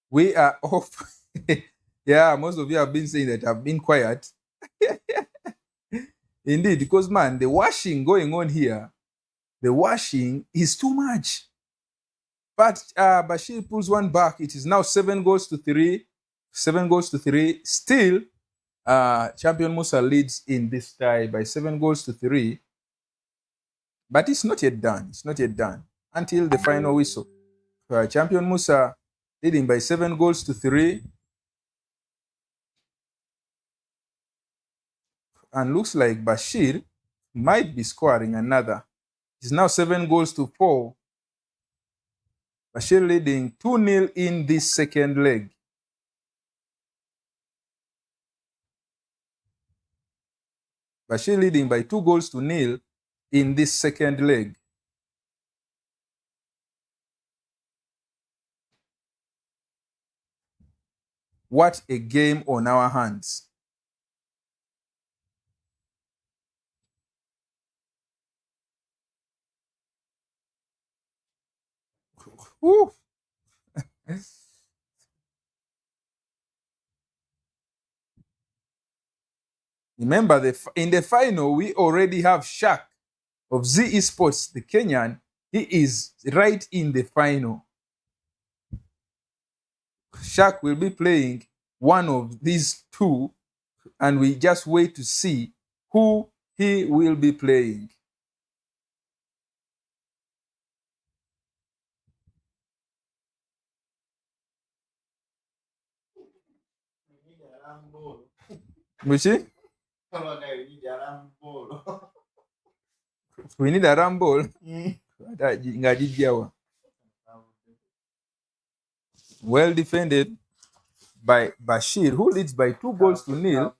We are off. Yeah, most of you have been saying that I've been quiet. Indeed, because man, the washing going on here, the washing is too much. But Bashir pulls one back. It is now 7-3. 7-3. Still, champion Musa leads in this tie by 7-3. But it's not yet done. It's not yet done until the final whistle. Champion Musa leading by 7-3. And looks like Bashir might be scoring another. It's now 7-4. Bashir leading 2-0 in this second leg. Bashir leading by 2-0 in this second leg. What a game on our hands. Woo. Remember, in the final, we already have Shaq of Z Sports, the Kenyan. He is right in the final. Shaq will be playing one of these two, and we just wait to see who he will be playing. Mushi? We need a rumble. Well defended by Bashir, who leads by 2-0.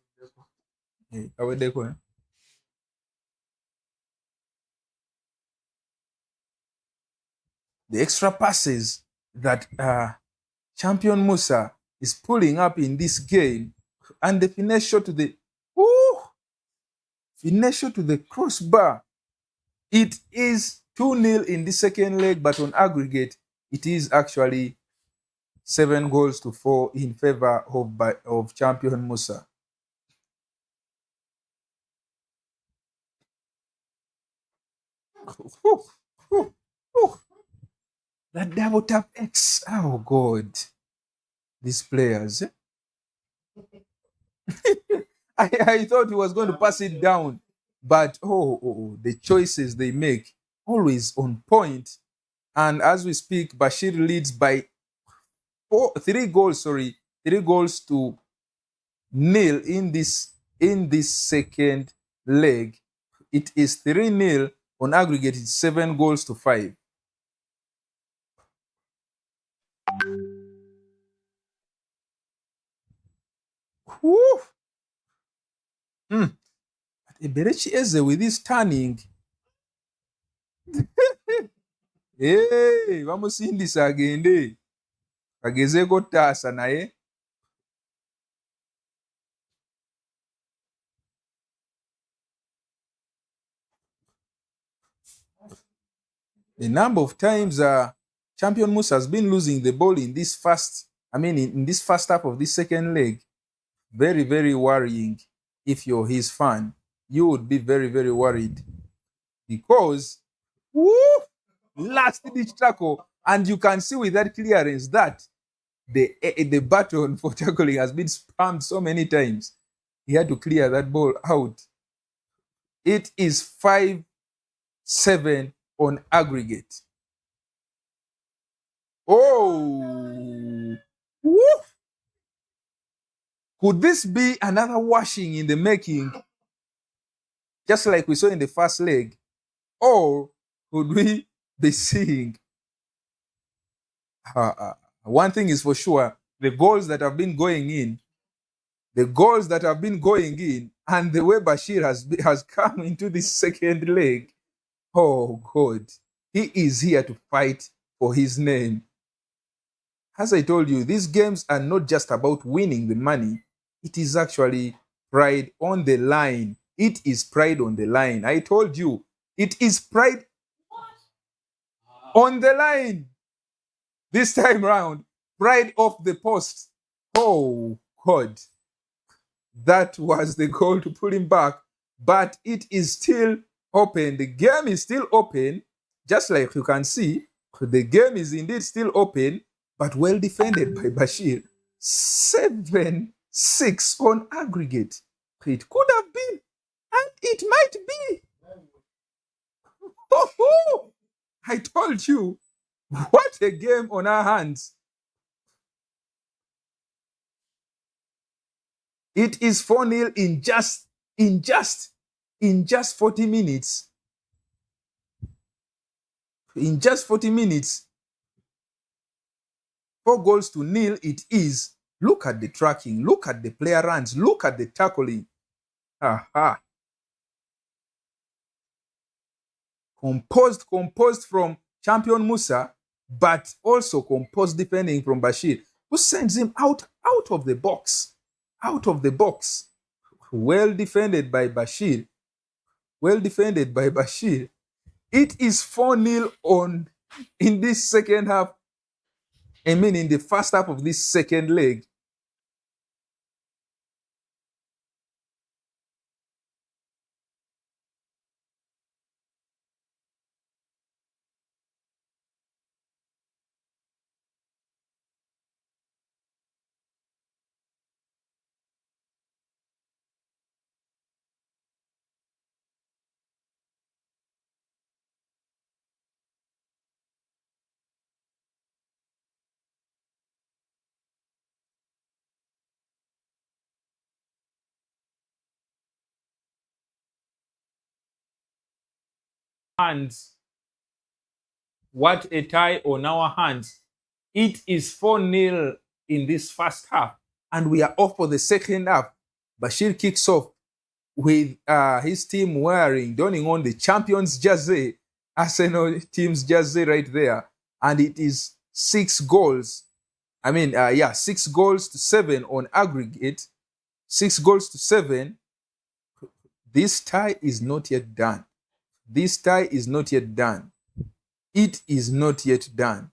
The extra passes that champion Musa is pulling up in this game, and the finesse shot to the crossbar. It is 2-0 in the second leg, but on aggregate, it is actually 7-4 in favor of champion Musa. That double tap X. Oh, God. These players. I thought he was going to pass it down. But, the choices they make, always on point. And as we speak, Bashir leads by 3-0 in this second leg. It is 3-0 on aggregate. It's 7-5. Woo! Eberechi Eze with this turning. Hey, vamusindisa agende. Ageze kotasa naye. The number of times champion Musa has been losing the ball in this first half of this second leg, very, very worrying. If you're his fan, you would be very, very worried, because last ditch tackle, and you can see with that clearance that the button for tackling has been spammed so many times. He had to clear that ball out. It is 5-7 on aggregate. Oh, woo. Could this be another washing in the making, just like we saw in the first leg? Or could we be seeing one thing is for sure, the goals that have been going in, and the way Bashir has come into this second leg, oh God, he is here to fight for his name. As I told you, these games are not just about winning the money. It is actually pride on the line. It is pride on the line. I told you, it is pride on the line. This time round, pride off the post. Oh, God. That was the goal to pull him back. But it is still open. The game is still open. Just like you can see, the game is indeed still open, but well defended by Bashir. 7-6 on aggregate. It could have been, and it might be. I told you, what a game on our hands. It is 4-0 in just 40 minutes. In just 40 minutes. 4-0 it is. Look at the tracking. Look at the player runs. Look at the tackling. Aha. Composed from champion Musa, but also composed defending from Bashir, who sends him out of the box. Out of the box. Well defended by Bashir. Well defended by Bashir. It is 4-0 in this second half. I mean, in the first half of this second leg. Hands. What a tie on our hands. It is 4-0 in this first half, and we are off for the second half. Bashir kicks off with his team donning on the champions jersey, Arsenal team's jersey right there, and it is 6 goals. 6 goals to 7 on aggregate. 6 goals to 7. This tie is not yet done. This tie is not yet done. It is not yet done.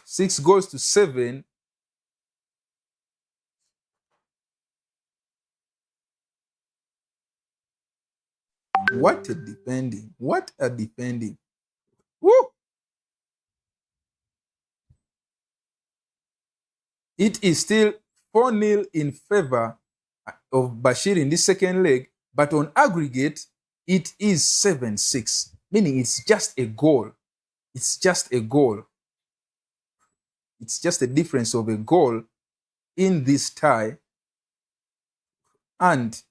6 goals to 7. What a defending. What a defending. Woo! It is still 4-0 in favor of Bashir in this second leg, but on aggregate, it is 7-6, meaning it's just a goal. It's just a goal. It's just a difference of a goal in this tie. And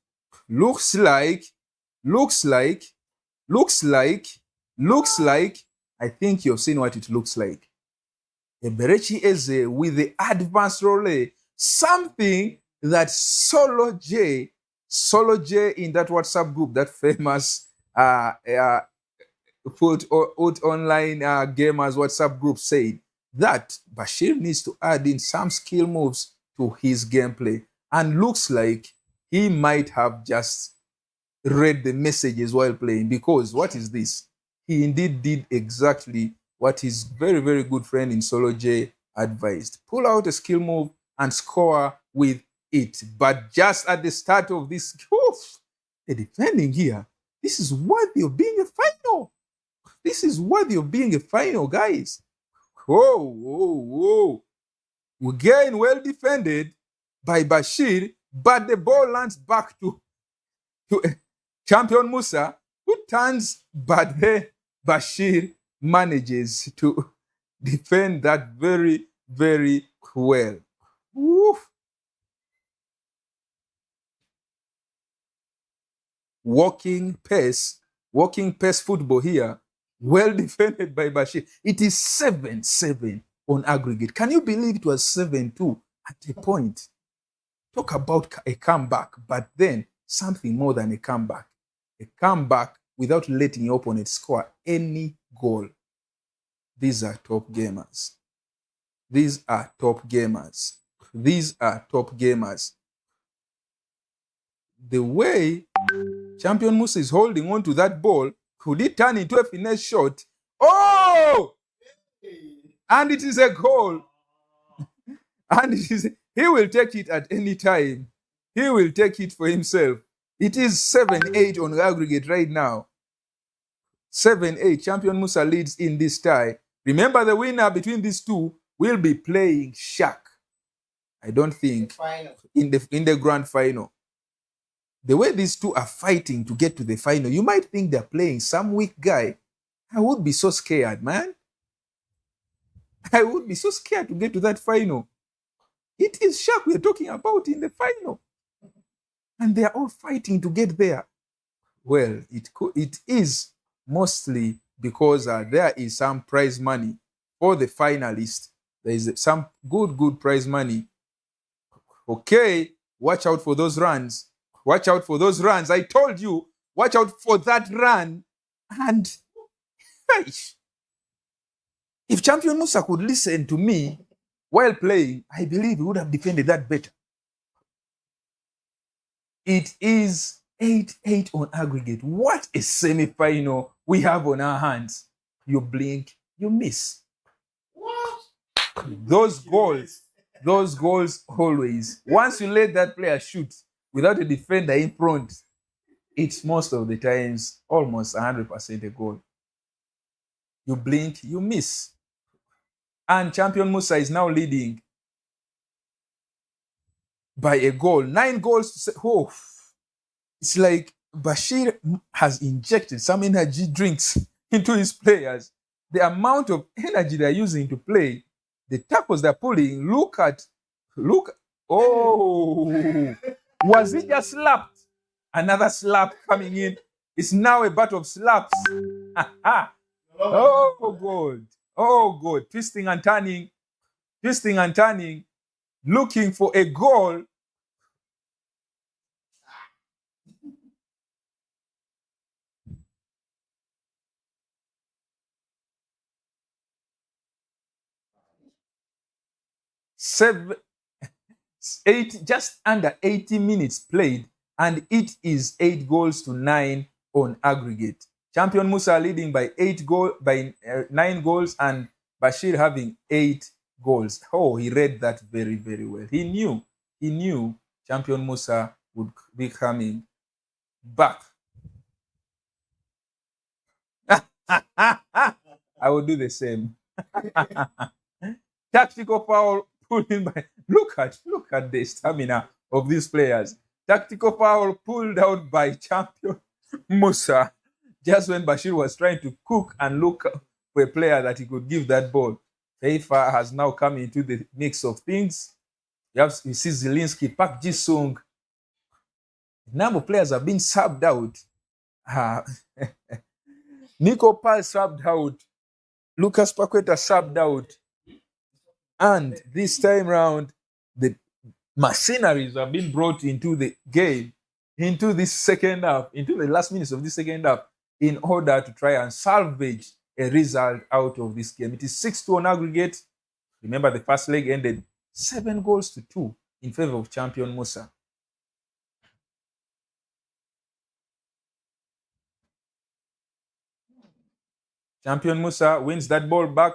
looks like, I think you've seen what it looks like. Eberechi Eze with the advanced role, something that Solo J in that WhatsApp group, that famous put online gamers WhatsApp group, said that Bashir needs to add in some skill moves to his gameplay, and looks like he might have just read the messages while playing, because what is this? He indeed did exactly what his very, very good friend in Solo J advised. Pull out a skill move and score with it. But just at the start of this, the defending here, this is worthy of being a final. This is worthy of being a final, guys. Whoa. Again, well defended by Bashir, but the ball lands back to champion Musa, who turns, but then Bashir manages to defend that very, very well. Woof. Walking pace football here, well defended by Bashir. It is 7-7 on aggregate. Can you believe it was 7-2 at a point? Talk about a comeback, but then something more than a comeback. A comeback without letting your opponent score any goal. These are top gamers. These are top gamers. These are top gamers. The way champion Musa is holding on to that ball, could it turn into a finesse shot? Oh! And it is a goal. And he will take it at any time. He will take it for himself. It is 7-8 on aggregate right now. 7-8. Champion Musa leads in this tie. Remember, the winner between these two will be playing Shaq. I don't think in the grand final. The way these two are fighting to get to the final, you might think they're playing some weak guy. I would be so scared, man. I would be so scared to get to that final. It is Shaq we're talking about in the final. And they are all fighting to get there. Well, it is mostly because there is some prize money for the finalists. There is some good prize money. Okay, watch out for those runs. Watch out for those runs. I told you, watch out for that run. And if Champion Musa could listen to me while playing, I believe he would have defended that better. It is 8-8 on aggregate. What a semi-final we have on our hands. You blink, you miss. What? Those goals always. Once you let that player shoot without a defender in front, it's most of the times almost 100% a goal. You blink, you miss. And Champion Musa is now leading by a goal. 9 goals. Oh, it's like Bashir has injected some energy drinks into his players. The amount of energy they're using to play, the tackles they're pulling, look. Oh, was it just slapped? Another slap coming in. It's now a battle of slaps. Oh, God. Oh, God. Twisting and turning, looking for a goal. Just under 80 minutes played, and it is 8 goals to 9 on aggregate. Champion Musa leading by 9 goals, and Bashir having 8 goals. Oh, he read that very, very well. He knew Champion Musa would be coming back. I will do the same. Tactical foul pulled in by. Look at the stamina of these players. Tactical foul pulled out by Champion Musa just when Bashir was trying to cook and look for a player that he could give that ball. FIFA has now come into the mix of things. You see Zielinski, Park Ji-sung. A number of players have been subbed out. Nico Pal subbed out. Lucas Paqueta subbed out. And this time round, the mercenaries have been brought into the game, into this second half, into the last minutes of this second half, in order to try and salvage a result out of this game. It is 6-2 on aggregate. Remember, the first leg ended 7 goals to 2 in favor of Champion Musa. Champion Musa wins that ball back,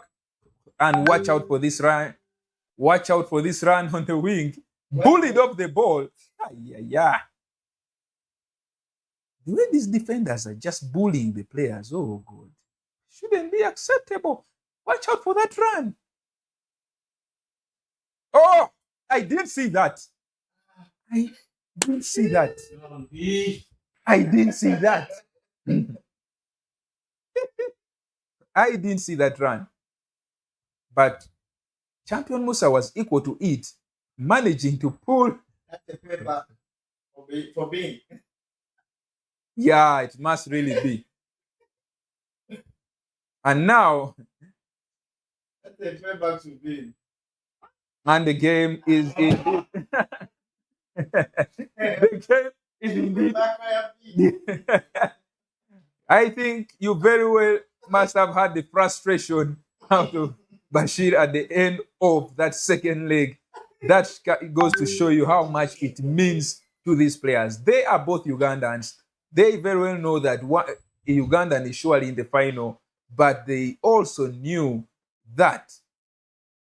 and watch out for this run. Watch out for this run on the wing. Bullied up the ball. The way these defenders are just bullying the players, oh God, shouldn't be acceptable. Watch out for that run. Oh, I didn't see that. I didn't see that. I didn't see that. I didn't see that run. But Champion Musa was equal to it, managing to pull. That's the paper for being. Yeah, it must really be. And now, that's the paper to be. And the game is indeed. The game is indeed. I think you very well must have had the frustration out of Bashir at the end of that second leg. That goes to show you how much it means to these players. They are both Ugandans. They very well know that a Ugandan is surely in the final, but they also knew that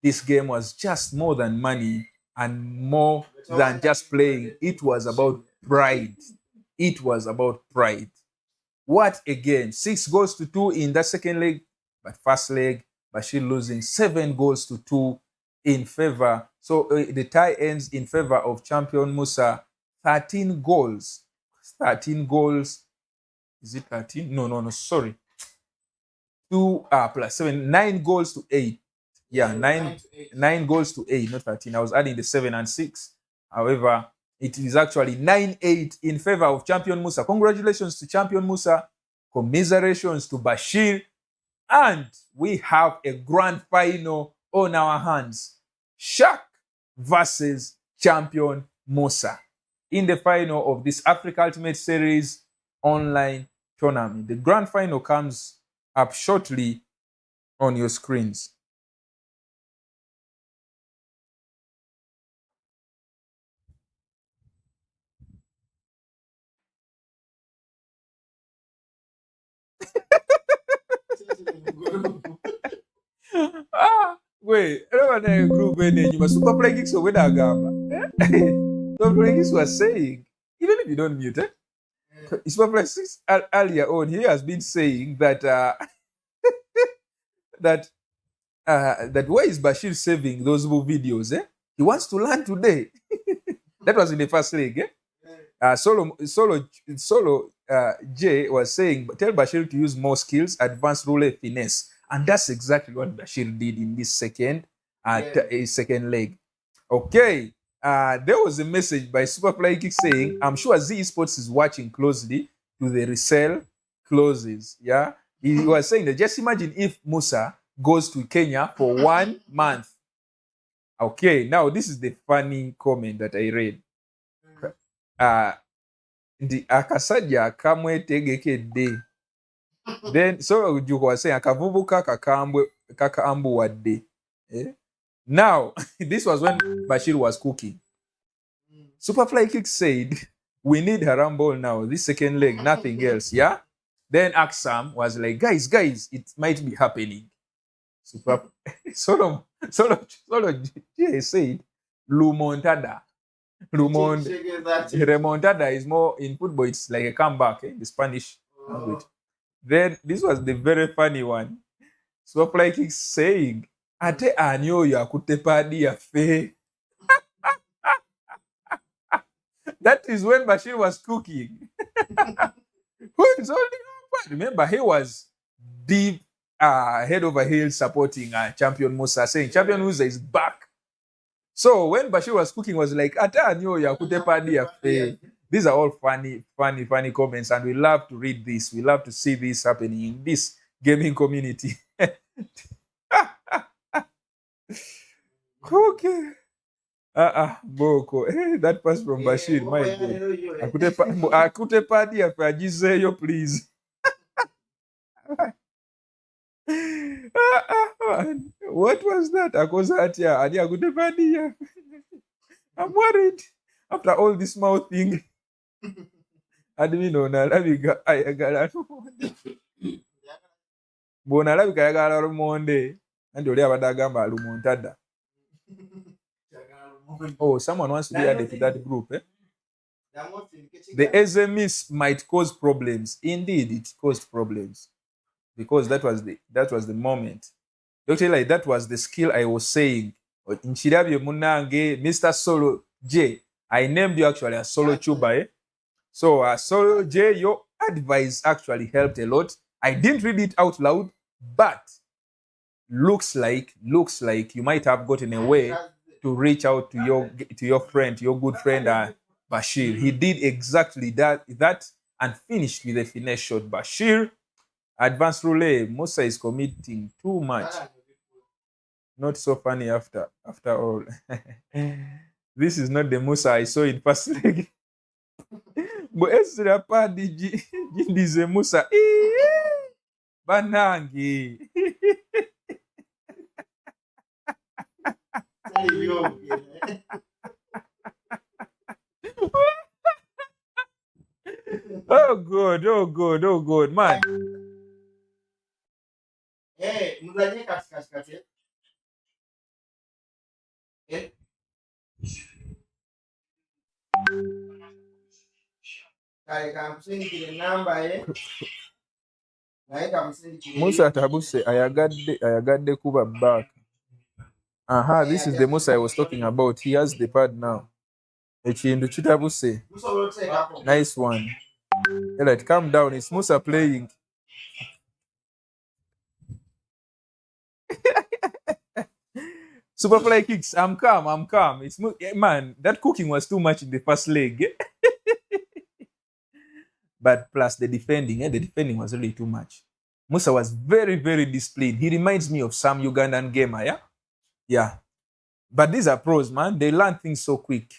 this game was just more than money and more than just playing. It was about pride. It was about pride. What a game. 6 goals to 2 in that second leg, but first leg, Bashir losing 7 goals to 2 in favor. So the tie ends in favor of Champion Musa. 13 goals. 13 goals. Is it 13? No, sorry. 2 plus 7. 9 goals to 8. Yeah, 9 goals to 8, not 13. I was adding the 7 and 6. However, it is actually 9-8 in favor of champion Musa. Congratulations to champion Musa. Commiserations to Bashir. And we have a grand final on our hands. Shaq versus champion Musa in the final of this Africa Ultimate Series online tournament. The grand final comes up shortly on your screens. Wait, group Super Play Geeks over there, Gamba. Super Play Geeks was saying, even if you don't mute it, Super Play Geeks earlier on, he has been saying that that where is Bashir saving those videos? He wants to learn today. That was in the first leg. Solo J was saying, tell Bashir to use more skills, advanced ruler, finesse. And that's exactly what Bashir did in this second leg. Okay. There was a message by Superfly Kick saying, I'm sure Z Sports is watching closely to the resale clauses. Yeah. He was saying that just imagine if Musa goes to Kenya for 1 month. Okay. Now, this is the funny comment that I read. Ndi akasajja kamwetegekedde. Then so you was saying akavubuka kakambuwadde. Now this was when Bashir was cooking. Superfly Kick said we need Harambol now, this second leg, nothing else. Yeah. Then Aksam was like, guys, it might be happening. Solo J said Lumontada. Remontada is more in football, it's like a comeback, the Spanish language. Then this was the very funny one. So like he's saying, Ate anyo ya kutepadi ya fe. That is when Bashir was cooking. Who is holding up? Remember, he was deep head over heels supporting champion Musa, saying champion Musa is back. So when Bashir was cooking, was like, these are all funny comments, and we love to read this. We love to see this happening in this gaming community. Okay. Boko. Hey, that pass from Bashir, my God. Akute party afajizeyo, please. What was that? I'm worried. After all this mouth thing. Admino nalabika ayagala bw'onalabika ayagala lumonde anti oli abadde agamba lumontada. Oh, someone wants to be added to that group. The SMEs might cause problems. Indeed, it caused problems. Because that was the moment. Dr. Like, that was the skill I was saying. In Chirabye Munange, Mr. Solo J. I named you actually as Solo Chuba. So Solo J, your advice actually helped a lot. I didn't read it out loud, but looks like you might have gotten a way to reach out to your friend, your good friend Bashir. He did exactly that and finished with a finesse shot. Bashir, advanced relay. Musa is committing too much. Not so funny after all. This is not the Musa I saw in first leg. But Ezra Padi Jindize Musa. Banangi. Oh good, man. Hey, muzanye katikati. Musa Tabuse ayagadde kuba back. This is the Musa I was talking about. He has the pad now. Ekindu kitabuse. Nice one. Alright, calm down. It's Musa playing. Superfly kicks. I'm calm. Man, that cooking was too much in the first leg. But plus the defending was really too much. Musa was very, very disciplined. He reminds me of some Ugandan gamer, yeah? Yeah. But these are pros, man. They learn things so quick.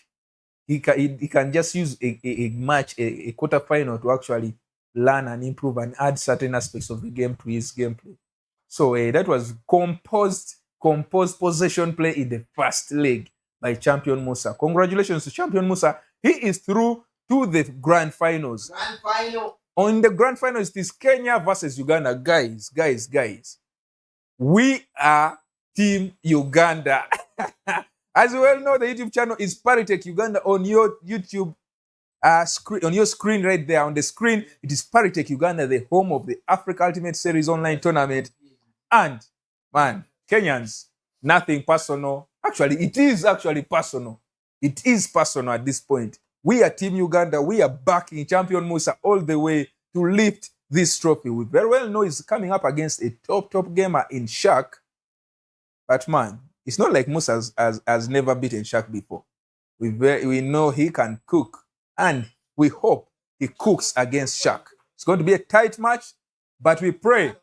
He can just use a match, a quarterfinal to actually learn and improve and add certain aspects of the game to his gameplay. So that was composed possession play in the first leg by Champion Musa. Congratulations to Champion Musa. He is through to the grand finals. Grand final. On the grand finals, it is Kenya versus Uganda. Guys. We are Team Uganda. As you well know, the YouTube channel is Paritech Uganda on your YouTube screen, on your screen right there. On the screen, it is Paritech Uganda, the home of the Africa Ultimate Series online tournament. And, man, Kenyans, nothing personal. Actually, it is actually personal. It is personal at this point. We are Team Uganda. We are backing Champion Musa all the way to lift this trophy. We very well know he's coming up against a top gamer in Shaq. But, man, it's not like Musa has never beaten Shaq before. We know he can cook. And we hope he cooks against Shaq. It's going to be a tight match, but we pray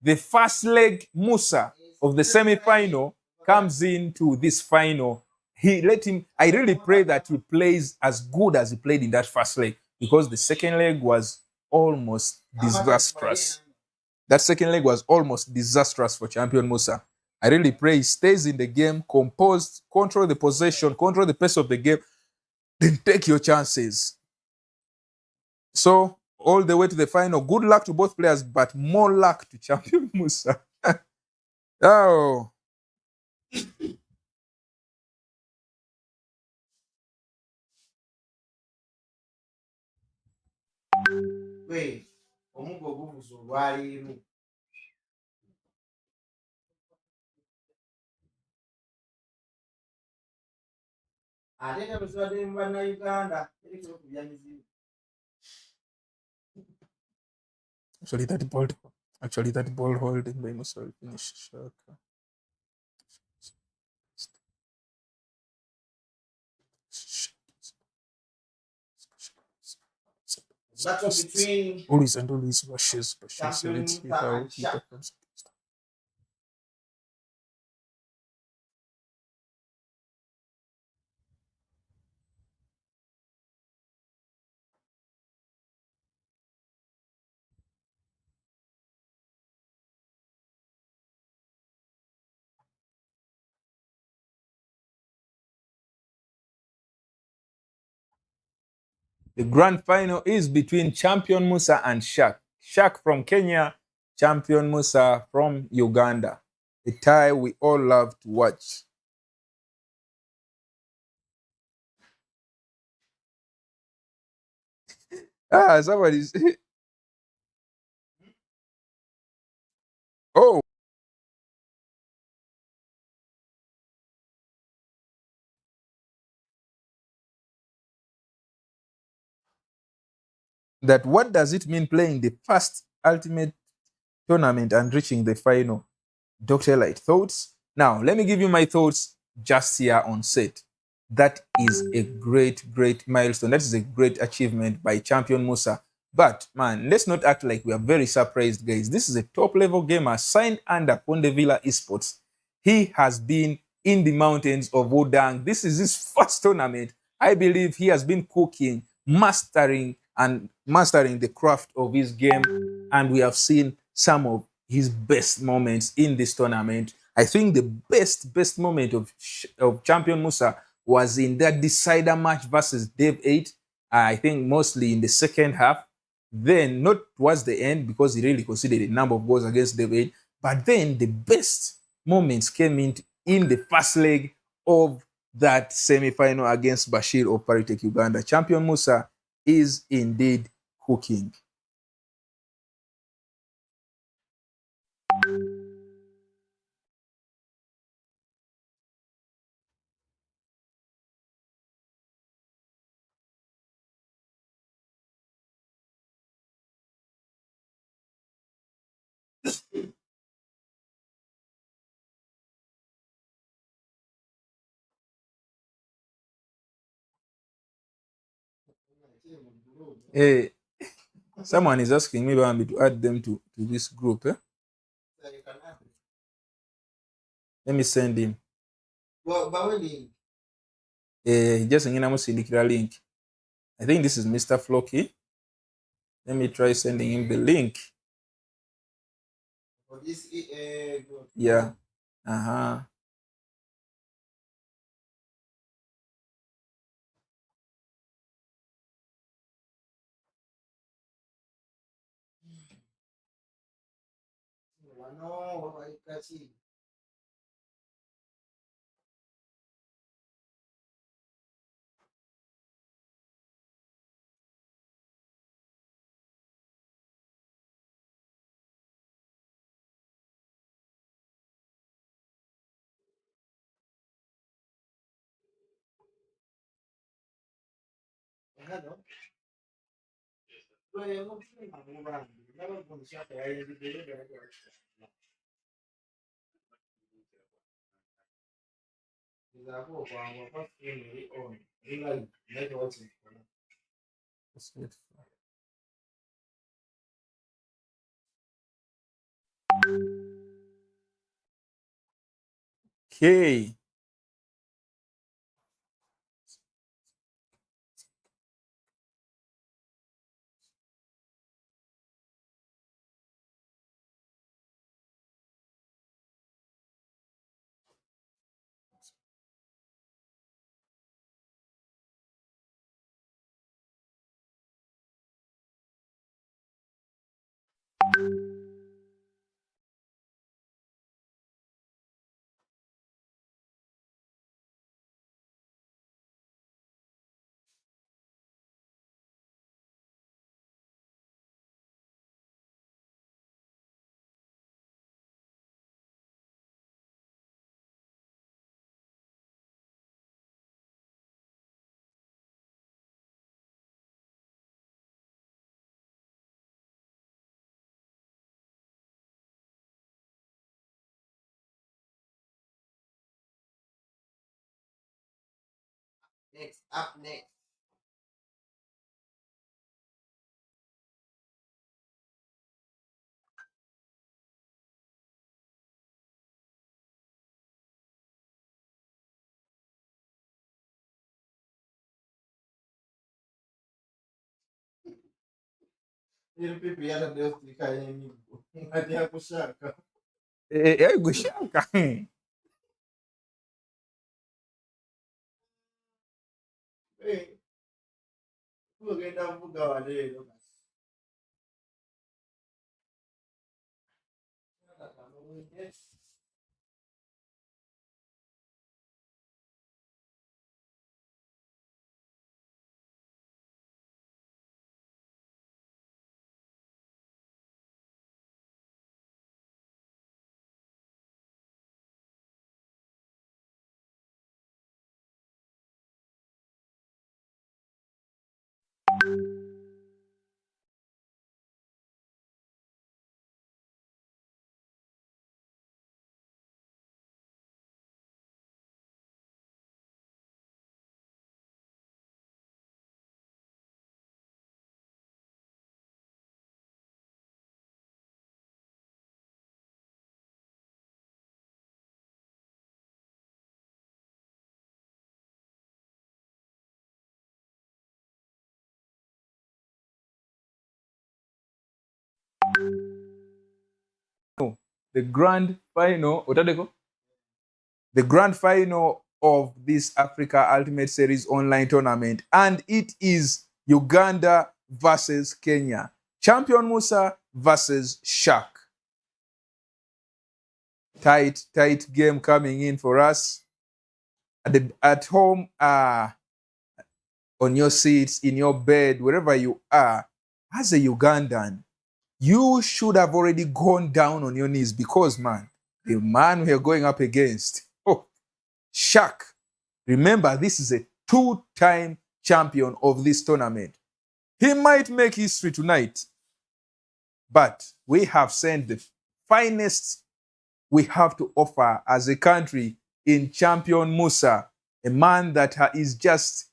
the first leg Musa of the semi-final comes into this final. I really pray that he plays as good as he played in that first leg, because the second leg was almost disastrous. That second leg was almost disastrous for Champion Musa. I really pray he stays in the game, composed, control the possession, control the pace of the game, then take your chances. So, all the way to the final. Good luck to both players, but more luck to Champion Musa. Oh. Wait, omugo guvuza olwaleero. Ate nga bwe tubadde mu bannayuganda erekera okubya mizibu. Actually, that ball holding by Musa will finish Shaka. Battle between always Bashir. So let's see Musa how and he Shaq. performs. The grand final is between Champion Musa and Shaq. Shaq from Kenya, Champion Musa from Uganda. A tie we all love to watch. Somebody's. Oh. That what does it mean playing the first ultimate tournament and reaching the final? Dr. Light, thoughts? Now, let me give you my thoughts just here on set. That is a great milestone. That is a great achievement by Champion Musa. But, man, let's not act like we are very surprised, guys. This is a top-level gamer signed under Pondevilla Esports. He has been in the mountains of Wodang. This is his first tournament. I believe he has been cooking, mastering the craft of his game, and we have seen some of his best moments in this tournament. I think the best moment of Champion Musa was in that decider match versus Dave 8. I think mostly in the second half. Then, not towards the end, because he really conceded a number of goals against Dave 8. But then the best moments came in the first leg of that semi-final against Bashir of Paritech Uganda. Champion Musa is indeed cooking. Hey, someone is asking me Bambi to add them to this group. Let me send him. Just a link. I think this is Mr. Flocky. Let me try sending him the link. Yeah. Uh-huh. Okay. Up next. Ili pipi yata Deus tikaye migo. Ngati yako Shaka. Go Shaq. Kugenda mvuga wa lero. The grand final. The grand final of this Africa Ultimate Series online tournament, and it is Uganda versus Kenya. Champion Musa versus Shaq. Tight game coming in for us. At home, on your seats, in your bed, wherever you are, as a Ugandan, you should have already gone down on your knees because, man, the man we are going up against, Shaq. Remember, this is a two-time champion of this tournament. He might make history tonight, but we have sent the finest we have to offer as a country in champion Musa, a man that is just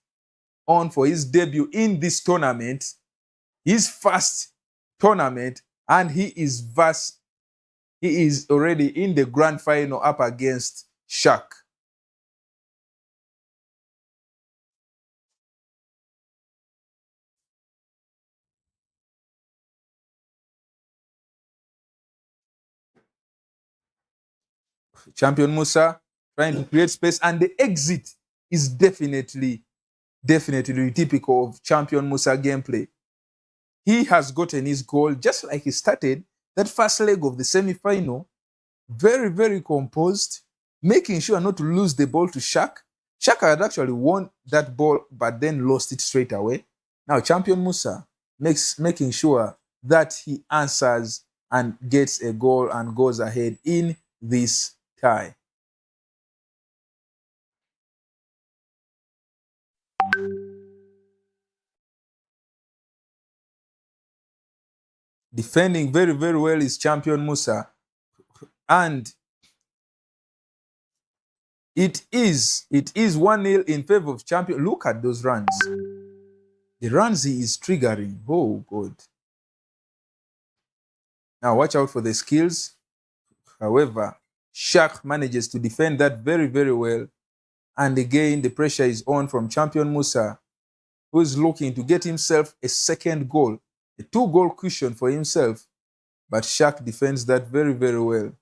on for his debut in this tournament, his first tournament, and he is already in the grand final up against Shaq. Champion Musa trying to create space, and the exit is definitely typical of Champion Musa gameplay. He has gotten his goal just like he started that first leg of the semi-final. Very, very composed, making sure not to lose the ball to Shaq. Shaq had actually won that ball, but then lost it straight away. Now, Champion Musa making sure that he answers and gets a goal and goes ahead in this tie. Defending very, very well is Champion Musa. And it is 1-0 in favor of Champion. Look at those runs. The runs he is triggering. Oh, God. Now, watch out for the skills. However, Shaq manages to defend that very, very well. And again, the pressure is on from Champion Musa, who is looking to get himself a second goal, a 2-goal cushion for himself. But Shaq defends that very, very well.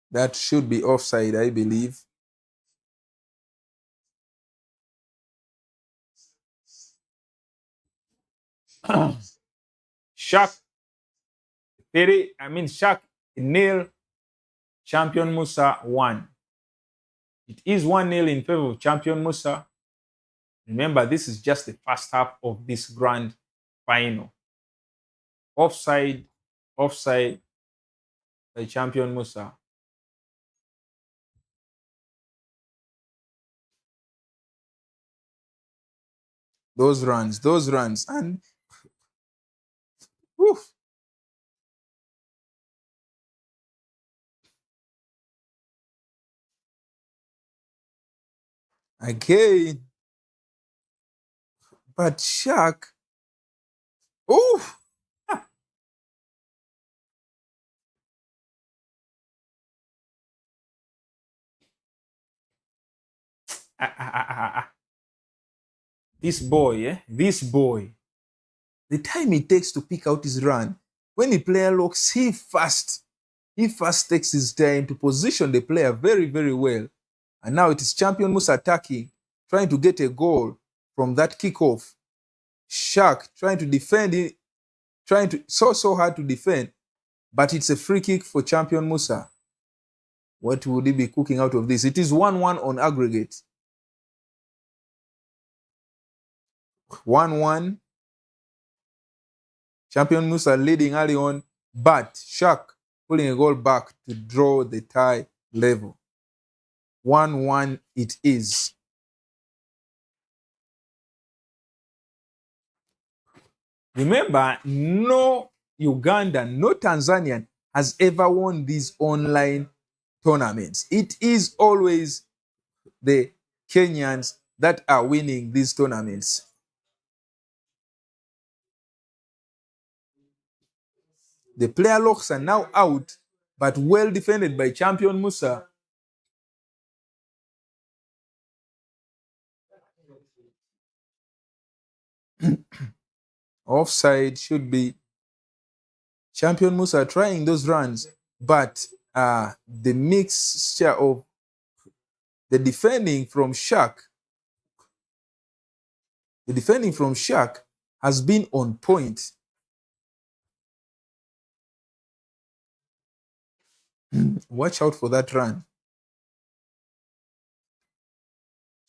That should be offside, I believe. Shaq 0, Champion Musa 1. It is 1-0 in favor of Champion Musa. Remember, this is just the first half of this grand final. Offside by Champion Musa. Those runs, and woof. Again. But Shaq, oof. This boy, the time it takes to pick out his run, when the player looks, he first takes his time to position the player very, very well. And now it is Champion Musa attacking, trying to get a goal from that kickoff. Shaq trying to defend it, so hard to defend, but it's a free kick for Champion Musa. What would he be cooking out of this? It is 1-1 on aggregate. 1-1. Champion Musa leading early on, but Shaq pulling a goal back to draw the tie level. 1-1 it is. Remember, no Ugandan, no Tanzanian has ever won these online tournaments. It is always the Kenyans that are winning these tournaments. The player locks are now out, but well defended by Champion Musa. Offside should be Champion Musa trying those runs, but the mixture of the defending from Shaq has been on point. Watch out for that run.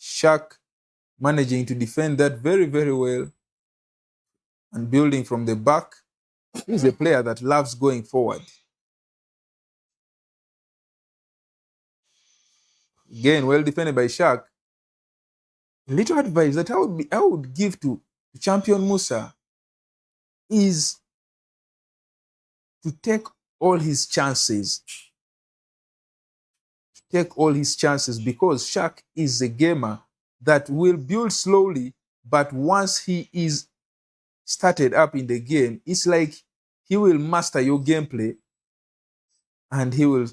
Shaq managing to defend that very, very well and building from the back. He's a player that loves going forward. Again, well defended by Shaq. Little advice that I would give to Champion Musa is to take all his chances. take all his chances because Shaq is a gamer that will build slowly, but once he is started up in the game, it's like he will master your gameplay and he will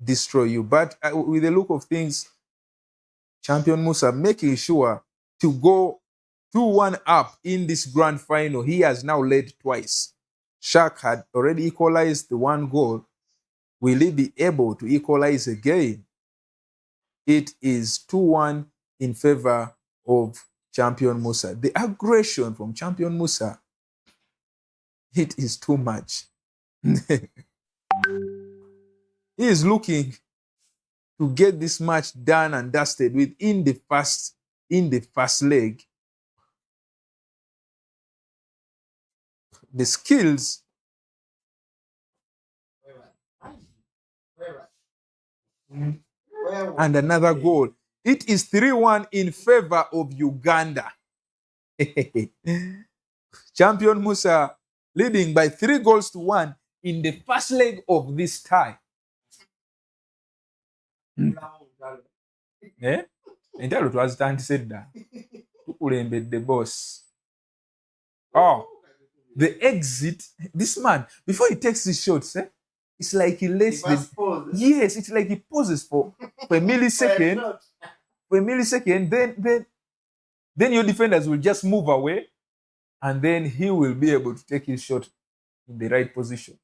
destroy you. But with the look of things, Champion Musa making sure to go 2-1 up in this grand final. He has now led twice. Shaq had already equalized the one goal. Will he be able to equalize again? It is 2-1 in favor of Champion Musa. The aggression from Champion Musa, it is too much. He is looking to get this match done and dusted within the first leg. The skills and another goal. It is 3-1 in favor of Uganda. Champion Musa leading by 3-1 in the first leg of this tie. Entalo twazitandise tukulembedde boss. Oh, the exit. This man, before he takes his shots, it's like he lets yes, it's like he pauses for a millisecond. For a millisecond, then your defenders will just move away, and then he will be able to take his shot in the right position.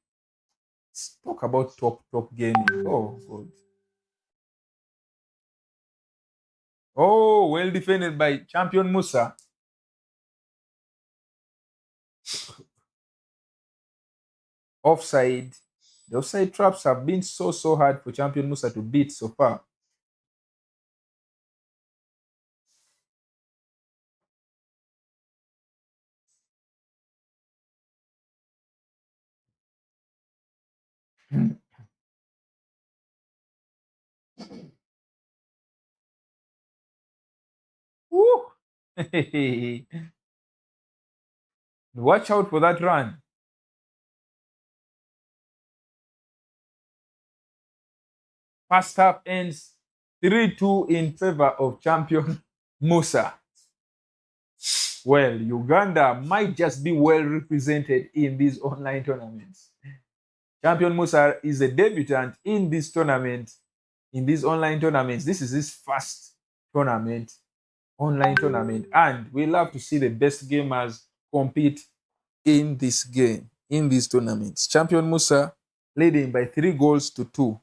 Let's talk about top gaming. Oh God. Oh, well defended by Champion Musa. Offside. The offside traps have been so hard for Champion Musa to beat so far. Woo! Watch out for that run. First half ends 3-2 in favor of Champion Musa. Well, Uganda might just be well represented in these online tournaments. Champion Musa is a debutant in this tournament, in these online tournaments. This is his first tournament, online tournament, and we love to see the best gamers compete in this game, in these tournaments. Champion Musa leading by 3-2.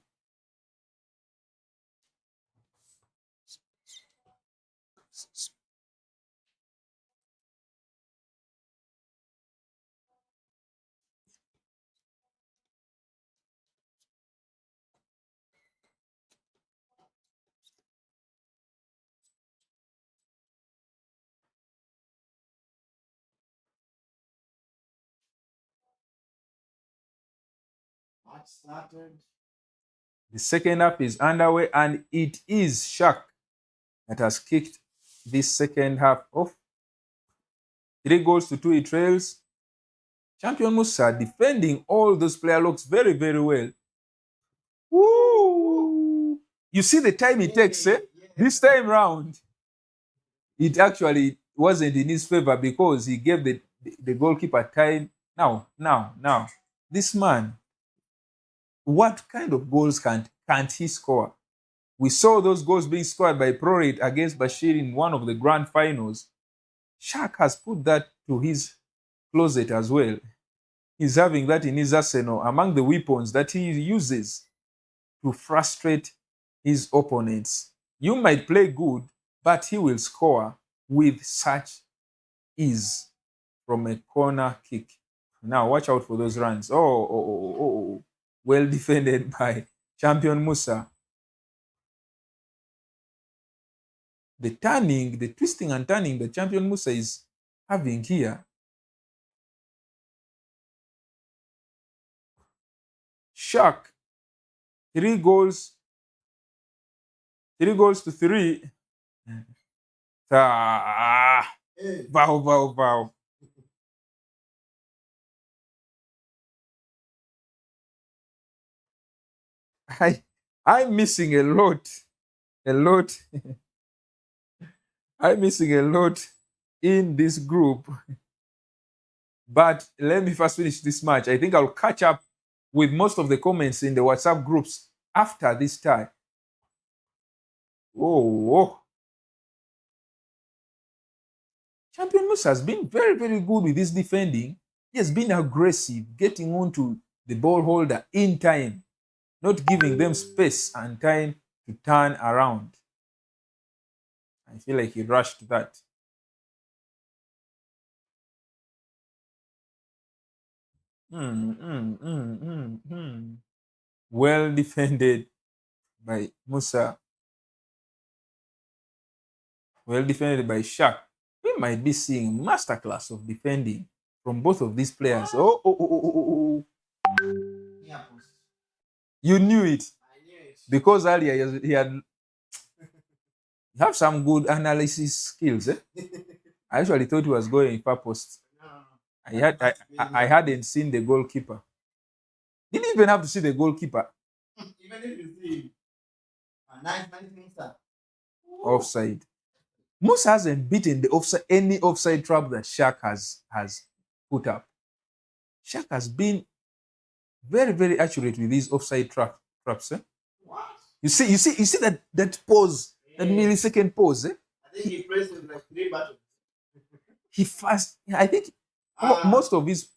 The second half is underway, and it is Shaq that has kicked this second half off. 3-2 it trails. Champion Musa defending all those player locks very, very well. Woo! You see the time it takes, This time round, it actually wasn't in his favor because he gave the goalkeeper time. Now, this man, what kind of goals can't he score? We saw those goals being scored by Prorit against Bashir in one of the grand finals. Shaq has put that to his closet as well. He's having that in his arsenal among the weapons that he uses to frustrate his opponents. You might play good, but he will score with such ease from a corner kick. Now, watch out for those runs. Oh. Well defended by Champion Musa. The twisting and turning that Champion Musa is having here. Shaq, 3-3. Wow. I'm missing a lot. A lot. I'm missing a lot in this group. But let me first finish this match. I think I'll catch up with most of the comments in the WhatsApp groups after this tie. Oh. Champion Musa has been very, very good with his defending. He has been aggressive, getting onto the ball holder in time, not giving them space and time to turn around. I feel like he rushed that. Well defended by Musa. Well defended by Shaq. We might be seeing a masterclass of defending from both of these players. Oh. You knew it. I knew it. Because earlier he had have some good analysis skills. I actually thought he was going purpose. I hadn't seen the goalkeeper. Didn't even have to see the goalkeeper. Even if you see a nice Musa. Offside. Musa hasn't beaten any offside trap that Shaq has put up. Shaq has been very, very accurate with these offside traps. What? You see that pause, that millisecond pause. I think he pressed with like 3 buttons. He fast. I think most of his.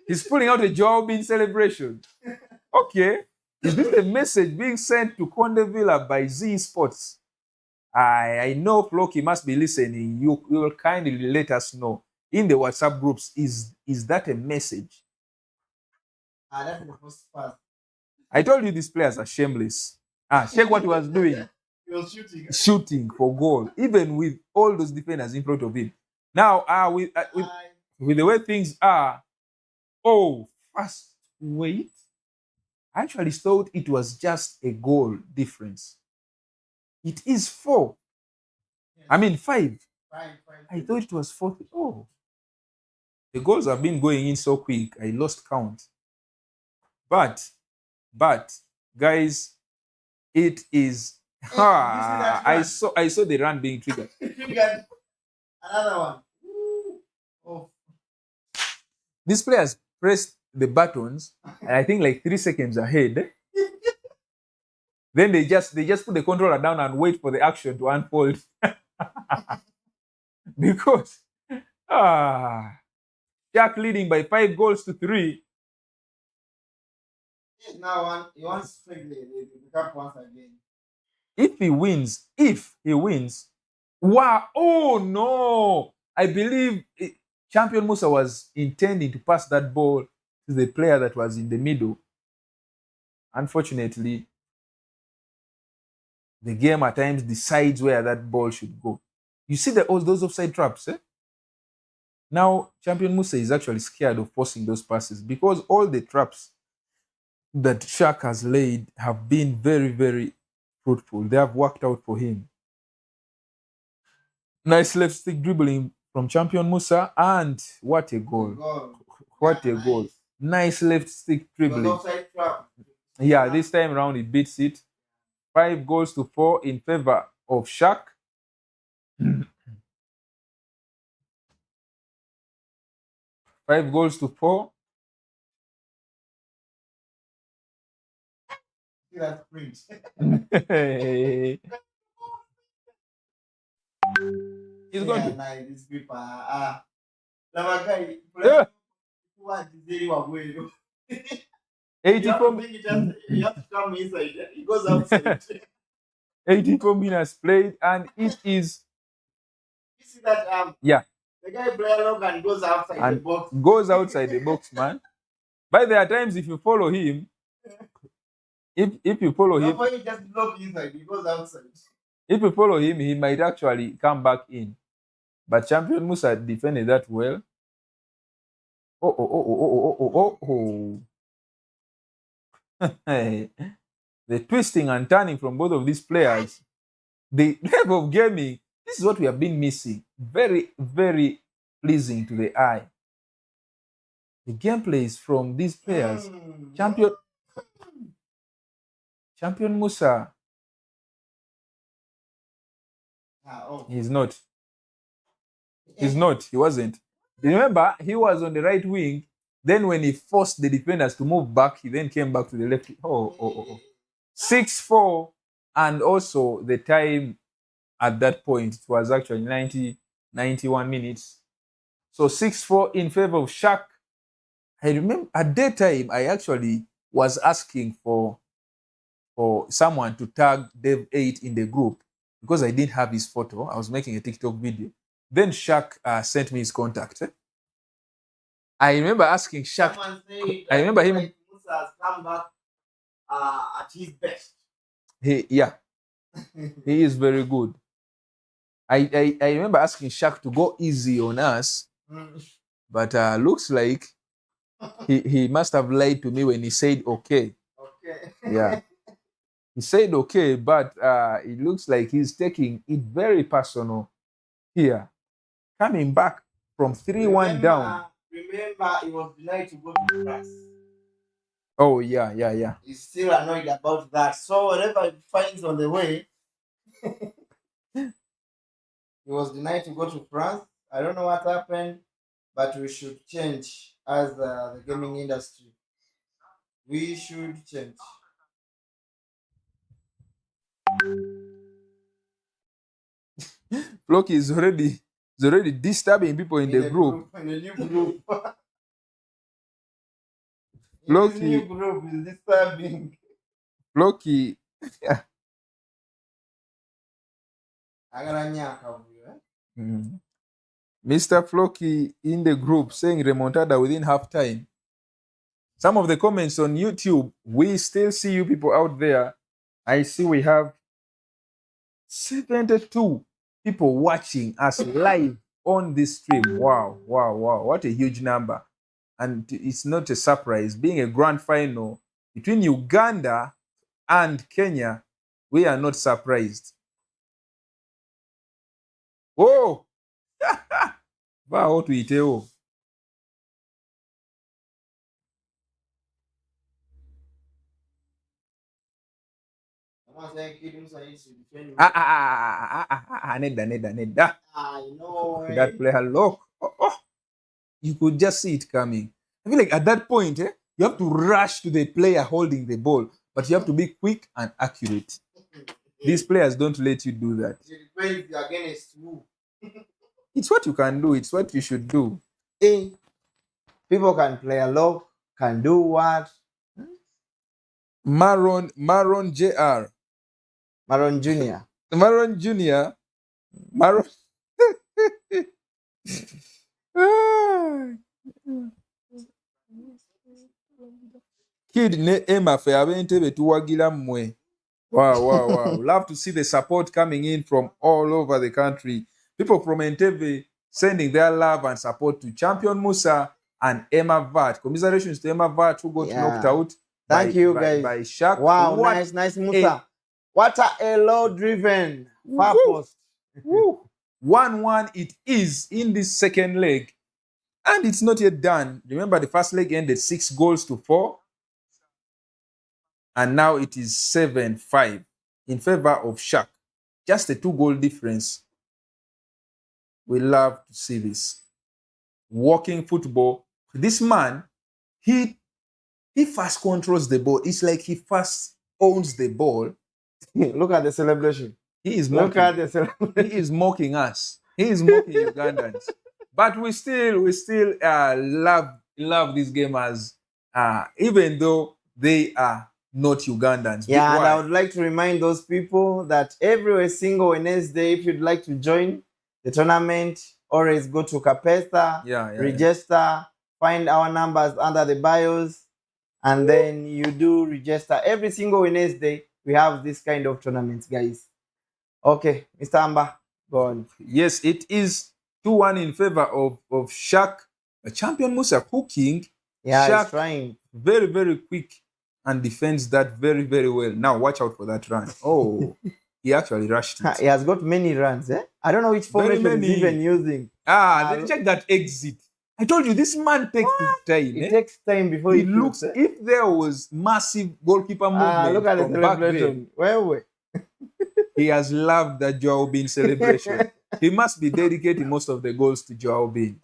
He's pulling out a job in celebration. Okay. Is this a message being sent to Conde Villa by Z Sports? I know Floki must be listening. You will kindly let us know in the WhatsApp groups. Is that a message? That's the first pass. I told you these players are shameless. Check what he was doing. He was shooting. Shooting for goal, even with all those defenders in front of him. Now, with the way things are, fast wait. I actually thought it was just a goal difference. It is 4. Yes. I mean 5. 5. I thought it was 4. The goals have been going in so quick. I lost count. But, guys, it is. I saw the run being triggered. Triggered. Another one. Oh. These players pressed the buttons, and I think like 3 seconds ahead. Then they just put the controller down and wait for the action to unfold. Because Shaq leading by 5 goals to 3. Now he wants to take the cup once again. If he wins, wow! Oh no! I believe Champion Musa was intending to pass that ball to the player that was in the middle. Unfortunately, the game at times decides where that ball should go. You see those offside traps, eh? Now, Champion Musa is actually scared of posting those passes because all the traps that Shaq has laid have been very, very fruitful. They have worked out for him. Nice left stick dribbling from Champion Musa, and what a goal. What a goal. Nice left stick dribbling. Yeah, this time around he beats it. 5 goals to 4 in favor of Shaq. 5 goals to 4. He's going to. These people are. 84 you have to come inside. He goes outside. 84 minutes played, and it is. You see that? Yeah. The guy Blair Logan goes outside the box. Goes outside the box, man. But there are times if you follow him, if you follow him, he just look inside. He goes outside. If you follow him, he might actually come back in. But Champion Musa defended that well. The twisting and turning from both of these players. The level of gaming, this is what we have been missing. Very, very pleasing to the eye. The gameplays from these players. Champion Champion Musa. He's not. He's not. He wasn't. Remember, he was on the right wing. Then when he forced the defenders to move back, he then came back to the left. 6-4. And also the time at that point, it was actually 91 minutes. So 6-4 in favor of Shaq. I remember at that time, I actually was asking for someone to tag Dev 8 in the group because I didn't have his photo. I was making a TikTok video. Then Shaq sent me his contact. I remember asking Shaq. I remember him. Musa has come back at his best. He is very good. I remember asking Shaq to go easy on us, but looks like he must have lied to me when he said okay. Okay. Yeah. He said okay, but it looks like he's taking it very personal here. Coming back from 3-1 down. Remember, he was denied to go to class. Oh, yeah. He's still annoyed about that. So whatever he finds on the way, he was denied to go to France. I don't know what happened, but we should change as the gaming industry. We should change. Floki is already disturbing people in the group. In a new group. Floki, new group is disturbing. Floki. Mr. Floki in the group saying remontada within half time. Some of the comments on YouTube, we still see you people out there. I see we have 72 people watching us live on this stream. Wow. What a huge number. And it's not a surprise. Being a grand final between Uganda and Kenya, we are not surprised. Oh! What we tell. Neda. I know. That player, look. You could just see it coming. I feel like at that point, you have to rush to the player holding the ball, but you have to be quick and accurate. These players don't let you do that. It's what you can do. It's what you should do. People can play a lock, can do what? Maron Jr. Maron Jr. Maron Jr. Maron. Kid ne Emma fe abentebe tuwagira mmwe. Wow. Love to see the support coming in from all over the country. People from Entebbe sending their love and support to Champion Musa and Emma Vat. Commiserations to Emma Vat who got knocked out. Thank you guys. By Shaq. Wow, nice Musa. What a low-driven purpose. 1-1 it is in this second leg. And it's not yet done. Remember the first leg ended 6-4. And now it is 7-5 in favor of Shaq. Just a 2-goal difference. We love to see this. Walking football. This man, he first controls the ball. It's like he first owns the ball. Look at the celebration. He is mocking. Look at the celebration. He is mocking us. He is mocking Ugandans. But we still love these gamers, even though they are not Ugandans. Yeah, and I would like to remind those people that every single Wednesday, if you'd like to join the tournament, always go to Capesta, register, find our numbers under the bios, and then you do register. Every single Wednesday, we have this kind of tournaments, guys. Okay, Mr. Amber, go on. Yes, it is 2-1 in favor of Shaq. Champion Musa cooking. Yeah, Shaq he's trying. Very, very quick and defends that very, very well. Now watch out for that run. Oh, he actually rushed it. He has got many runs. I don't know which formation he's even using. Check that exit. I told you, this man takes his time. It takes time before He he looks, shoots, if there was massive goalkeeper movement look at the from back celebration. then, he has loved that Joao Bean celebration. He must be dedicating most of the goals to Joao Bean.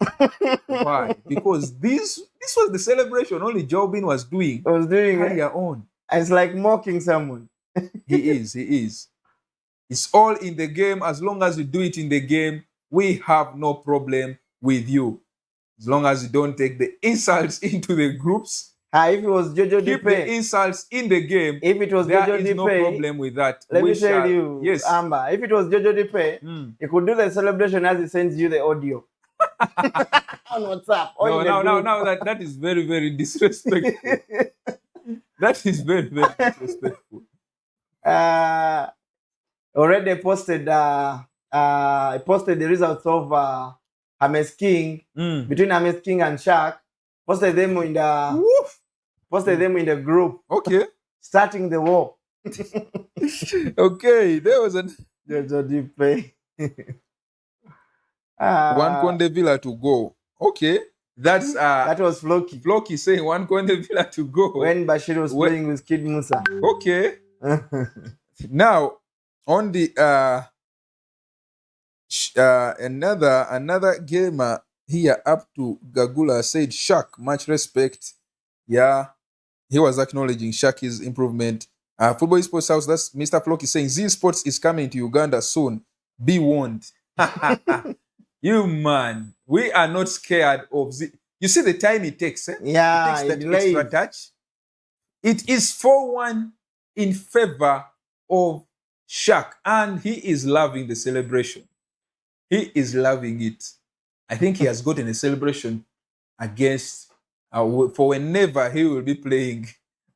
Why? Because this was the celebration only Joao Bean was doing. Carry on. It's like mocking someone. He is. It's all in the game. As long as you do it in the game, we have no problem with you. As long as you don't take the insults into the groups. If it was Jojo keep Dipe, the insults in the game. If it was there Jojo is Dipe, no problem with that. Let me tell you, yes. Amber, if it was Jojo Dipe, he could do the celebration as he sends you the audio on WhatsApp. No, that is very, very disrespectful. That is very, very disrespectful. Already posted the results of James King between James King and Shaq. Posted them in the group. Okay. Starting the war. Okay, there was an Jojo Dipe. one Conde Villa to go. Okay. That's that was Floki. Floki saying one Conde Villa to go. When Bashir was playing with Kid Musa. Okay. Now, on the another gamer here up to Gagula said Shaq, much respect. Yeah, he was acknowledging Shaq's improvement. Football Sports House, that's Mr. Floki saying Z Sports is coming to Uganda soon. Be warned. You man, we are not scared of Z. You see the time it takes, eh? Yeah, it takes that extra touch. It is 4-1 in favor of Shaq, and he is loving the celebration. He is loving it. I think he has gotten a celebration against for whenever he will be playing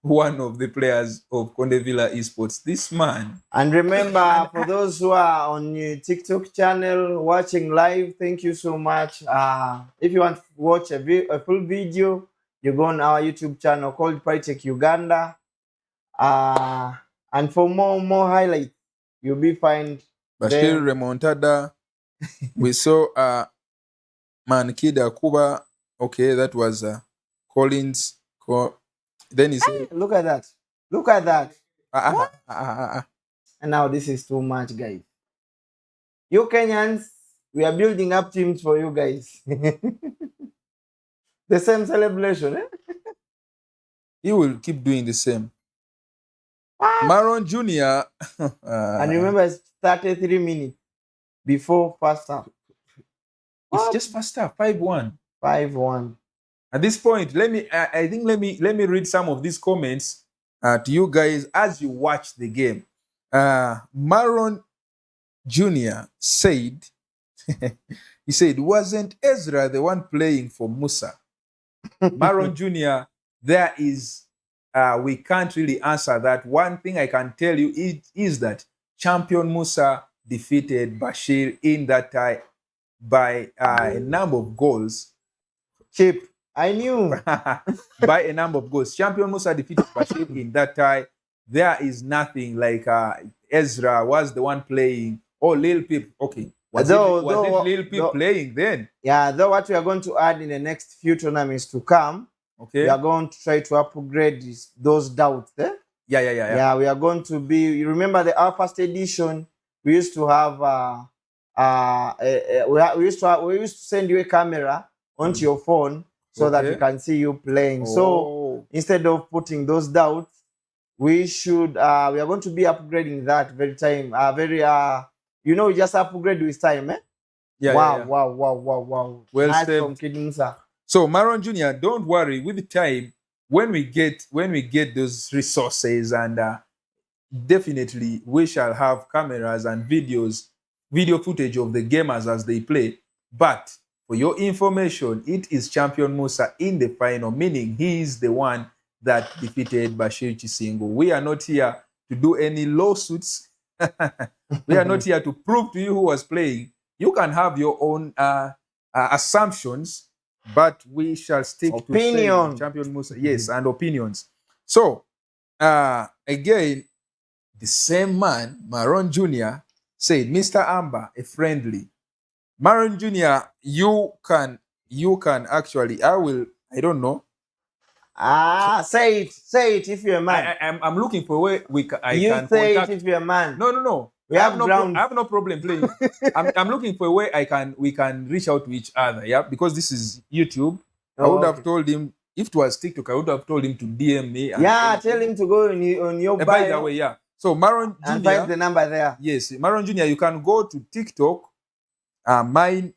one of the players of Conde Villa Esports. This man. And remember, for those who are on your TikTok channel watching live, thank you so much. If you want to watch a full video, you go on our YouTube channel called Prytech Uganda. And for more highlights, you'll be find Bashir Remontada. We saw Mankida Kuba. Okay, that was Collins. Then he said, look at that. Look at that. And now this is too much, guys. You Kenyans, we are building up teams for you guys. The same celebration, eh? He will keep doing the same. Maron Jr. And remember, it's 33 minutes before first half. It's just first half, 5-1. 5-1. At this point, let me read some of these comments to you guys as you watch the game. Maron Jr. said, he said, wasn't Ezra the one playing for Musa? Maron Jr., there is, we can't really answer that. One thing I can tell you is that Champion Musa defeated Bashir in that tie by a number of goals. Chip, I knew. By a number of goals. Champion Musa defeated Bashir in that tie. There is nothing like Ezra was the one playing. Oh, Lil Peep. Okay. Was it Lil Peep playing then? Yeah, though what we are going to add in the next few tournaments to come, okay, we are going to try to upgrade those doubts. Eh? Yeah. We are going to be, you remember our first edition, we used to have, we used to send you a camera onto your phone so that we can see you playing. So instead of putting those doubts, we are going to be upgrading that very time. We just upgrade with time, eh? Wow. Well nice said. From Kid Musa. So Maron Jr., don't worry, with time, when we get those resources, and definitely we shall have cameras and video footage of the gamers as they play. But for your information, it is Champion Musa in the final, meaning he is the one that defeated Bashir Chisingo. We are not here to do any lawsuits. We are not here to prove to you who was playing. You can have your own assumptions, but we shall stick to Champion Musa. Yes, and opinions. So, again, the same man, Maron Jr., said, Mr. Amber, a friendly. Maron Jr., you can you can actually, I don't know. Say it if you're a man. I'm looking for a way I can say contact. it if you're a man. No. We have ground. I have no problem playing. I'm looking for a way we can reach out to each other. Yeah, because this is YouTube. I would have told him if it was TikTok. I would have told him to DM me. Tell him to go on your bio. By the way, yeah. So Maron Jr. and find the number there. Yes, Maron Jr. You can go to TikTok. My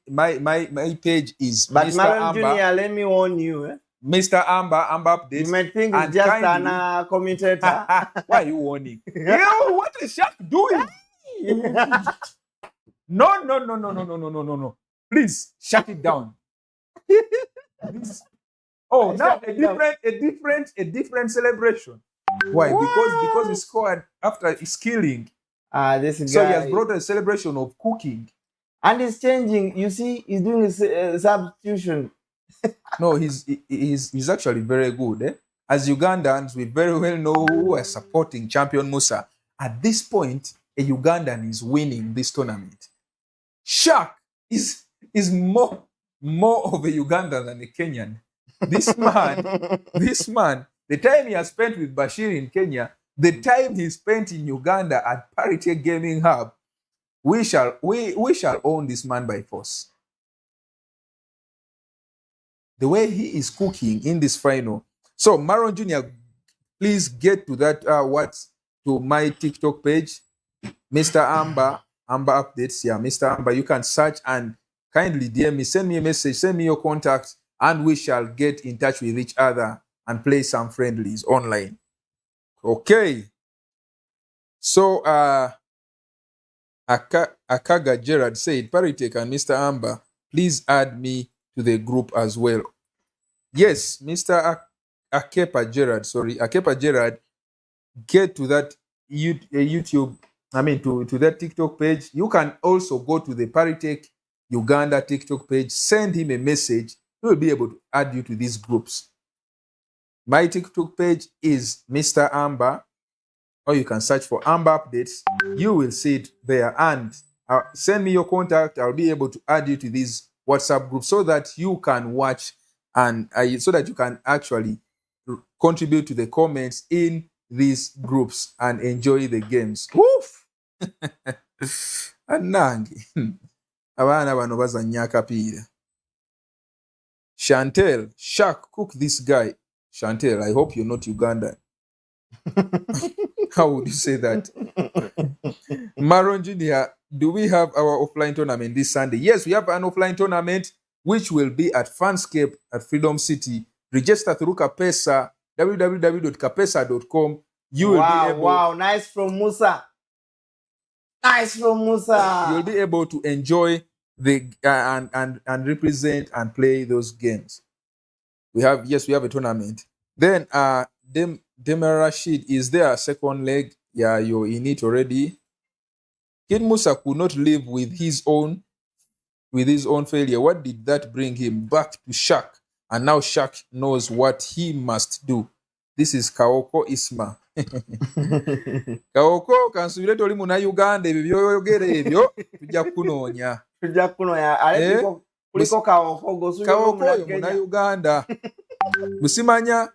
page is but Mr. Maron Amber. Jr. Let me warn you. Mr. Amber updates. You might think it's just an commentator. Why are you warning? Yo, what is Shaq doing? No. Please shut it down. Oh, now a different celebration. Why? Because he scored after his killing. This guy. So he has brought a celebration of cooking. And he's changing. You see, he's doing a substitution. No, he's actually very good. Eh? As Ugandans, we very well know who are supporting champion Musa. At this point, a Ugandan is winning this tournament. Shaq is more of a Ugandan than a Kenyan. This man, the time he has spent with Bashir in Kenya, the time he spent in Uganda at Parity Gaming Hub, we shall own this man by force. The way he is cooking in this final. So Maron Jr., please get to that to my TikTok page, Mr. Amber Updates. Yeah, Mr. Amber, you can search and kindly DM me, send me a message, send me your contact, and we shall get in touch with each other and play some friendlies online. Okay. So Akaga Gerard said, Paritek and Mr. Amber, please add me to the group as well. Yes, Mr. Akepa Gerard, get to that YouTube, to that TikTok page. You can also go to the Paritek Uganda TikTok page, send him a message. He will be able to add you to these groups. My TikTok page is Mr. Amber, or you can search for Amber Updates. You will see it there. And send me your contact. I'll be able to add you to these WhatsApp groups so that you can watch and so that you can actually contribute to the comments in these groups and enjoy the games. Woof! Anangi. Abana bano bazannya akapiira. Chantel, Shaq, cook this guy. Chantel, I hope you're not Ugandan. How would you say that? Maron Jr., do we have our offline tournament this Sunday? Yes, we have an offline tournament which will be at Fanscape at Freedom City. Register through Kapesa, www.kapesa.com. You will be able. Wow, nice from Musa. Nice from Musa. You'll be able to enjoy the and represent and play those games. We have a tournament. Then Demar Rashid, is there a second leg? Yeah, you're in it already. Kid Musa could not live with his own failure. What did that bring him? Back to Shaq. And now Shaq knows what he must do. This is Kaoko Isma. Kaoko, kansubire toli muna Uganda ebyo byoyogere ebyo tujja kunoonya. Kuliko Kaoko muna Uganda. Musimanya,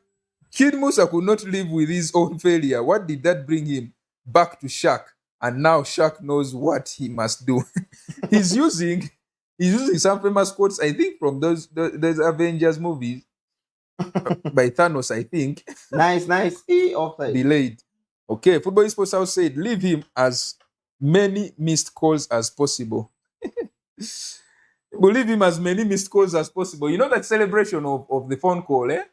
Kid Musa could not live with his own failure. What did that bring him? Back to Shaq. And now Shaq knows what he must do. He's using some famous quotes, I think, from those Avengers movies by Thanos, I think. Nice. Delayed. Okay, Football Sports House said, leave him as many missed calls as possible. We'll leave him as many missed calls as possible. You know that celebration of the phone call, eh?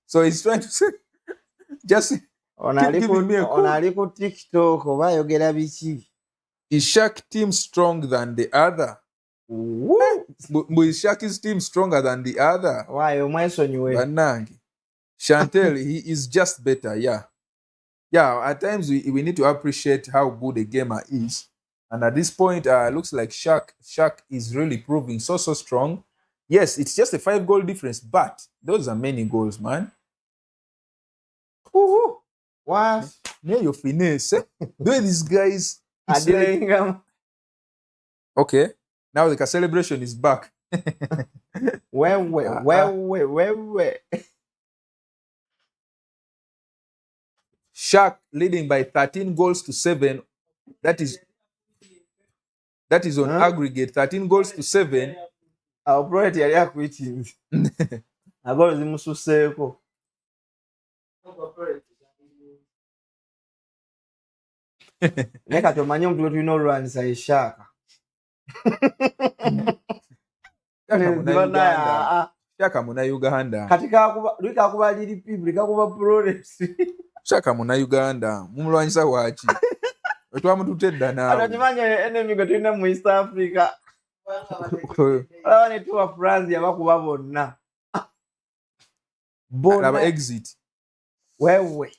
So he's trying to say, just keep giving me a call. TikTok, Is Shaq team strong than the other? Is Shaq's team stronger than the other? Why? Chantel, he is just better, yeah. Yeah, at times we need to appreciate how good a gamer is. And at this point, looks like Shaq is really proving so strong. Yes, it's just a 5-goal difference, but those are many goals, man. What? Near your finesse. Doing these guys. Okay. Now the celebration is back. Wewe. Shaq leading by 13 goals to 7. That is on aggregate 13 goals to 7. Our project yali akwitinze. Agora zimususeeko. Leka tumanye omuntu tulina olwanisa eshaka. Shaka muna Uganda. Katika likakuba liri people likakuba progress. Shaka muna Uganda. Mumulwanyisa waki. Otwamututedda naawe. Atakimanye enemy gwe tulina mu East Africa. Abane tuwa France yabakuba bonna. Bonna exit. Wewe.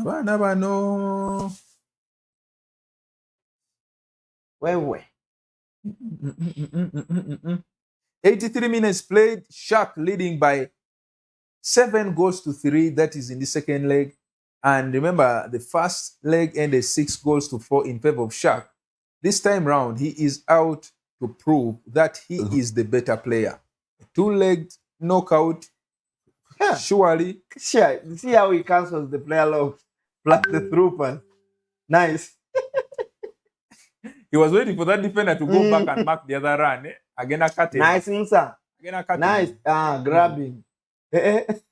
Abaana bano. Wewe. 83 minutes played. Shaq leading by 7 goals to 3. That is in the second leg. And remember, the first leg ended 6 goals to 4 in favor of Shaq. This time round, he is out to prove that he is the better player. 2-legged knockout. Yeah. Surely. Sure. See how he cancels the player love. Plus the through pass. Nice. He was waiting for that defender to go back and mark the other run. Again, a cutting. Nice, Musa. Again, a cutting. Nice. Grabbing.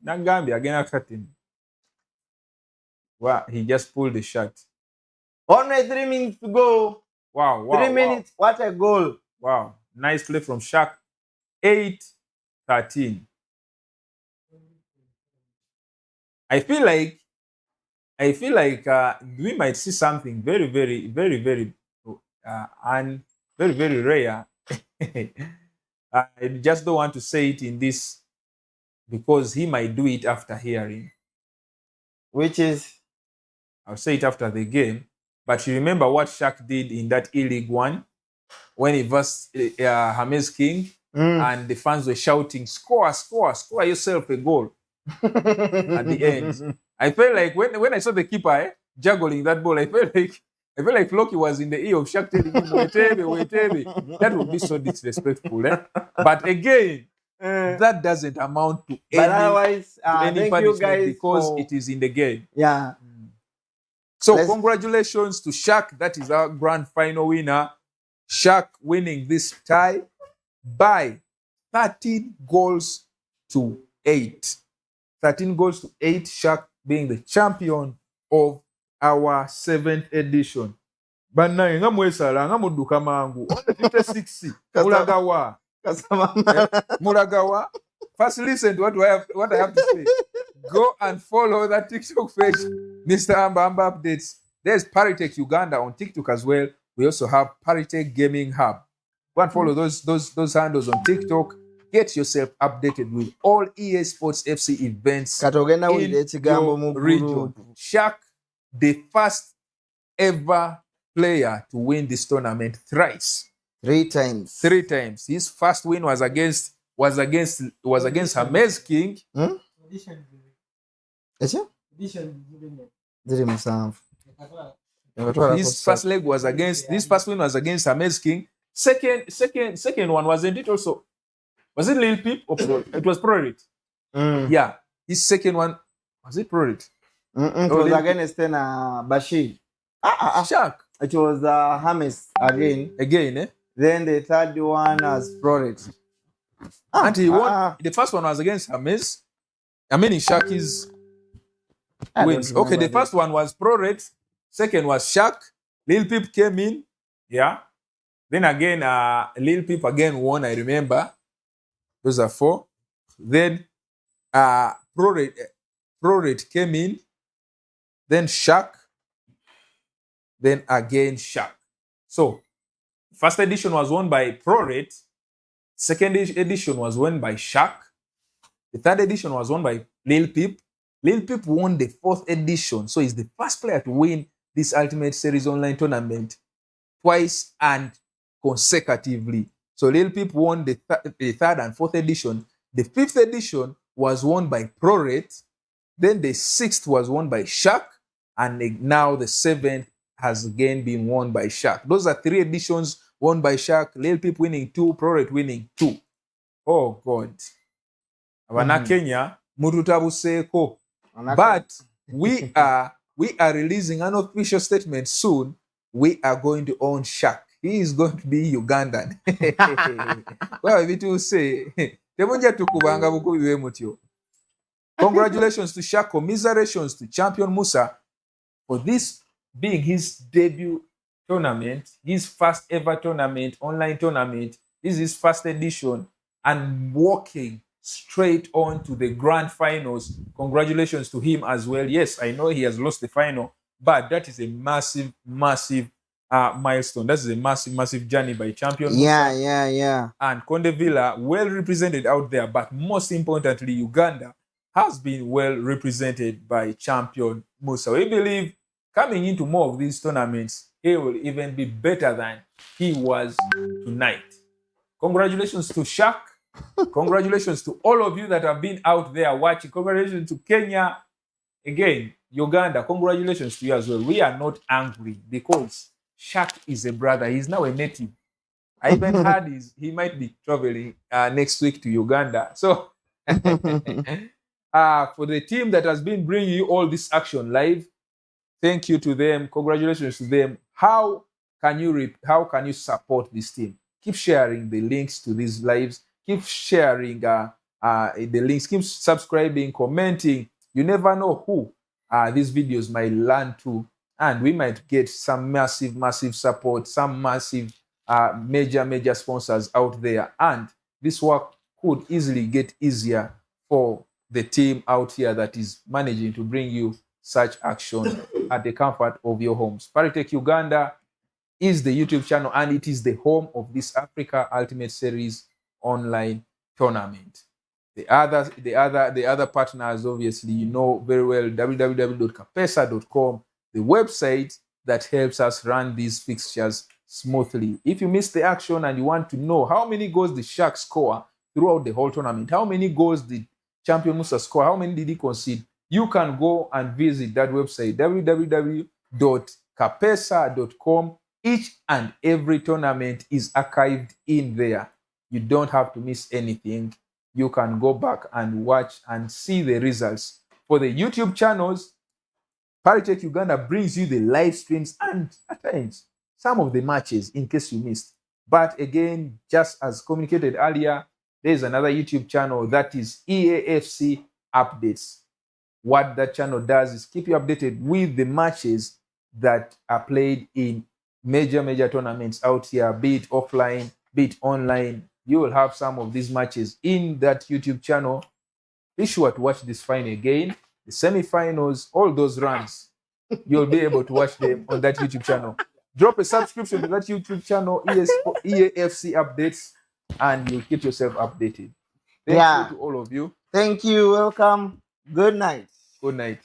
Nangambi, again, a cutting. Wow, he just pulled the shot. Only 3 minutes to go. Wow. 3 minutes. What a goal. Wow. Nice play from Shaq. 8-13. I feel like we might see something very, very, very, very and very, very rare. I just don't want to say it in this because he might do it after hearing. Which is? I'll say it after the game. But you remember what Shaq did in that E-League 1 when he versed James King and the fans were shouting, score yourself a goal at the end. I felt like when I saw the keeper juggling that ball, I felt like Floki was in the ear of Shaq telling him, wait. That would be so disrespectful. But again, that doesn't amount to any punishment because it is in the game. Yeah. So congratulations to Shaq. That is our grand final winner. Shaq winning this tie by 13 goals to 8. 13 goals to 8. Shaq being the champion of our 7th edition. Banaye nga mwesala nga mudduka mangu. 56. Mulagawa. Mulagawa. First listen to what I have to say. Go and follow that TikTok page, Mr. Amba Updates. There's Paritech Uganda on TikTok as well. We also have Paritech Gaming Hub. Go and follow those handles on TikTok. Get yourself updated with all EA Sports FC events in your region. Shaq, the first ever player to win this tournament thrice. 3 times. 3 times. His first win was against James King. His first leg was against. This first win was against James King. Second one, wasn't it also? Was it Lil Peep or Pro? It was Prorit. Yeah. His second one, was it Prorit? It was against Bashir. Shaq. It was James again. Again, eh? Then the third one was Prorit. And he won. The first one was against James. I mean, Shaq's wins. Okay, the first one was Prorit. Second was Shaq. Lil Peep came in. Yeah. Then again, Lil Peep again won, I remember. Those are 4. Then Prorit came in. Then Shaq. Then again Shaq. So, first edition was won by Prorit. Second edition was won by Shaq. The third edition was won by Lil Peep. Lil Peep won the 4th edition. So he's the first player to win this Ultimate Series Online tournament twice and consecutively. So Lil Peep won the 3rd and 4th edition. The 5th edition was won by Prorit. Then the 6th was won by Shaq. And now the 7th has again been won by Shaq. Those are 3 editions won by Shaq, Lil Peep winning 2, Proret winning 2. Oh God. Abana Kenya, mututabuseeko. But we are releasing an official statement soon. We are going to own Shaq. He is going to be Ugandan. Well, we do say, temunja tukubanga bukubi bwe mutyo. Congratulations to Shaq. Commiserations to champion Musa for this being his debut tournament, his first ever tournament, online tournament. This is his first edition, and walking straight on to the grand finals. Congratulations to him as well. Yes, I know he has lost the final, but that is a massive, massive milestone. That is a massive, massive journey by champion Musa. Yeah. And Conde Villa, well represented out there, but most importantly, Uganda has been well represented by champion Musa. We believe coming into more of these tournaments, he will even be better than he was tonight. Congratulations to Shaq. Congratulations to all of you that have been out there watching. Congratulations to Kenya. Again, Uganda, congratulations to you as well. We are not angry because Shaq is a brother. He's now a native. I even heard he might be traveling next week to Uganda. So for the team that has been bringing you all this action live, thank you to them. Congratulations to them. How can you support this team? Keep sharing the links to these lives. Keep sharing the links. Keep subscribing, commenting. You never know who these videos might land to, and we might get some massive, massive support, some massive, major sponsors out there, and this work could easily get easier for the team out here that is managing to bring you such action at the comfort of your homes. Paritech Uganda is the YouTube channel, and it is the home of this Africa Ultimate Series online tournament. The other partners, obviously, you know very well, www.kapesa.com, the website that helps us run these fixtures smoothly. If you miss the action and you want to know how many goals the Sharks score throughout the whole tournament, how many goals did champion Musa score, how many did he concede, you can go and visit that website, www.kapesa.com. Each and every tournament is archived in there. You don't have to miss anything. You can go back and watch and see the results. For the YouTube channels, Paritech Uganda brings you the live streams and at times some of the matches in case you missed. But again, just as communicated earlier, there's another YouTube channel that is EAFC Updates. What that channel does is keep you updated with the matches that are played in major tournaments out here, be it offline, be it online. You will have some of these matches in that YouTube channel. Be sure to watch this final again. The semifinals, all those runs, you'll be able to watch them on that YouTube channel. Drop a subscription to that YouTube channel, EAFC Updates, and you'll keep yourself updated. Thank you to all of you. Thank you. Welcome. Good night. Good night.